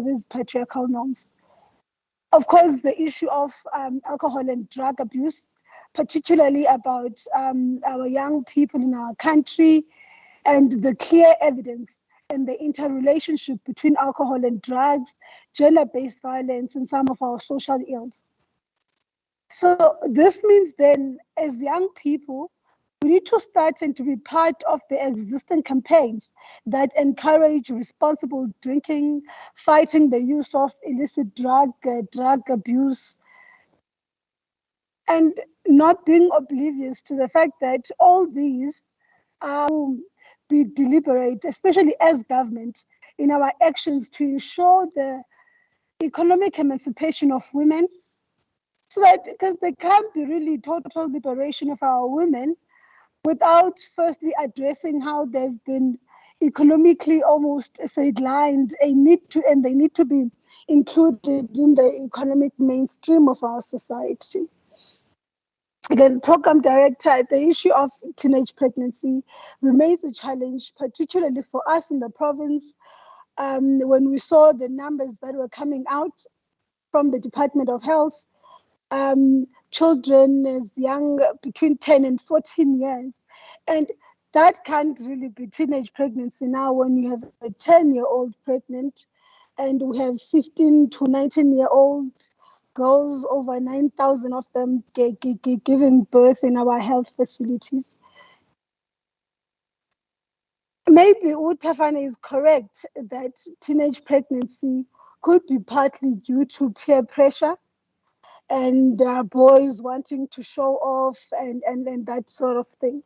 these patriarchal norms. Of course, the issue of alcohol and drug abuse, particularly about our young people in our country, and the clear evidence and the interrelationship between alcohol and drugs, gender-based violence, and some of our social ills. So this means then, as young people, we need to start and to be part of the existing campaigns that encourage responsible drinking, fighting the use of illicit drug abuse, and not being oblivious to the fact that all these be deliberate, especially as government, in our actions to ensure the economic emancipation of women, so that, because there can't be really total liberation of our women without firstly addressing how they've been economically almost sidelined, and they need to be included in the economic mainstream of our society. Again, program director, the issue of teenage pregnancy remains a challenge, particularly for us in the province. When we saw the numbers that were coming out from the Department of Health, children as young between 10 and 14 years. And that can't really be teenage pregnancy now when you have a 10-year-old pregnant, and we have 15 to 19-year-old girls, over 9,000 of them giving birth in our health facilities. Maybe Utafane is correct that teenage pregnancy could be partly due to peer pressure and boys wanting to show off and that sort of thing.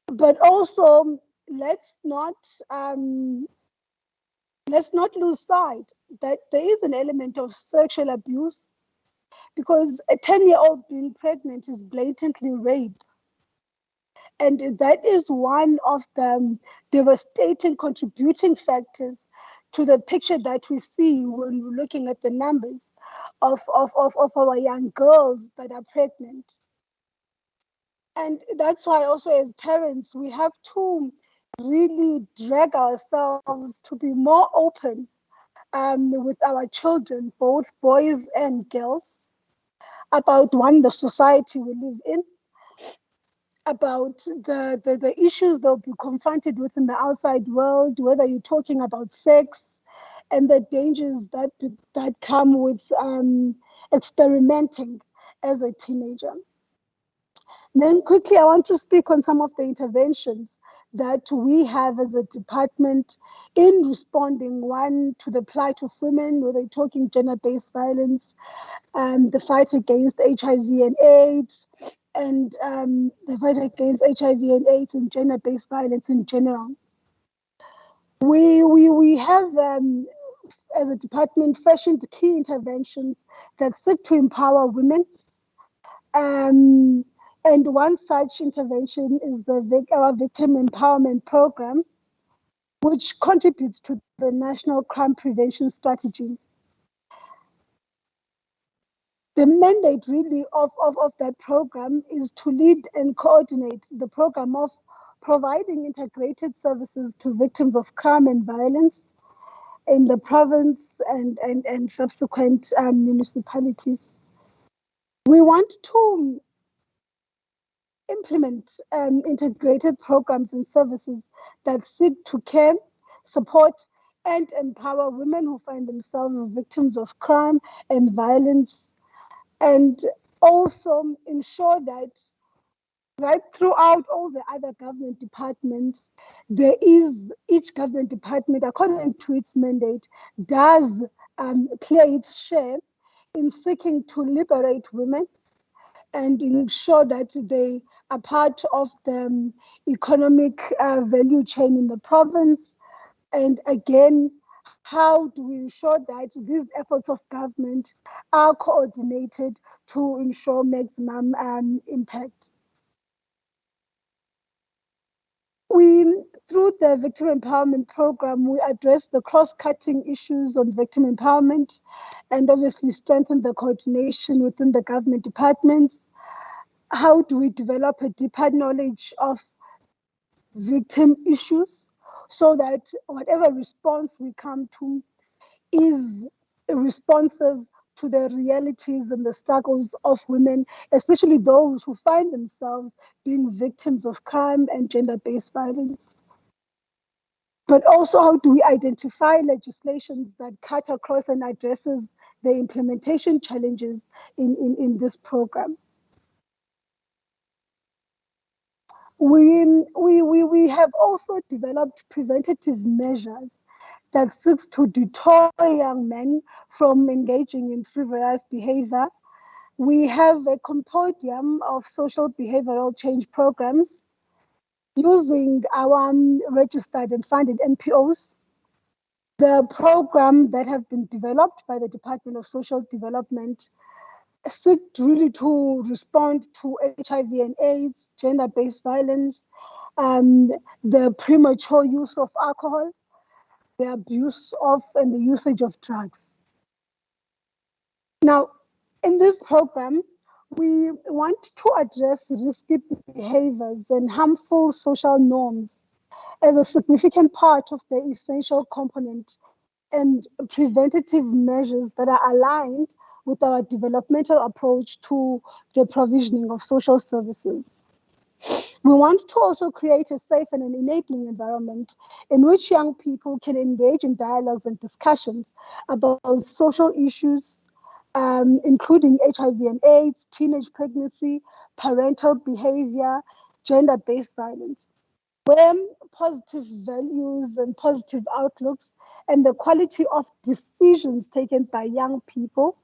But also, let's not lose sight that there is an element of sexual abuse, because a 10-year-old being pregnant is blatantly rape. And that is one of the devastating contributing factors to the picture that we see when we're looking at the numbers of our young girls that are pregnant. And that's why also as parents, we have to really drag ourselves to be more open with our children, both boys and girls, about the society we live in, about the issues they'll be confronted with in the outside world, whether you're talking about sex and the dangers that come with experimenting as a teenager. Then quickly, I want to speak on some of the interventions that we have as a department in responding, one, to the plight of women, whether you're talking gender-based violence, the fight against HIV and AIDS, and the fight against HIV and AIDS and gender-based violence in general. We have, as a department, fashioned key interventions that seek to empower women. And one such intervention is our Victim Empowerment Program, which contributes to the National Crime Prevention Strategy. The mandate really of that program is to lead and coordinate the program of providing integrated services to victims of crime and violence in the province and subsequent municipalities. We want to implement integrated programs and services that seek to care, support, and empower women who find themselves victims of crime and violence, and also ensure that right throughout all the other government departments, each government department, according to its mandate, does play its share in seeking to liberate women and ensure that they are part of the economic value chain in the province. And again, how do we ensure that these efforts of government are coordinated to ensure maximum impact? Through the Victim Empowerment Program, we address the cross-cutting issues on victim empowerment and obviously strengthen the coordination within the government departments. How do we develop a deeper knowledge of victim issues so that whatever response we come to is responsive to the realities and the struggles of women, especially those who find themselves being victims of crime and gender-based violence. But also, how do we identify legislations that cut across and addresses the implementation challenges in this program? We have also developed preventative measures that seeks to deter young men from engaging in frivolous behavior. We have a compendium of social behavioral change programs using our registered and funded NPOs. The program that have been developed by the Department of Social Development seek really to respond to HIV and AIDS, gender-based violence, the premature use of alcohol, the abuse of and the usage of drugs. Now, in this program, we want to address risky behaviors and harmful social norms as a significant part of the essential component and preventative measures that are aligned with our developmental approach to the provisioning of social services. We want to also create a safe and an enabling environment in which young people can engage in dialogues and discussions about social issues, including HIV and AIDS, teenage pregnancy, parental behavior, gender-based violence, where positive values and positive outlooks and the quality of decisions taken by young people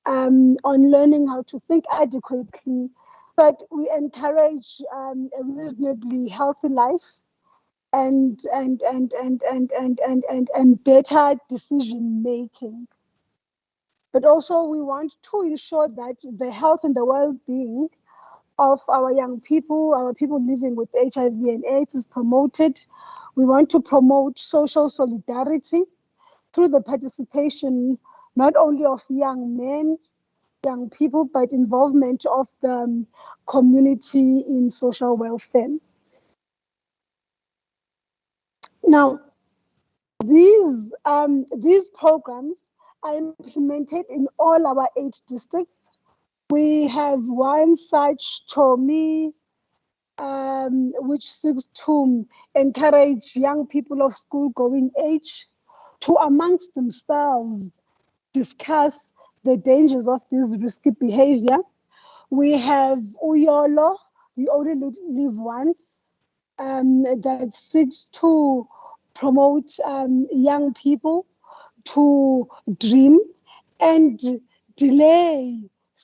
on learning how to think adequately, but we encourage a reasonably healthy life and better decision making. But also we want to ensure that the health and the well-being of our young people, our people living with HIV and AIDS is promoted. We want to promote social solidarity through the participation not only of young men, young people, but involvement of the community in social welfare. Now, these programs are implemented in all our 8 districts. We have one such, Chomi, which seeks to encourage young people of school-going age to amongst themselves discuss the dangers of this risky behavior. We have Uyolo, We Only Live Once, that seeks to promote young people to dream and delay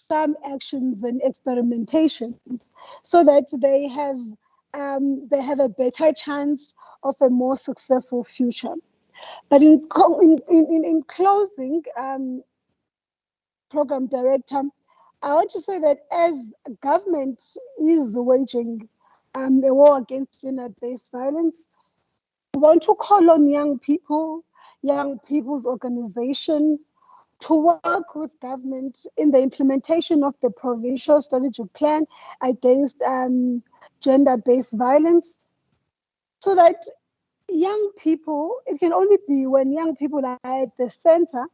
some actions and experimentations so that they have a better chance of a more successful future. But in closing, Program Director, I want to say that as government is waging a war against gender-based violence, we want to call on young people's organization to work with government in the implementation of the provincial strategic plan against gender-based violence, so that young people, it can only be when young people are at the center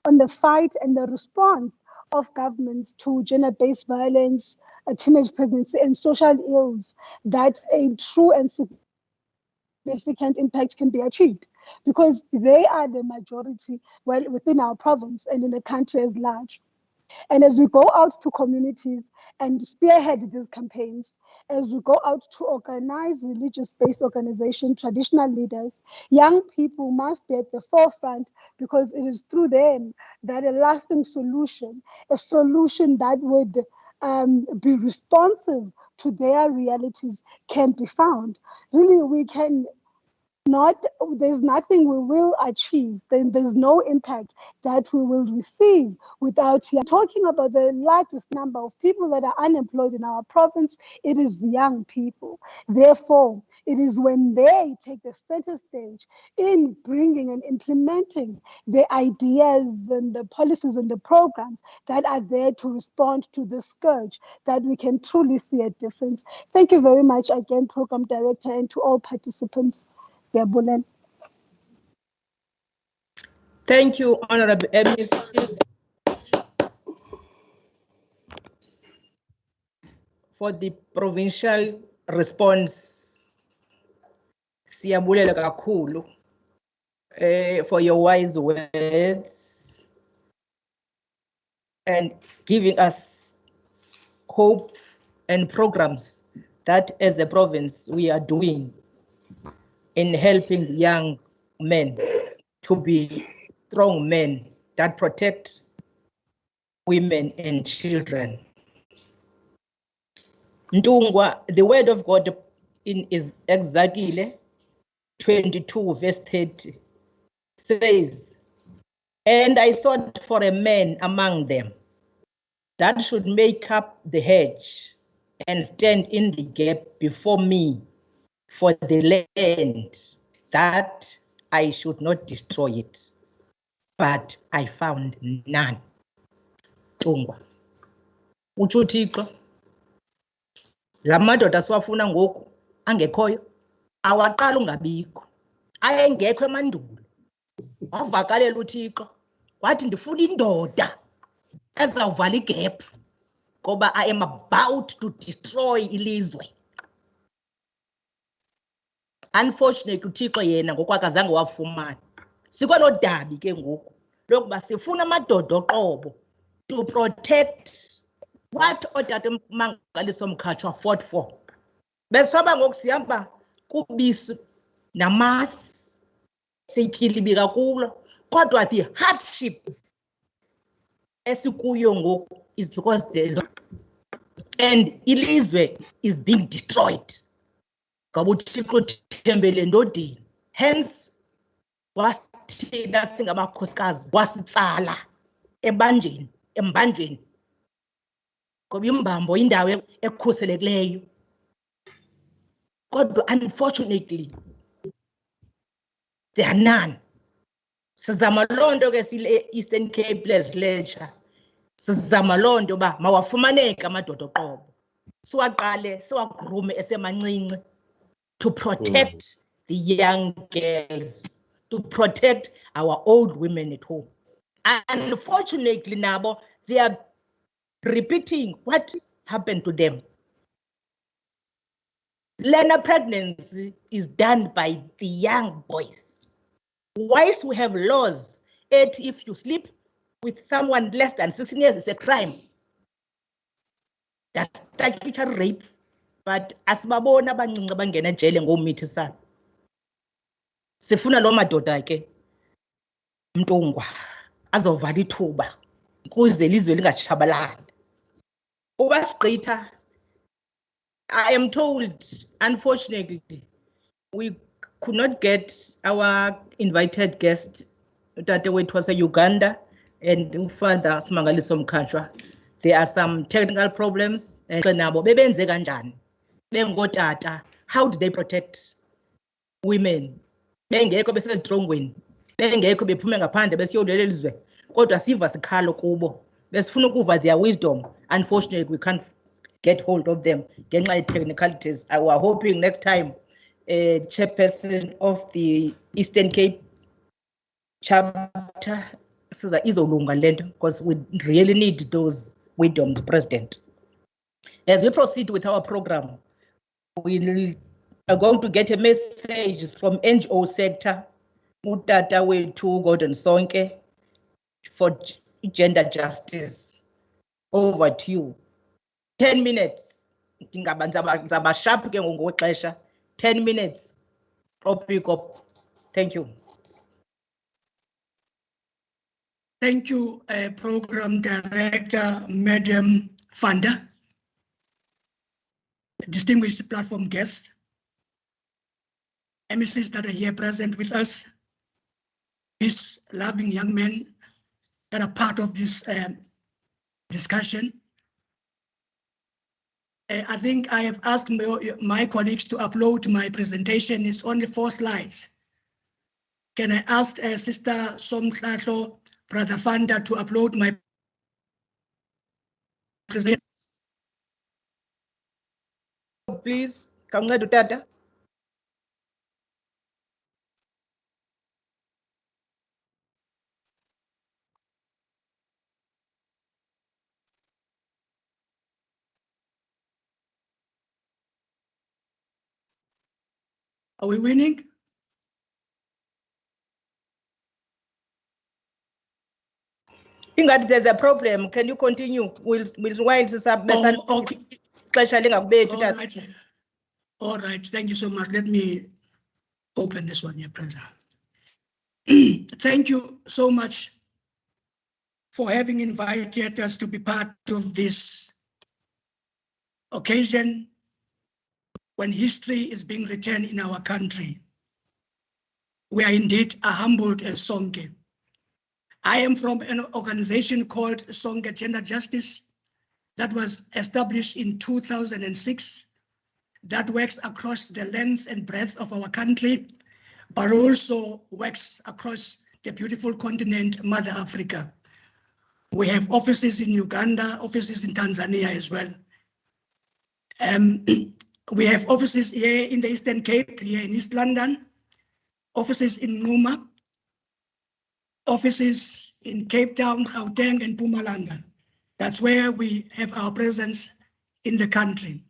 on the fight and the response of governments to gender-based violence, teenage pregnancy, and social ills that a true and significant impact can be achieved, because they are the majority within our province and in the country as large. And as we go out to communities and spearhead these campaigns, as we go out to organize religious-based organizations, traditional leaders, young people must be at the forefront, because it is through them that a lasting solution, a solution that would be responsive to their realities, can be found. Really, we can there's nothing we will achieve, then there's no impact that we will receive without talking about the largest number of people that are unemployed in our province. It is the young people. Therefore, it is when they take the center stage in bringing and implementing the ideas and the policies and the programs that are there to respond to the scourge that we can truly see a difference. Thank you very much again, Program Director, and to all participants. Thank you, Honorable MEC, for the provincial response. Siyabulela kakhulu for your wise words and giving us hope and programs that as a province we are doing in helping young men to be strong men that protect women and children. Ntungwa, the word of God is exactly 22 verse 30 says, "And I sought for a man among them that should make up the hedge and stand in the gap before me for the land, that I should not destroy it. But I found none." Tungwa. Utsho uThixo, la madoda siwafuna ngoku angekhoyo awaqala ungabikho, ayengekho emandulo. Wavakalela uThixo wathi ndifuna indoda ezawuvala igap, ngoba I am about to destroy ilizwe. Unfortunately uThixo yena ngoku akazange wafumana. Sikwanodabi ke ngoku lokuba sifuna amadoda oqobo to protect what oTata Mangaliso Mkhatshwa fought for. Besaba ngoku sihamba kubisi namasi sityilibi kakulo, kodwa the hardship esikuyo ngoku is because there's and ilizwe is being destroyed. Ngoba uThixo uthembele endodeni. Hence wasithina singamakhosikazi wasitsala embanjweni. Ngoba imbambo indawo ekhuselekileyo. Kodwa unfortunately there are none. Sizama lonto ke sile Eastern Cape Legislature. Sizama lonto ba mawafumaneke amadoda oqobo. Siwaqale siwagrume esemancinci to protect the young girls, to protect our old women at home. And unfortunately nabo they are repeating what happened to them. Learner pregnancy is done by the young boys. Whilst we have laws, if you sleep with someone less than 16 years, it's a crime. That's statutory rape. But asibabona abancinci abangena ejele ngomithisa. Sifuna lo madoda ke Mntungwa azovala ithuba ukuze ilizwe lingatshabalali. Uba sigqitha, I am told, unfortunately, we could not get our invited guest, Tate wethu was Uganda, and Father Simangaliso Mkhatshwa. There are some technical problems. Nabo bebenze kanjani? Bengotata, how do they protect women? Bengekho besedrongweni, bengekho bephume ngaphandle besiyodlela elizwe. Kodwa siva sikhalo kubo. Besifuna ukuva their wisdom. Unfortunately, we can't get hold of them. Ngenxa technicalities. I was hoping next time chairperson of the Eastern Cape chapter izolunga lento, because we really need those wisdoms, President. As we proceed with our program, we are going to get a message from NGO sector, Utata wethu Gordon Sonke, for gender justice. Over to you. 10 minutes. Ndingaba sharp ke ngokwexesha. 10 minutes. Pick up. Thank you. Thank you, Program Director, Madam Fanda. Distinguished platform guests, MCs that are here present with us, these loving young men that are part of this discussion. I think I have asked my colleagues to upload my presentation. It's only 4 slides. Can I ask Sister Somtlatlo, Brother Fanda, to upload my presentation? Please, come to Tata. Are we winning? Ingathi there's a problem. Can you continue? We'll while okay. All right, thank you so much. Let me open this one here, President. Thank you so much for having invited us to be part of this occasion when history is being written in our country. We are indeed humbled as Sonke. I am from an organization called Sonke Gender Justice that was established in 2006 that works across the length and breadth of our country, but also works across the beautiful continent, Mother Africa. We have offices in Uganda, offices in Tanzania as well. We have offices here in the Eastern Cape, here in East London, offices in Numa, offices in Cape Town, Gauteng, and Mpumalanga. That's where we have our presence in the country.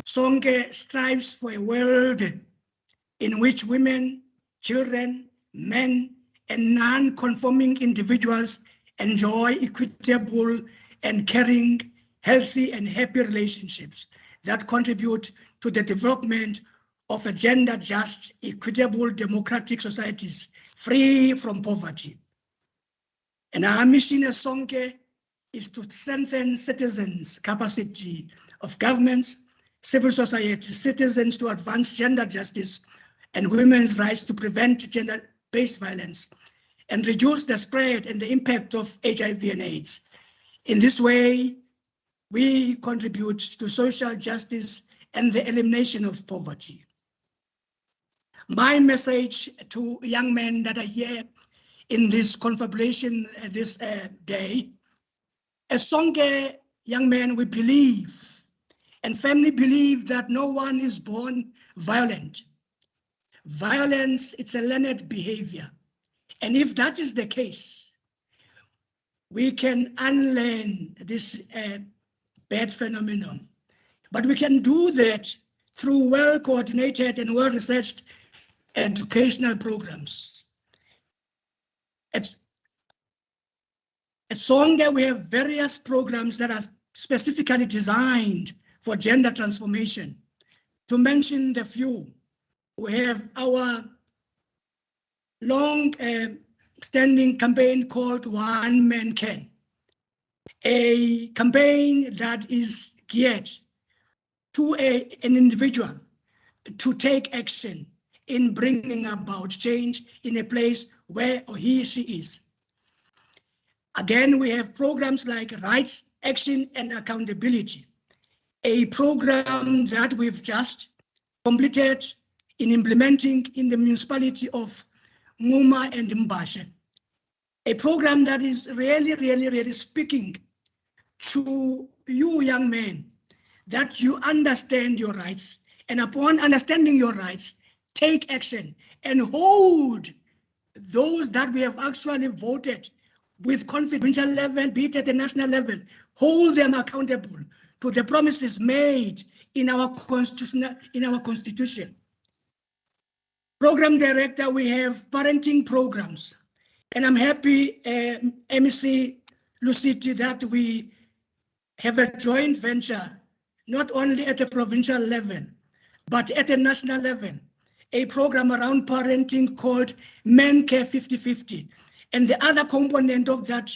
Sonke strives for a world in which women, children, men, and non-conforming individuals enjoy equitable and caring, healthy and happy relationships that contribute to the development of a gender-just, equitable, democratic societies free from poverty. And our mission as Sonke is to strengthen citizens' capacity of governments, civil society, citizens to advance gender justice and women's rights to prevent gender-based violence and reduce the spread and the impact of HIV and AIDS. In this way, we contribute to social justice and the elimination of poverty. My message to young men that are here in this confabulation this day, as Sonke young men, we believe and firmly believe that no one is born violent. Violence, it's a learned behavior. And if that is the case, we can unlearn this bad phenomenon. But we can do that through well-coordinated and well-researched educational programs. At Sonke, we have various programs that are specifically designed for gender transformation. To mention the few, we have our long-standing campaign called One Man Can, a campaign that is geared to an individual to take action in bringing about change in a place where he or she is. Again, we have programs like Rights, Action, and Accountability, a program that we've just completed in implementing in the municipality of Nguma and Mbashe, a program that is really speaking to you young men, that you understand your rights, and upon understanding your rights, take action and hold those that we have actually voted with confidential level, be it at the national level, hold them accountable to the promises made in our constitution. Program director, we have parenting programs, and I'm happy, MEC Lucity, that we have a joint venture, not only at the provincial level, but at the national level, a program around parenting called Men Care 50-50. And the other component of that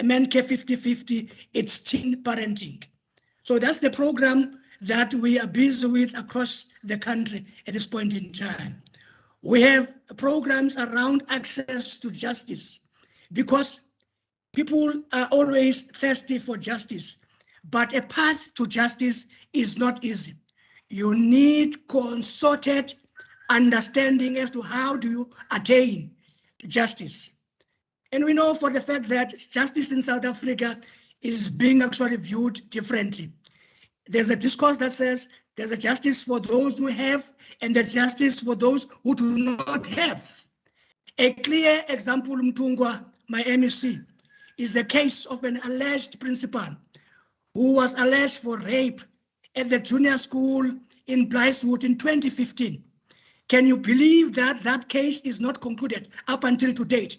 Men Care 50-50, it's teen parenting. So that's the program that we are busy with across the country at this point in time. We have programs around access to justice, because people are always thirsty for justice, but a path to justice is not easy. You need concerted understanding as to how do you attain justice. And we know for the fact that justice in South Africa is being actually viewed differently. There's a discourse that says there's a justice for those who have and the justice for those who do not have. A clear example, Mtungwa, my MEC, is the case of an alleged principal who was alleged for rape at the junior school in Blythswood in 2015. Can you believe that that case is not concluded up until to date?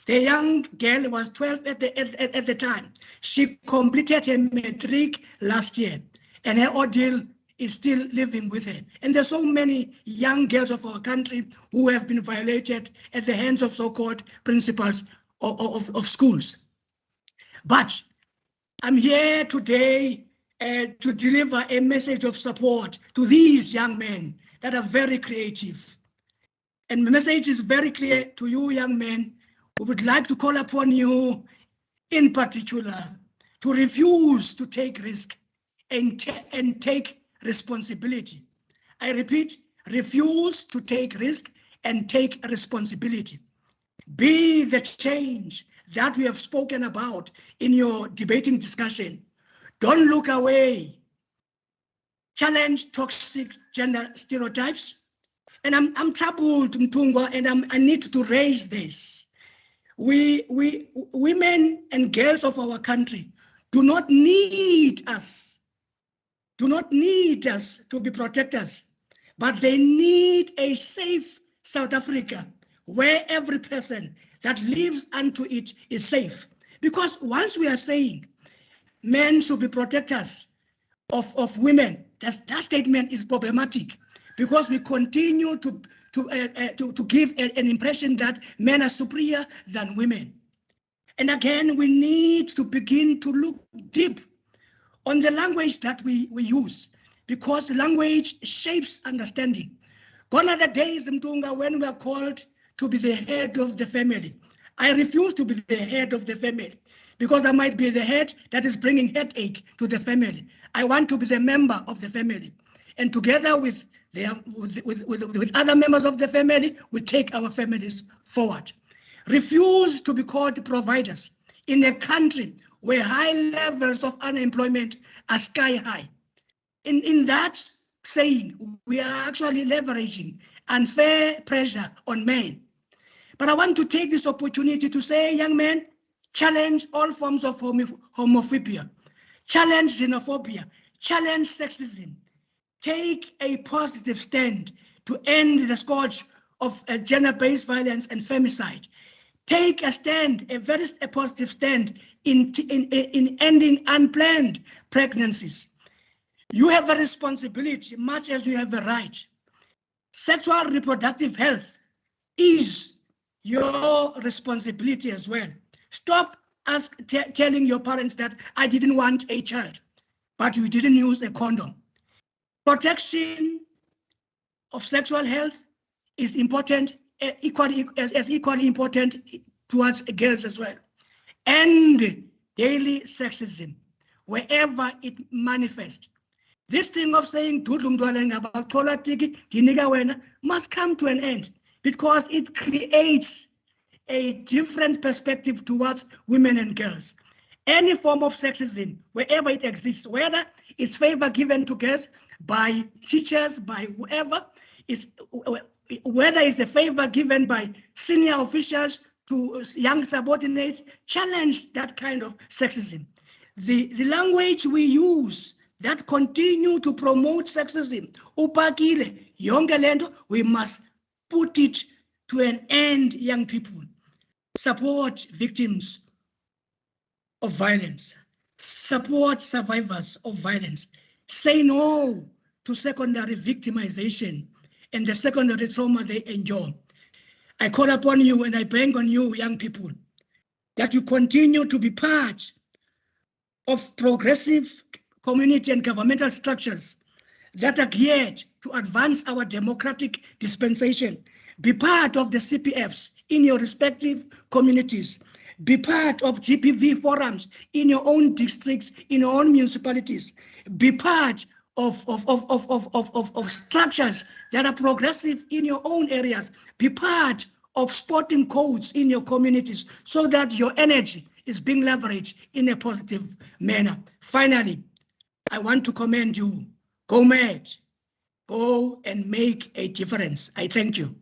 The young girl was 12 at the time. She completed her matric last year, and her ordeal is still living with her. And there's so many young girls of our country who have been violated at the hands of so-called principals of schools. But I'm here today to deliver a message of support to these young men that are very creative. And the message is very clear to you young men. We would like to call upon you in particular to refuse to take risk and take responsibility. I repeat, refuse to take risk and take responsibility. Be the change that we have spoken about in your debating discussion. Don't look away. Challenge toxic gender stereotypes. And I'm troubled, Mtungwa, and I need to raise this. We women and girls of our country do not need us to be protectors, but they need a safe South Africa where every person that lives unto it is safe. Because once we are saying men should be protectors of women, that statement is problematic, because we continue to give an impression that men are superior than women. And again, we need to begin to look deep on the language that we use, because language shapes understanding. Gone are the days, Mtunga, when we are called to be the head of the family. I refuse to be the head of the family, because I might be the head that is bringing headache to the family. I want to be the member of the family. And together with other members of the family, we take our families forward. Refuse to be called providers in a country where high levels of unemployment are sky high. In that saying, we are actually leveraging unfair pressure on men. But I want to take this opportunity to say, young men, challenge all forms of homophobia, challenge xenophobia, challenge sexism. Take a positive stand to end the scourge of gender-based violence and femicide. Take a stand, a very positive stand in ending unplanned pregnancies. You have a responsibility, much as you have a right. Sexual reproductive health is your responsibility as well. Stop telling your parents that I didn't want a child, but you didn't use a condom. Protection of sexual health is important, equally important towards girls as well. And daily sexism, wherever it manifests. This thing of saying must come to an end, because it creates a different perspective towards women and girls. Any form of sexism, wherever it exists, whether it's favor given to girls by teachers, by whoever, whether it's a favor given by senior officials to young subordinates, challenge that kind of sexism. The language we use that continue to promote sexism, upakile, yonke lento, we must put it to an end, young people. Support victims of violence. support survivors of violence, say no to secondary victimization and the secondary trauma they endure. I call upon you and I beg on you, young people, that you continue to be part of progressive community and governmental structures that are geared to advance our democratic dispensation. Be part of the CPFs in your respective communities. Be part of GPV forums in your own districts, in your own municipalities. Be part of structures that are progressive in your own areas. Be part of sporting codes in your communities so that your energy is being leveraged in a positive manner. Finally, I want to commend you. Go mad. Go and make a difference. I thank you.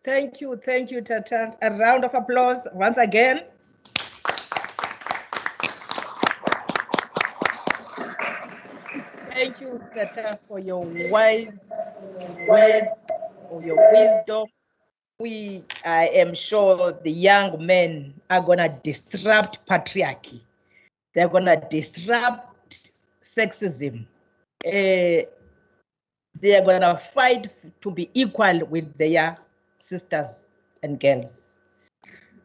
Thank you, Tata. A round of applause once again. Thank you, Tata, for your wise words, for your wisdom. I am sure the young men are gonna disrupt patriarchy. They're gonna disrupt sexism. They are gonna fight to be equal with their sisters and girls.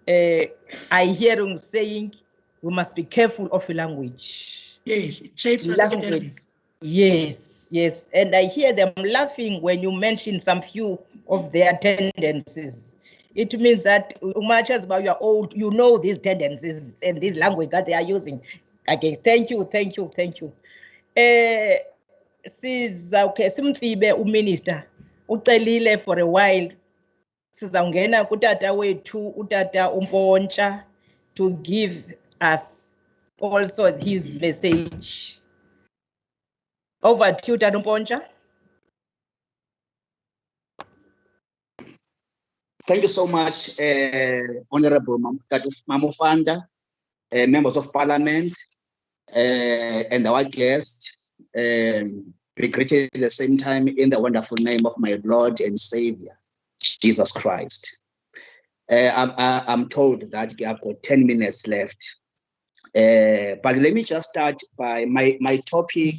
I hear them saying we must be careful of language. Yes, it shapes language. Yes, and I hear them laughing when you mention some few of their tendencies. It means that much as you are old, you know these tendencies and this language that they are using. Okay, thank you. Simtsibe uminister ucelile for a while. Sizawungena kutata wethu utata Umpontsha to give us also his message. Over to you, Tata Umpontsha. Thank you so much, Honorable Mamofanda, members of Parliament, and our guest. Be greeted at the same time in the wonderful name of my Lord and Savior, Jesus Christ. I'm told that I've got 10 minutes left. But let me just start by my topic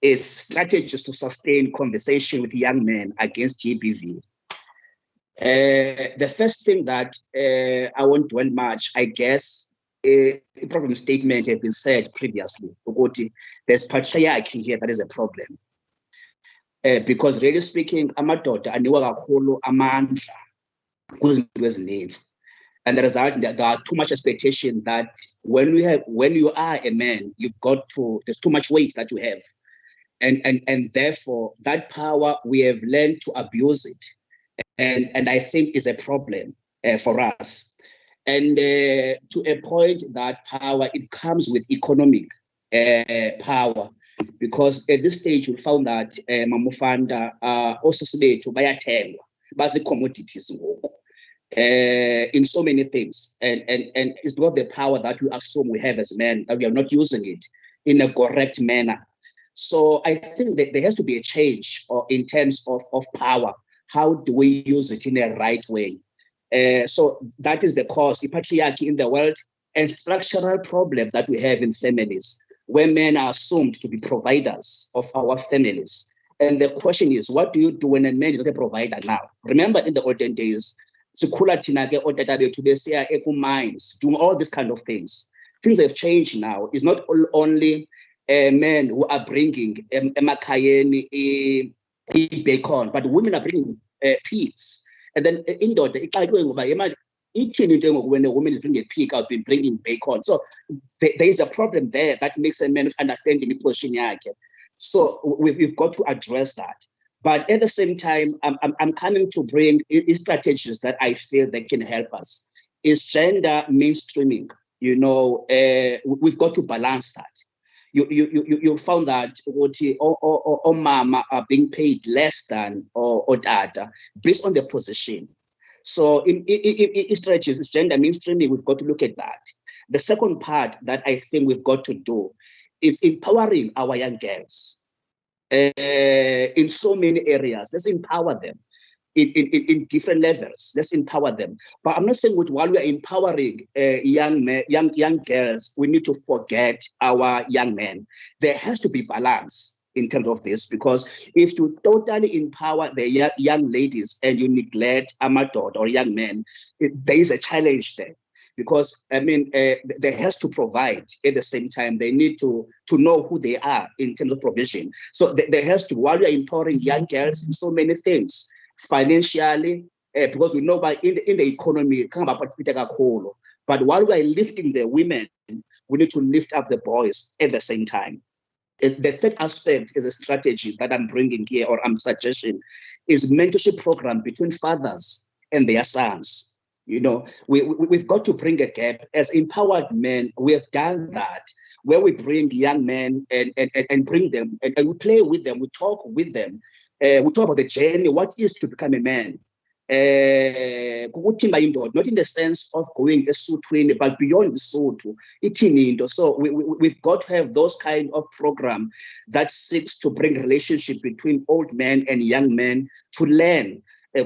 is strategies to sustain conversation with young men against GBV. The first thing that I won't dwell much, I guess, a problem statement has been said previously. There's patriarchy here that is a problem. Because really speaking, amadoda aniwa kakhulu amandla kuzinto ezininzi. And the result, there are too much expectation that when you are a man, there's too much weight that you have. And therefore, that power, we have learned to abuse it. And I think is a problem for us. And to a point, that power, it comes with economic power. Because at this stage, we found that Mamofanda also to buy a basic commodities in so many things. And it's not the power that we assume we have as men, that we are not using it in a correct manner. So I think that there has to be a change in terms of power. How do we use it in a right way? So that is the cause, the patriarchy in the world and structural problems that we have in families, where men are assumed to be providers of our families. And the question is, what do you do when a man is not a provider now? Remember in the olden days, doing all these kind of things. Things have changed now. It's not only men who are bringing bacon, but women are bringing pigs. And then indoor, when a woman is bringing a pig, I've been bringing bacon. So there is a problem there that makes a man understand the position. So we've got to address that. But at the same time, I'm coming to bring strategies that I feel that can help us. Is gender mainstreaming. We've got to balance that. You found that mama are being paid less than or data based on their position. So in strategies, gender mainstreaming, we've got to look at that. The second part that I think we've got to do is empowering our young girls. in so many areas. Let's empower them in different levels. Let's empower them. But I'm not saying that while we are empowering young girls, we need to forget our young men. There has to be balance in terms of this, because if you totally empower the young ladies and you neglect amadoda or young men, there is a challenge there. Because I mean, they has to provide at the same time. They need to know who they are in terms of provision. So there has to, while we are empowering young girls in so many things, financially, because we know in the economy, but while we are lifting the women, we need to lift up the boys at the same time. The third aspect is a strategy that I'm bringing here, or I'm suggesting, is mentorship program between fathers and their sons. You know, we've got to bring a gap. As empowered men, we have done that, where we bring young men and bring them, and we play with them, we talk with them, we talk about the journey, what is to become a man. Not in the sense of going a suit, but beyond the suit. So we've got to have those kind of program that seeks to bring relationship between old men and young men to learn the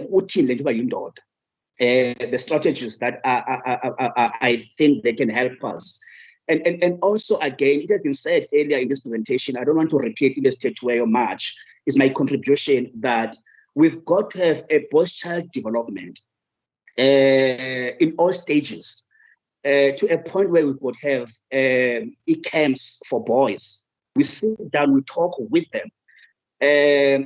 strategies that I think they can help us. And also, again, it has been said earlier in this presentation, I don't want to repeat in the state way or much, is my contribution that we've got to have a boys-child development in all stages, to a point where we could have camps for boys. We sit down, we talk with them.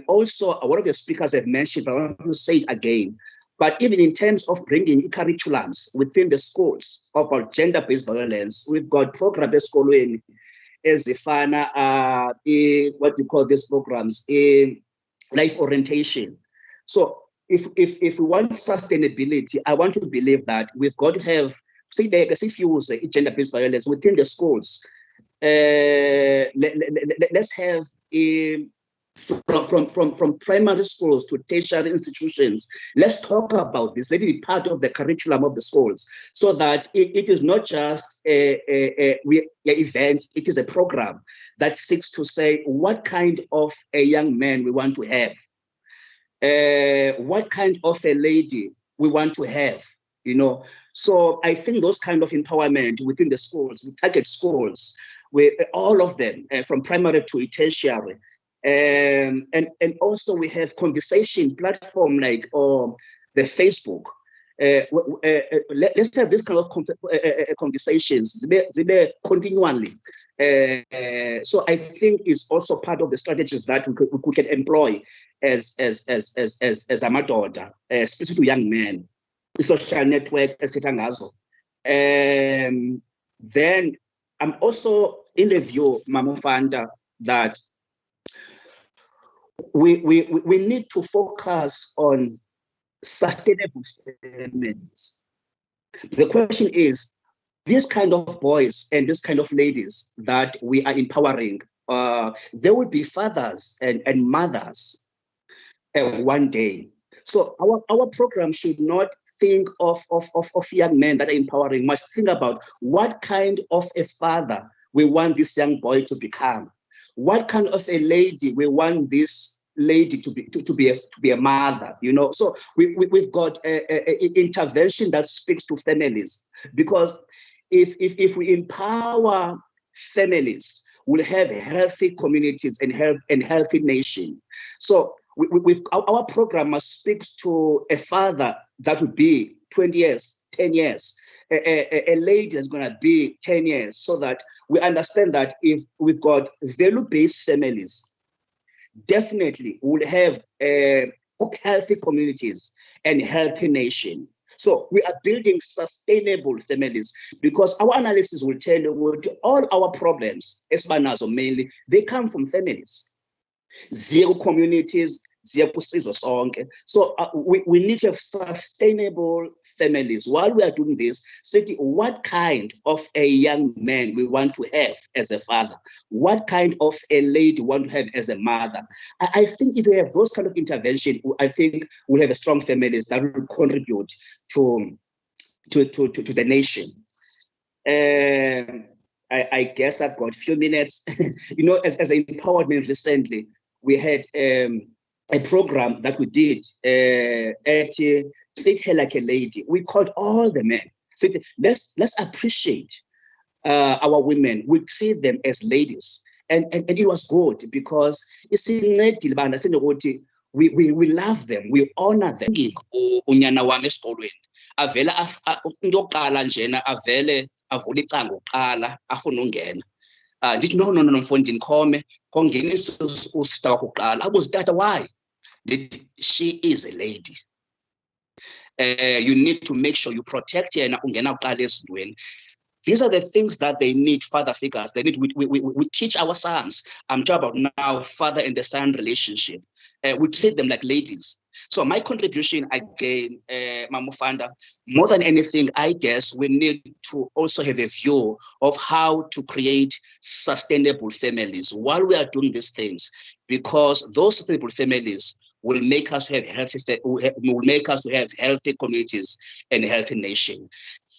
Also, one of the speakers have mentioned, but I want to say it again, but even in terms of bringing curriculums within the schools about gender-based violence, we've got programs schooling as what you call these programs in life orientation. So if we want sustainability, I want to believe that we've got to have, say, gender-based violence within the schools. Let's have from primary schools to tertiary institutions. Let's talk about this. Let it be part of the curriculum of the schools, so that it is not just an event, it is a program that seeks to say what kind of a young man we want to have, what kind of a lady we want to have, you know. So I think those kind of empowerment within the schools, we target schools with all of them, from primary to tertiary. And also we have conversation platform like the Facebook. Let's have this kind of conversations continually. So I think it's also part of the strategies that we can employ as amadoda, especially to young men, social network, etc. Then I'm also in the view, Mamufanda, that we need to focus on sustainable families. The question is, these kind of boys and this kind of ladies that we are empowering, they will be fathers and mothers one day. So our program should not think of young men that are empowering, must think about what kind of a father we want this young boy to become. What kind of a lady we want this lady to be a mother, you know? So we've got a intervention that speaks to families, because if we empower families, we'll have healthy communities and healthy nation. So our program must speak to a father that would be 20 years, 10 years. A lady is going to be 10 years, so that we understand that if we've got value-based families, definitely we'll have healthy communities and healthy nation. So we are building sustainable families, because our analysis will tell you that all our problems, mainly, they come from families. Zero communities, zero sonke. So we need to have sustainable families. While we are doing this, say what kind of a young man we want to have as a father, what kind of a lady we want to have as a mother. I think if we have those kind of intervention, I think we'll have a strong families that will contribute to the nation. I guess I've got a few minutes. You know, as an empowerment recently, we had a program that we did at Treat Her Like a Lady. We called all the men. Said, let's appreciate our women. We see them as ladies. And it was good because we love them, we honor them. Unyana wami esikolweni avela into yokuqala njena avele avula icanga uqala afuna ungena. Ndithi no mfondini khome kongenisa usista wakho uqala abuze tata why. She is a lady. You need to make sure you protect her na ungena uqala ezintweni. These are the things that they need, father figures. They need, we teach our sons. I'm talking about now, father and the son relationship. We treat them like ladies. So my contribution again, Mamufanda, more than anything, I guess we need to also have a view of how to create sustainable families while we are doing these things, because those sustainable families will make us have healthy communities and a healthy nation.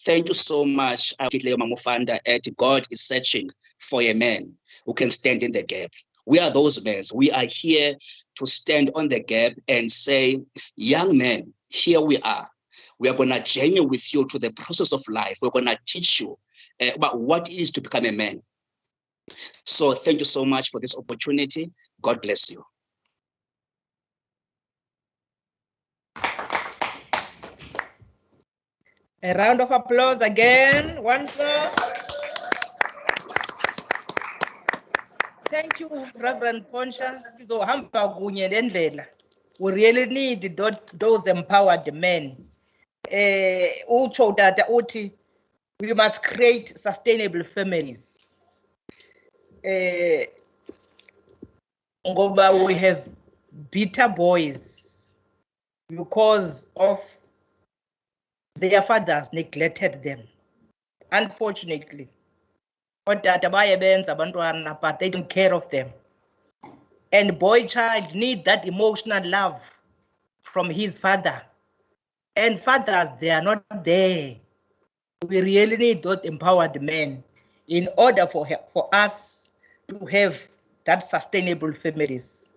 Thank you so much, Mamufanda. God is searching for a man who can stand in the gap. We are those men. We are here to stand on the gap and say, young men, here we are. We are going to journey with you to the process of life. We're going to teach you about what it is to become a man. So thank you so much for this opportunity. God bless you. A round of applause again, once more. Thank you, Reverend Poncha. We really need those empowered men. We must create sustainable families. We have bitter boys because of their fathers neglected them, unfortunately. But they don't care of them. And boy child need that emotional love from his father. And fathers, they are not there. We really need those empowered men in order for us to have that sustainable families.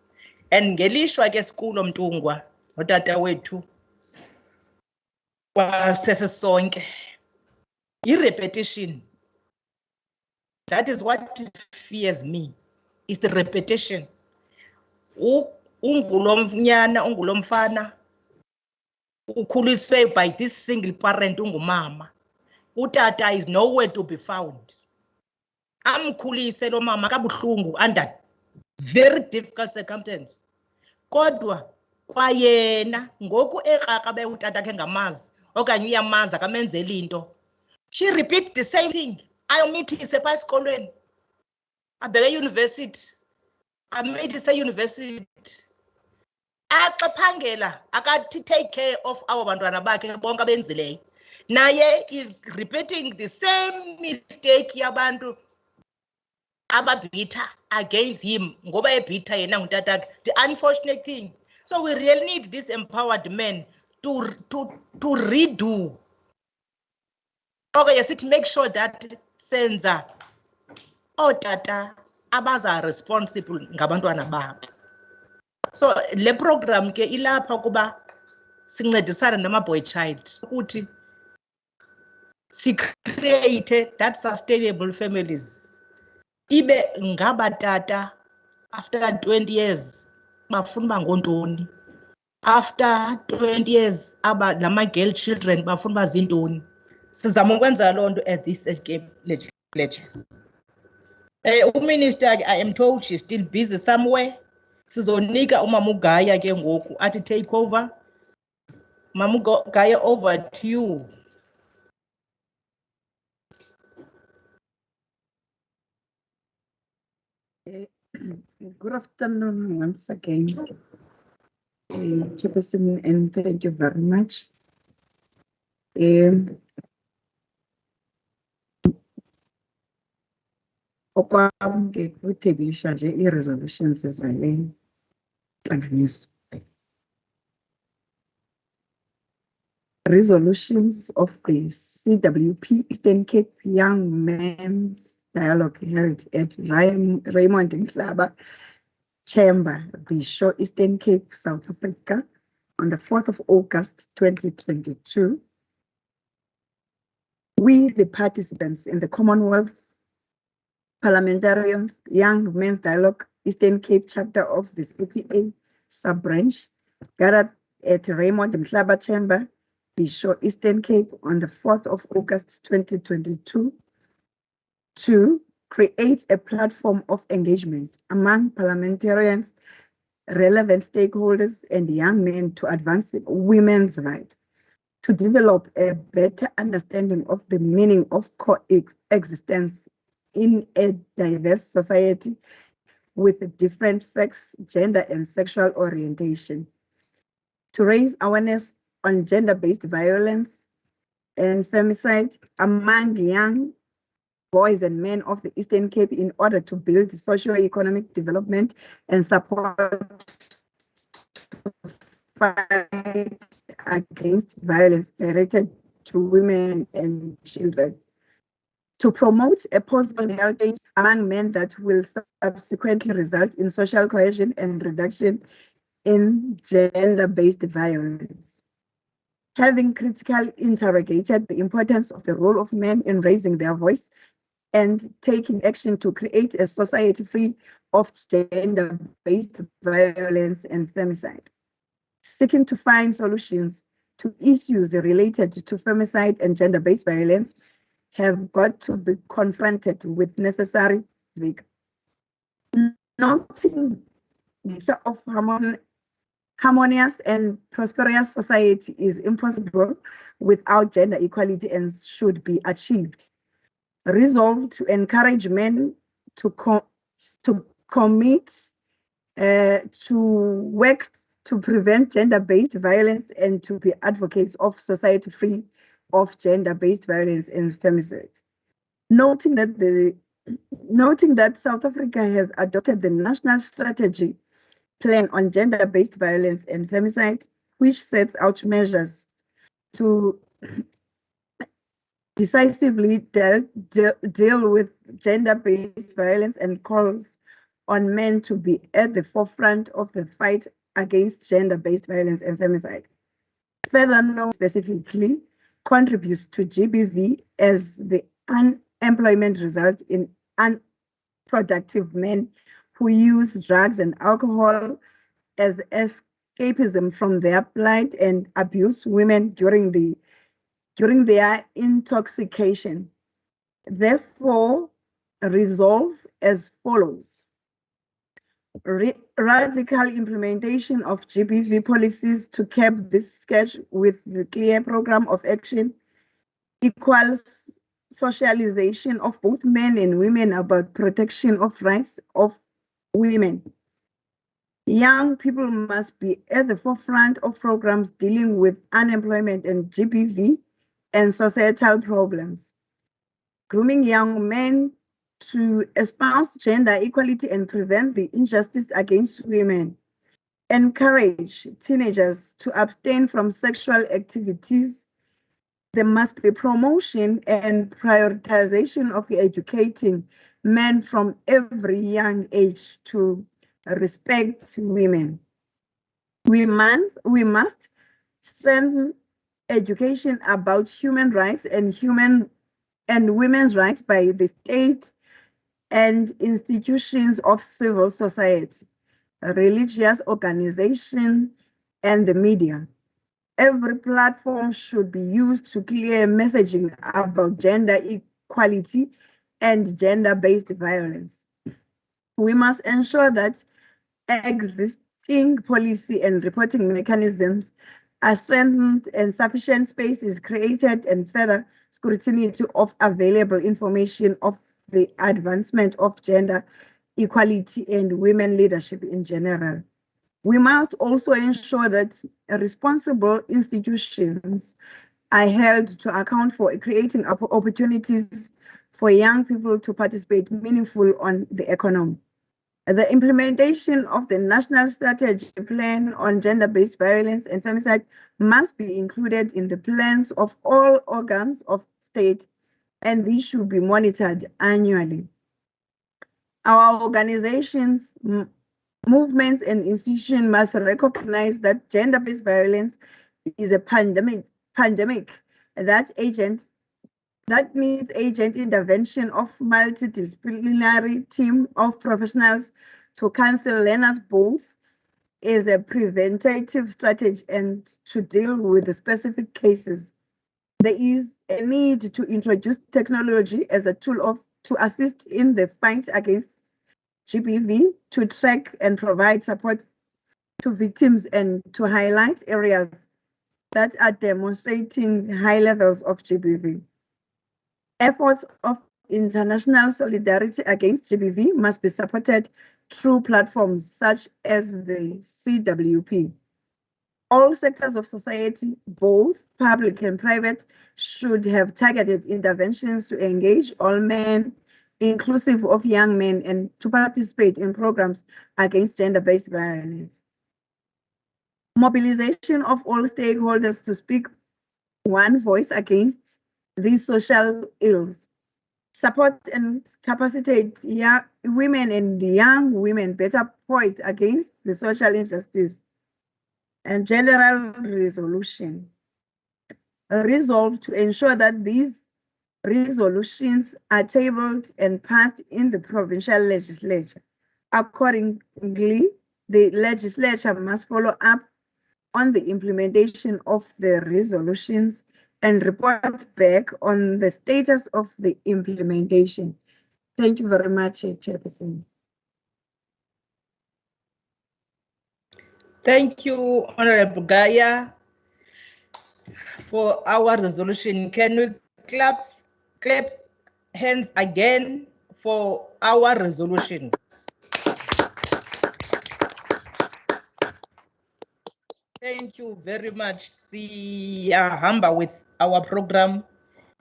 And ngelishwa ke school omntungwa notata wethu wasesonke repetition. That is what fears me, is the repetition. Ungulomnyana, ungulomfana, ukhuliswe by this single parent, ungumama. Utata is nowhere to be found. Amkhulise lo mama kabuhlungu under very difficult circumstances. Kodwa kwayena ngoku ekraka be utata ke ngamazi okanye uyamaza kamenzela into. She repeat the same thing. Ayomithise pha esikolweni. Abheke university. Amithise university. Axa phangela akathi take care of our bantwana bakhe bonke abenzileyo. Naye is repeating the same mistake yabantu ababitha against him ngoba ebitha yena ngutatakhe. The unfortunate thing. So we really need these empowered men to redo. Okay, yes, to make sure that senza otata abaza responsible ngabantwana babo. So le program ke ilapha kuba sincedisana nama-boy child ukuthi si create that sustainable families. Ibe ngabatata after 20 years bafuna bangontoni. After 20 years aba lama girl children bafuna bazintoni. Sizama ukwenza loo nto at this legislature. Minister, I am told she's still busy somewhere. Sizonika uMama uGaya ke ngoku athi take over. Mama uGaya, over to you. Good afternoon once again, Chairperson, and thank you very much. Okwamke kuthebisha nje i-resolutions ezale nhlanganiso. Resolutions of the CWP Eastern Cape Young Men's Dialogue held at Raymond Nhlaba Chamber, Bisho, Eastern Cape, South Africa, on the 4th of August, 2022. We, the participants in the Commonwealth Parliamentarians Young Men's Dialogue Eastern Cape chapter of the CPA sub-branch, gathered at Raymond Mhlaba Chamber, Bisho, Eastern Cape, on the 4th of August, 2022, to create a platform of engagement among parliamentarians, relevant stakeholders, and young men to advance women's rights, to develop a better understanding of the meaning of coexistence in a diverse society with different sex, gender, and sexual orientation, to raise awareness on gender-based violence and femicide among young boys and men of the Eastern Cape in order to build socio-economic development and support fight against violence directed to women and children, to promote a positive health change among men that will subsequently result in social cohesion and reduction in gender-based violence. Having critically interrogated the importance of the role of men in raising their voice and taking action to create a society free of gender-based violence and femicide, seeking to find solutions to issues related to femicide and gender-based violence, have got to be confronted with necessary vigor. Noting the issue of harmonious and prosperous society is impossible without gender equality and should be achieved. Resolved to encourage men to commit to work to prevent gender-based violence and to be advocates of society free of gender-based violence and femicide. Noting that South Africa has adopted the National Strategy Plan on Gender-Based Violence and Femicide, which sets out measures to decisively deal with gender-based violence and calls on men to be at the forefront of the fight against gender-based violence and femicide. Further note specifically contributes to GBV as the unemployment result in unproductive men who use drugs and alcohol as escapism from their plight and abuse women during their intoxication. Therefore, resolve as follows. Radical implementation of GBV policies to curb this scourge with the clear program of action, equal socialization of both men and women about protection of rights of women. Young people must be at the forefront of programs dealing with unemployment and GBV and societal problems. Grooming young men to espouse gender equality and prevent the injustice against women. Encourage teenagers to abstain from sexual activities. There must be promotion and prioritization of educating men from every young age to respect women. We must strengthen education about human rights and women's rights by the state and institutions of civil society, religious organizations, and the media. Every platform should be used to clear messaging about gender equality and gender-based violence. We must ensure that existing policy and reporting mechanisms are strengthened and sufficient space is created and further scrutiny of available information of the advancement of gender equality and women leadership in general. We must also ensure that responsible institutions are held to account for creating opportunities for young people to participate meaningfully on the economy. The implementation of the National Strategy Plan on Gender-Based Violence and Femicide must be included in the plans of all organs of state, and these should be monitored annually. Our organizations movements and institutions must recognize that gender-based violence is a pandemic that needs agent intervention of multidisciplinary team of professionals to counsel learners both as a preventative strategy and to deal with the specific cases. There is a need to introduce technology as a tool to assist in the fight against GBV, to track and provide support to victims and to highlight areas that are demonstrating high levels of GBV. Efforts of international solidarity against GBV must be supported through platforms such as the CWP. All sectors of society, both public and private, should have targeted interventions to engage all men, inclusive of young men, and to participate in programs against gender-based violence. Mobilization of all stakeholders to speak one voice against these social ills. Support and capacitate women and young women better poised against the social injustice. And general resolution. Resolve to ensure that these resolutions are tabled and passed in the provincial legislature. Accordingly, the legislature must follow up on the implementation of the resolutions and report back on the status of the implementation. Thank you very much, Chairperson. Thank you, Honorable Gaia, for our resolution. Can we clap hands again for our resolutions? Thank you very much. Siyahamba with our program.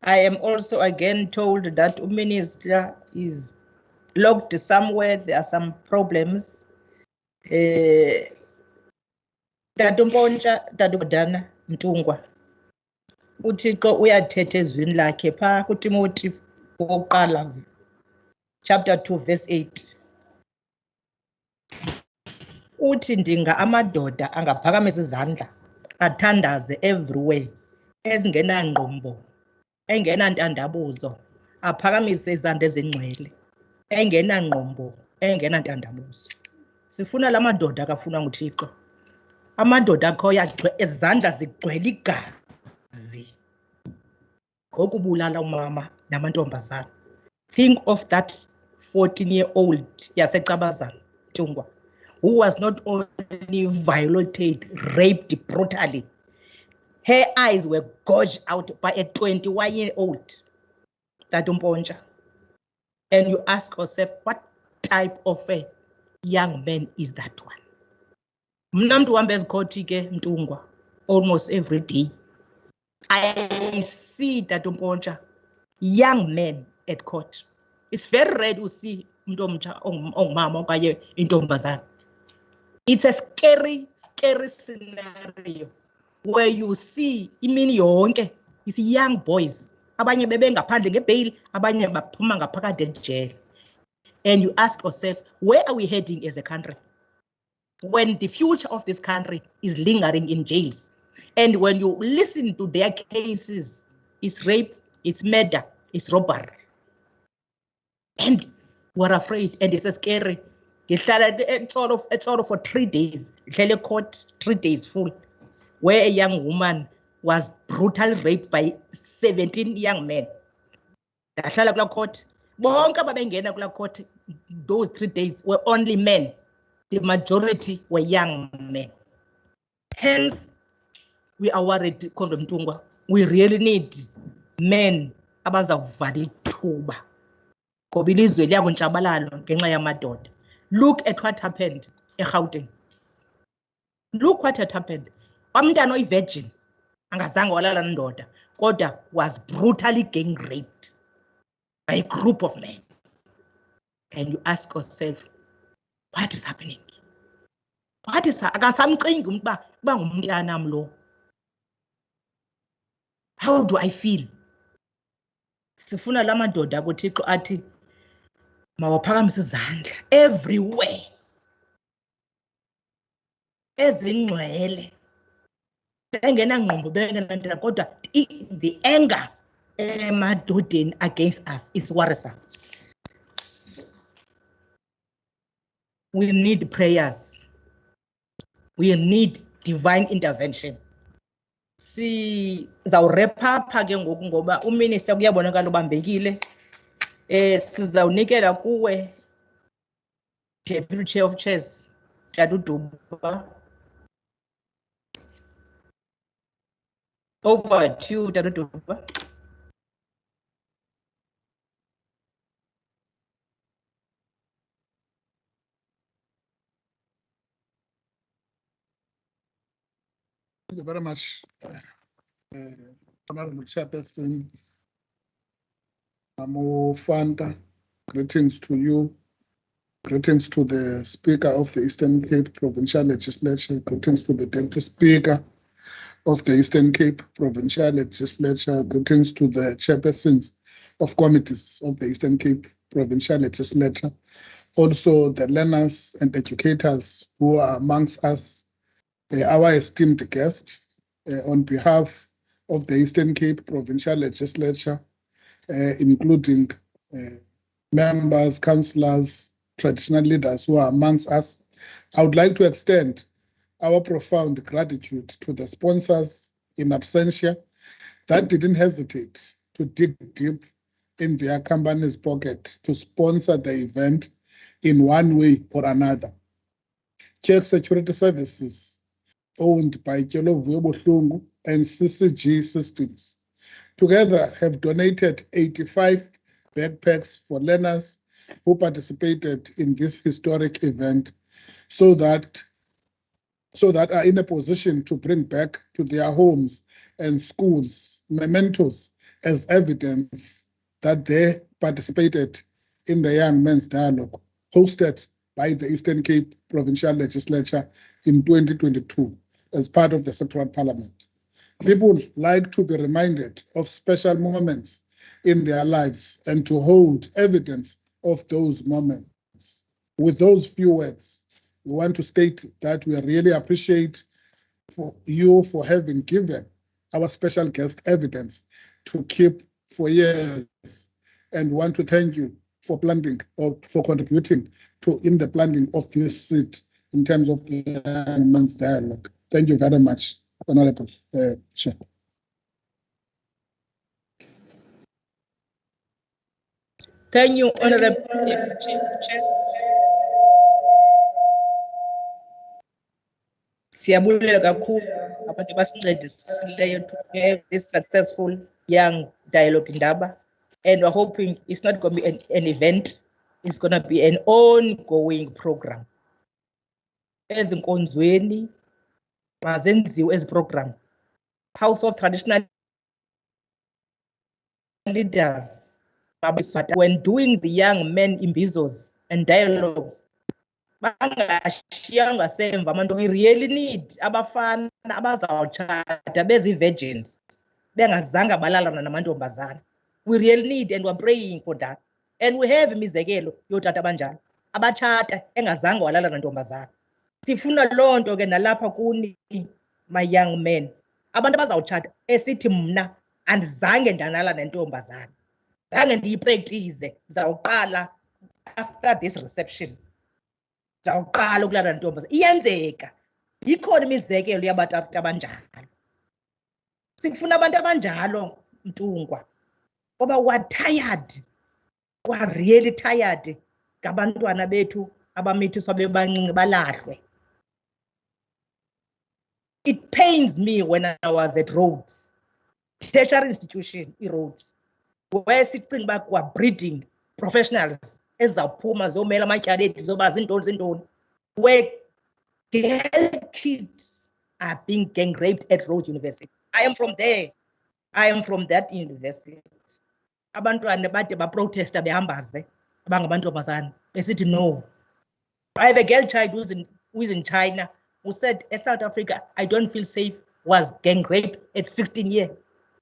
I am also again told that Minister is locked somewhere. There are some problems. Tatumpontsha Tatukodana Mtungwa. UThixo uyathetha ezwini lakhe pha kuTimothy wokuqala chapter 2 verse 8. Uthi ndinga amadoda angaphakamisa izandla athandaze everywhere ezingenangqombo engenantandabuzo aphakamise izandla ezingcwele engenangqombo engenantandabuzo. Sifuna la madoda akafuna nguThixo. Amadoda akhoyo izandla zigcwele igazi ngokubulala umama namantombazana. Think of that 14-year-old yasecabazana Tungwa, who was not only violated, raped brutally. Her eyes were gouged out by a 21-year-old Tatumpontsha. And you ask yourself, what type of a young man is that one? Mna mntu uhamba ezikhothi ke Mtungwa almost every day. I see Tatumpontsha, young men at court. It's very rare to see umuntu omtsha ongumama okanye intombazana. It's a scary scenario where you see imini yonke is young boys. Abanye bebe ngaphandle ngebail, abanye baphuma ngaphakathi ejail. And you ask yourself, where are we heading as a country? When the future of this country is lingering in jails. And when you listen to their cases, it's rape, it's murder, it's robbery. And we're afraid, and it's scary. It's sort of for 3 days. Court 3 days full, where a young woman was brutally raped by 17 young men. Court. Those 3 days were only men. The majority were young men. Hence, we are worried, Mtungwa. We really need men abazavala ithuba. Ngoba ilizwe liyakuntshabalala ngenxa yamadoda. Look at what happened eGauteng. Look what had happened. Umntana oyi-virgin angazange walala ndoda kodwa was brutally gang raped by a group of men. And you ask yourself, what is happening? What is akasamcingi umuntu uba ngumntana lo? How do I feel? Sifuna la madoda kuThixo athi mawaphakamise izandla everywhere ezingcwele bengenangqondo bengenantwana kodwa the anger emadodeni against us is worrisome. We need prayers. We need divine intervention. Sizawurep up ke ngoku ngoba uminister kuyabonakala ubambekile. Sizawunikela kuwe Deputy Chair of Chairs, Taduduba. Over to you, Taduduba. Thank you very much, Honorable Chairperson Fanta. Greetings to you. Greetings to the Speaker of the Eastern Cape Provincial Legislature. Greetings to the Deputy Speaker of the Eastern Cape Provincial Legislature. Greetings to the chairpersons of committees of the Eastern Cape Provincial Legislature. Also the learners and educators who are amongst us. Our esteemed guest, on behalf of the Eastern Cape Provincial Legislature, including members, councillors, traditional leaders who are amongst us, I would like to extend our profound gratitude to the sponsors in absentia that didn't hesitate to dig deep in their company's pocket to sponsor the event in one way or another. Czech Security Services, owned by Kelo Vuyobohlungu and CCG Systems, together have donated 85 backpacks for learners who participated in this historic event so that are in a position to bring back to their homes and schools mementos as evidence that they participated in the Young Men's Dialogue hosted by the Eastern Cape Provincial Legislature in 2022 as part of the Sectoral Parliament. People like to be reminded of special moments in their lives and to hold evidence of those moments. With those few words, we want to state that we really appreciate you for having given our special guest evidence to keep for years, and want to thank you for planting or for contributing in the planting of this seed in terms of the Young Men's Dialogue. Thank you very much, Honorable Chair. Thank you, Honorable Chair of Chairs. Siyabulela kakhulu abantu abasincedisileyo to have this successful young dialogue indaba, and we're hoping it's not going to be an event, it's going to be an ongoing program. Ezinkonzweni mazenziwe ezi program. House of Traditional Leaders, when doing the young men imbizos and dialogues, we really need abafana abazawutshata bezi-virgins bengazanga balalana namantombazana. We really need, and we're praying for that. And we have imizekelo yotata abanjalo abatshata engazanga walalana nantombazana. Sifuna loo nto ke nalapha kuni, my young men, abantu abazawutshata esithi mna andizange ndanala nentombazana, zange ndiyipractice, ndizawuqala after this reception, ndizawuqala ukulala nentombazana. Iyenzeka, ikhona imizekelo yabatata abanjalo. Sifuna abantu abanjalo, Mtungwa, ngoba we're tired, we're really tired ngabantwana bethu abamithiswa bebancinci balahlwe. It pains me when I was at Rhodes, tertiary institution, Rhodes, where sitting back were breeding professionals, ezawuphuma zomela amatyala ethu zoba zintoni, where girl kids are being gang raped at Rhodes University. I am from there. I am from that university. Abantwana bade ba-protesta behambaze abangamantombazana besithi no. I have a girl child who is in China who said, in South Africa, I don't feel safe, was gang raped at 16 years,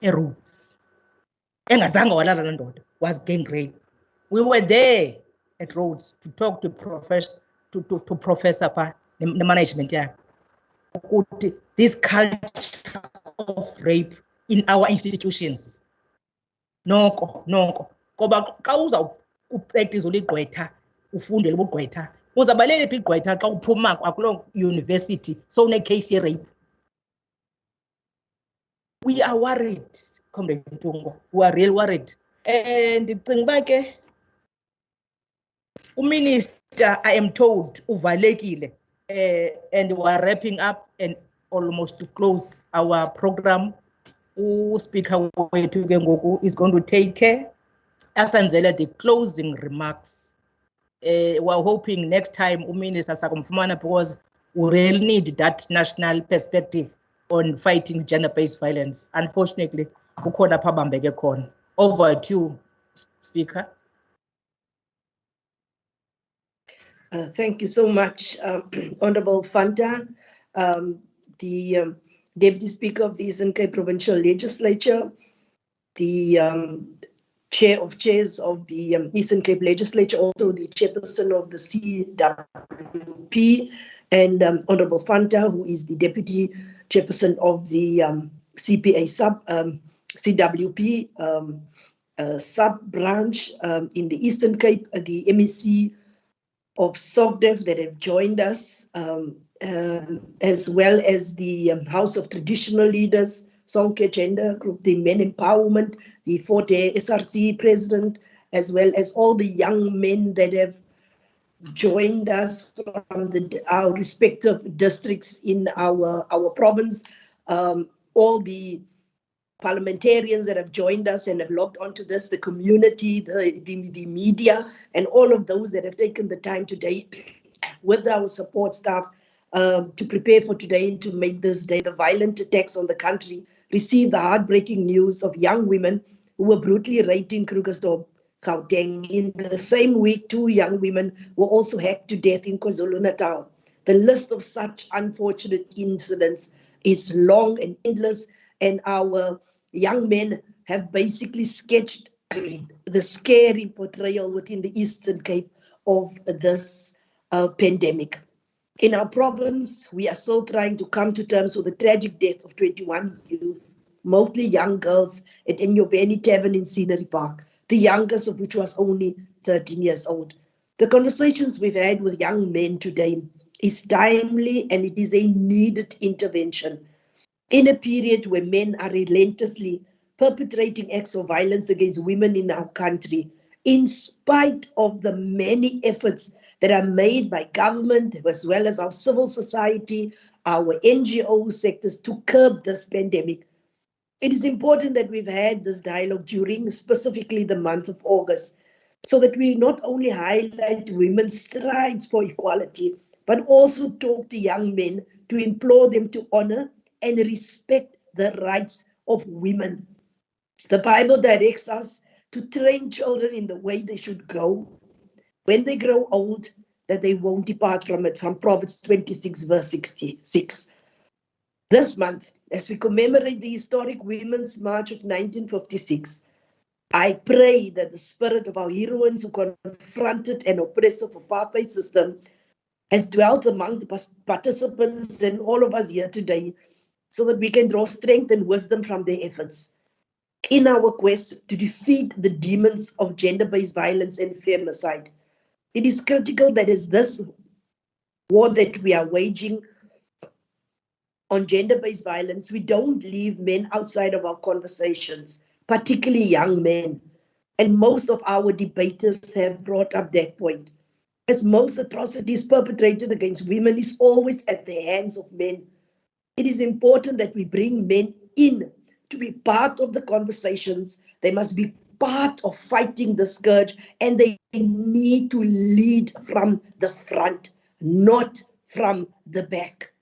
at Rhodes. Engazange walala nandoda, was gang raped. We were there at Rhodes to talk to Professor Pa, the management. Yeah. this culture of rape in our institutions. Noko. Ngoba xa uza upractice uligqwetha, ufundele ubugqwetha, uzabalele phi igqwetha xa uphuma kwakuloo university sowune-case ye-rape. We are worried, Comrade Ntungo. We are real worried. And ndicinga uba ke uminister, I am told, uvalekile, and we are wrapping up and almost to close our program. Speaker wethu ke ngoku is going to take care. Asenzele the closing remarks. We are hoping next time uminister sakumfumana, because we really need that national perspective on fighting gender-based violence. Unfortunately, ukhona apha abambeke khona. Over to you, Speaker. Thank you so much, Honorable Fanta, the Deputy Speaker of the Eastern Cape Provincial Legislature, the Chair of Chairs of the Eastern Cape Legislature, also the Chairperson of the CWP, and Honorable Fanta, who is the Deputy Chairperson of the CPA CWP sub-branch in the Eastern Cape, the MEC of SOCDEF that have joined us, as well as the House of Traditional Leaders, Sonke Gender Group, the Men Empowerment, the Forte SRC President, as well as all the young men that have joined us from our respective districts in our province, all the parliamentarians that have joined us and have logged onto this, the community, the media, and all of those that have taken the time today with our support staff to prepare for today and to make this day. The violent attacks on the country received the heartbreaking news of young women who were brutally raped in Krugersdorp, Gauteng. In the same week, 2 young women were also hacked to death in KwaZulu-Natal. The list of such unfortunate incidents is long and endless, and our young men have basically sketched the scary portrayal within the Eastern Cape of this pandemic. In our province, we are still trying to come to terms with the tragic death of 21 youth, mostly young girls, at Enyobeni Tavern in Scenery Park, the youngest of which was only 13 years old. The conversations we've had with young men today is timely, and it is a needed intervention. In a period where men are relentlessly perpetrating acts of violence against women in our country, in spite of the many efforts that are made by government as well as our civil society, our NGO sectors to curb this pandemic, it is important that we've had this dialogue during specifically the month of August, so that we not only highlight women's strides for equality, but also talk to young men to implore them to honor and respect the rights of women. The Bible directs us to train children in the way they should go. When they grow old, that they won't depart from it, from Proverbs 26, verse 66. This month, as we commemorate the historic Women's March of 1956, I pray that the spirit of our heroines who confronted an oppressive apartheid system has dwelt among the participants and all of us here today, so that we can draw strength and wisdom from their efforts in our quest to defeat the demons of gender-based violence and femicide. It is critical that as this war that we are waging on gender-based violence, we don't leave men outside of our conversations, particularly young men. And most of our debaters have brought up that point. As most atrocities perpetrated against women is always at the hands of men, it is important that we bring men in to be part of the conversations. They must be part of fighting the scourge, and they need to lead from the front, not from the back.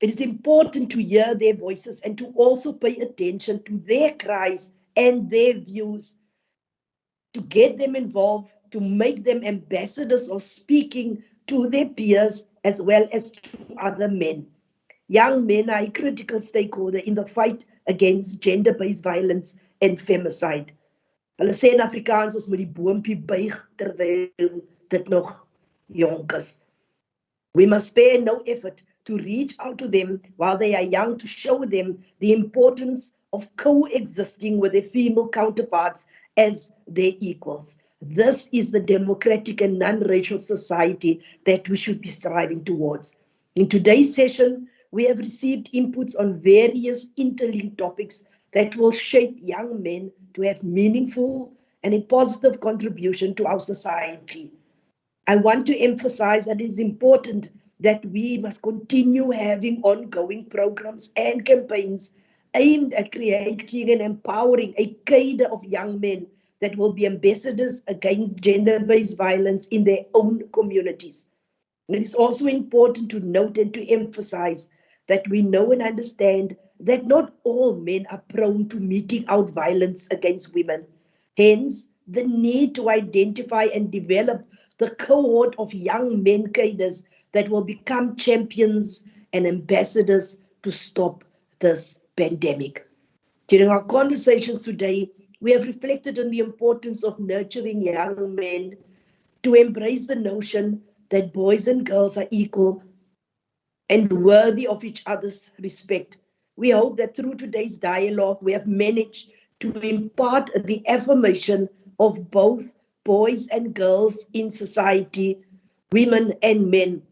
It is important to hear their voices and to also pay attention to their cries and their views, to get them involved, to make them ambassadors of speaking to their peers as well as to other men. Young men are a critical stakeholder in the fight against gender-based violence and femicide. Hulle sê in Afrikaans, ons moet die boompie buig terwyl dit nog jonk is. We must spare no effort to reach out to them while they are young, to show them the importance of coexisting with their female counterparts as their equals. This is the democratic and non-racial society that we should be striving towards. In today's session, we have received inputs on various interlinked topics that will shape young men to have meaningful and a positive contribution to our society. I want to emphasize that it is important that we must continue having ongoing programs and campaigns aimed at creating and empowering a cadre of young men that will be ambassadors against gender-based violence in their own communities. It is also important to note and to emphasize that we know and understand that not all men are prone to meting out violence against women. Hence, the need to identify and develop the cohort of young men cadres that will become champions and ambassadors to stop this pandemic. During our conversations today, we have reflected on the importance of nurturing young men to embrace the notion that boys and girls are equal and worthy of each other's respect. We hope that through today's dialogue, we have managed to impart the affirmation of both boys and girls in society, women and men,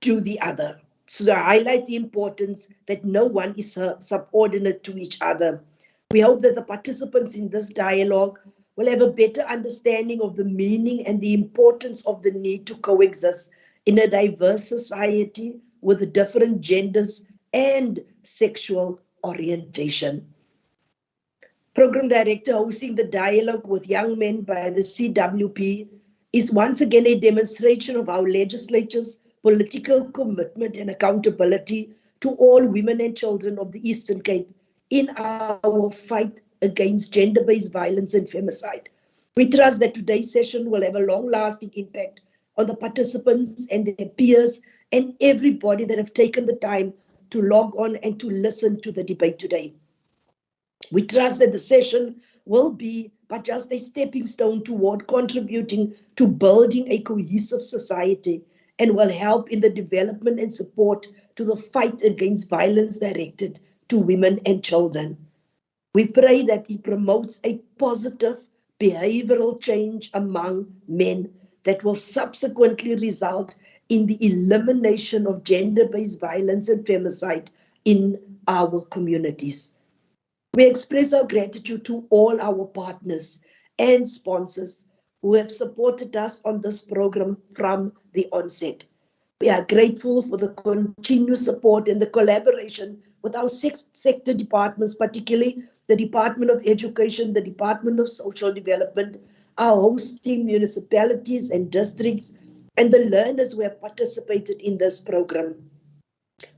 to the other. So to highlight the importance that no one is subordinate to each other. We hope that the participants in this dialogue will have a better understanding of the meaning and the importance of the need to coexist in a diverse society with different genders and sexual orientation. Program Director hosting the dialogue with young men by the CWP is once again a demonstration of our legislature's political commitment and accountability to all women and children of the Eastern Cape in our fight against gender-based violence and femicide. We trust that today's session will have a long-lasting impact on the participants and their peers and everybody that have taken the time to log on and to listen to the debate today. We trust that the session will be but just a stepping stone toward contributing to building a cohesive society and will help in the development and support to the fight against violence directed to women and children. We pray that it promotes a positive behavioral change among men that will subsequently result in the elimination of gender-based violence and femicide in our communities. We express our gratitude to all our partners and sponsors who have supported us on this program from the onset. We are grateful for the continued support and the collaboration with our sector departments, particularly the Department of Education, the Department of Social Development, our hosting municipalities and districts, and the learners who have participated in this program.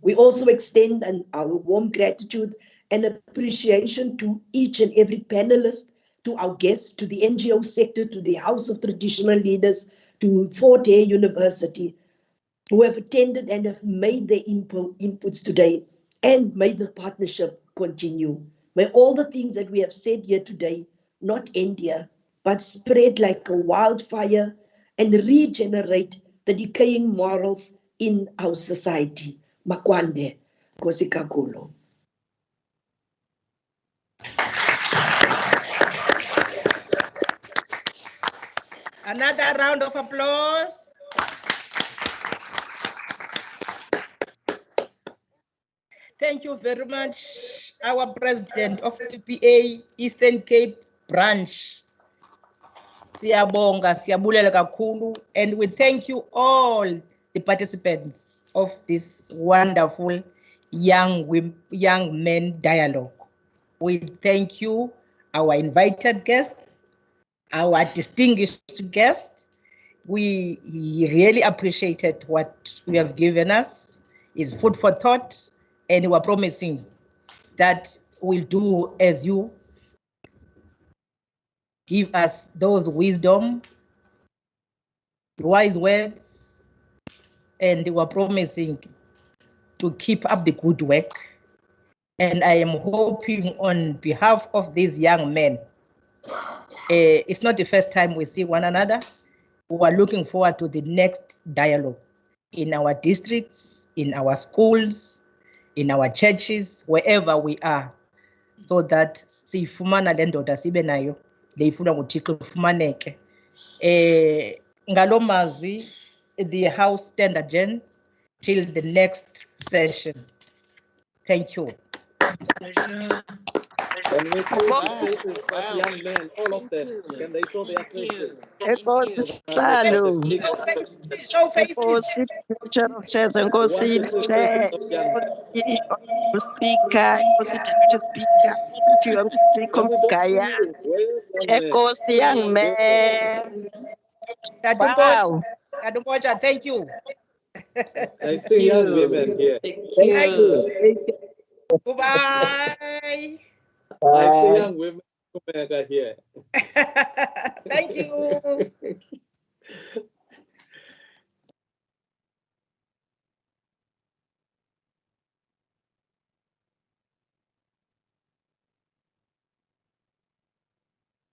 We also extend our warm gratitude and appreciation to each and every panelist, to our guests, to the NGO sector, to the House of Traditional Leaders, to Fort Hare University, who have attended and have made their inputs today and made the partnership continue. May all the things that we have said here today not end here, but spread like a wildfire and regenerate the decaying morals in our society. Makwande, Nkosi kakhulu. Another round of applause. Thank you very much, our President of CPA Eastern Cape Branch. Siyabonga, siyabulela kakhulu, and we thank you all the participants of this wonderful young men dialogue. We thank you, our invited guests, our distinguished guests. We really appreciated what you have given us. It's food for thought, and we're promising that we'll do as you give us those wisdom, wise words, and we're promising to keep up the good work. And I am hoping on behalf of these young men, it's not the first time we see one another. We are looking forward to the next dialogue. in our districts, in our schools, in our churches, wherever we are, so that siyifumana le ndoda sibe nayo le ifuna nguThixo ifumaneke. Ngalo mazwi, the house stand adjourned till the next session. Thank you. Can we see the faces of young men, all of them? Can they show their faces? Enkosi sihlalo. Show faces. Enkosi Chair of Chairs, Enkosi I want to see Chair, faces of young men. Enkosi Honorable Speaker, Enkosi Deputy Speaker, Enkosi But we don't see Kompukaya, you. Where are young men? Enkosi young man. Wow. Tadumboja, thank you. I see young women here. Thank you. Goodbye. I see young women here. Thank you.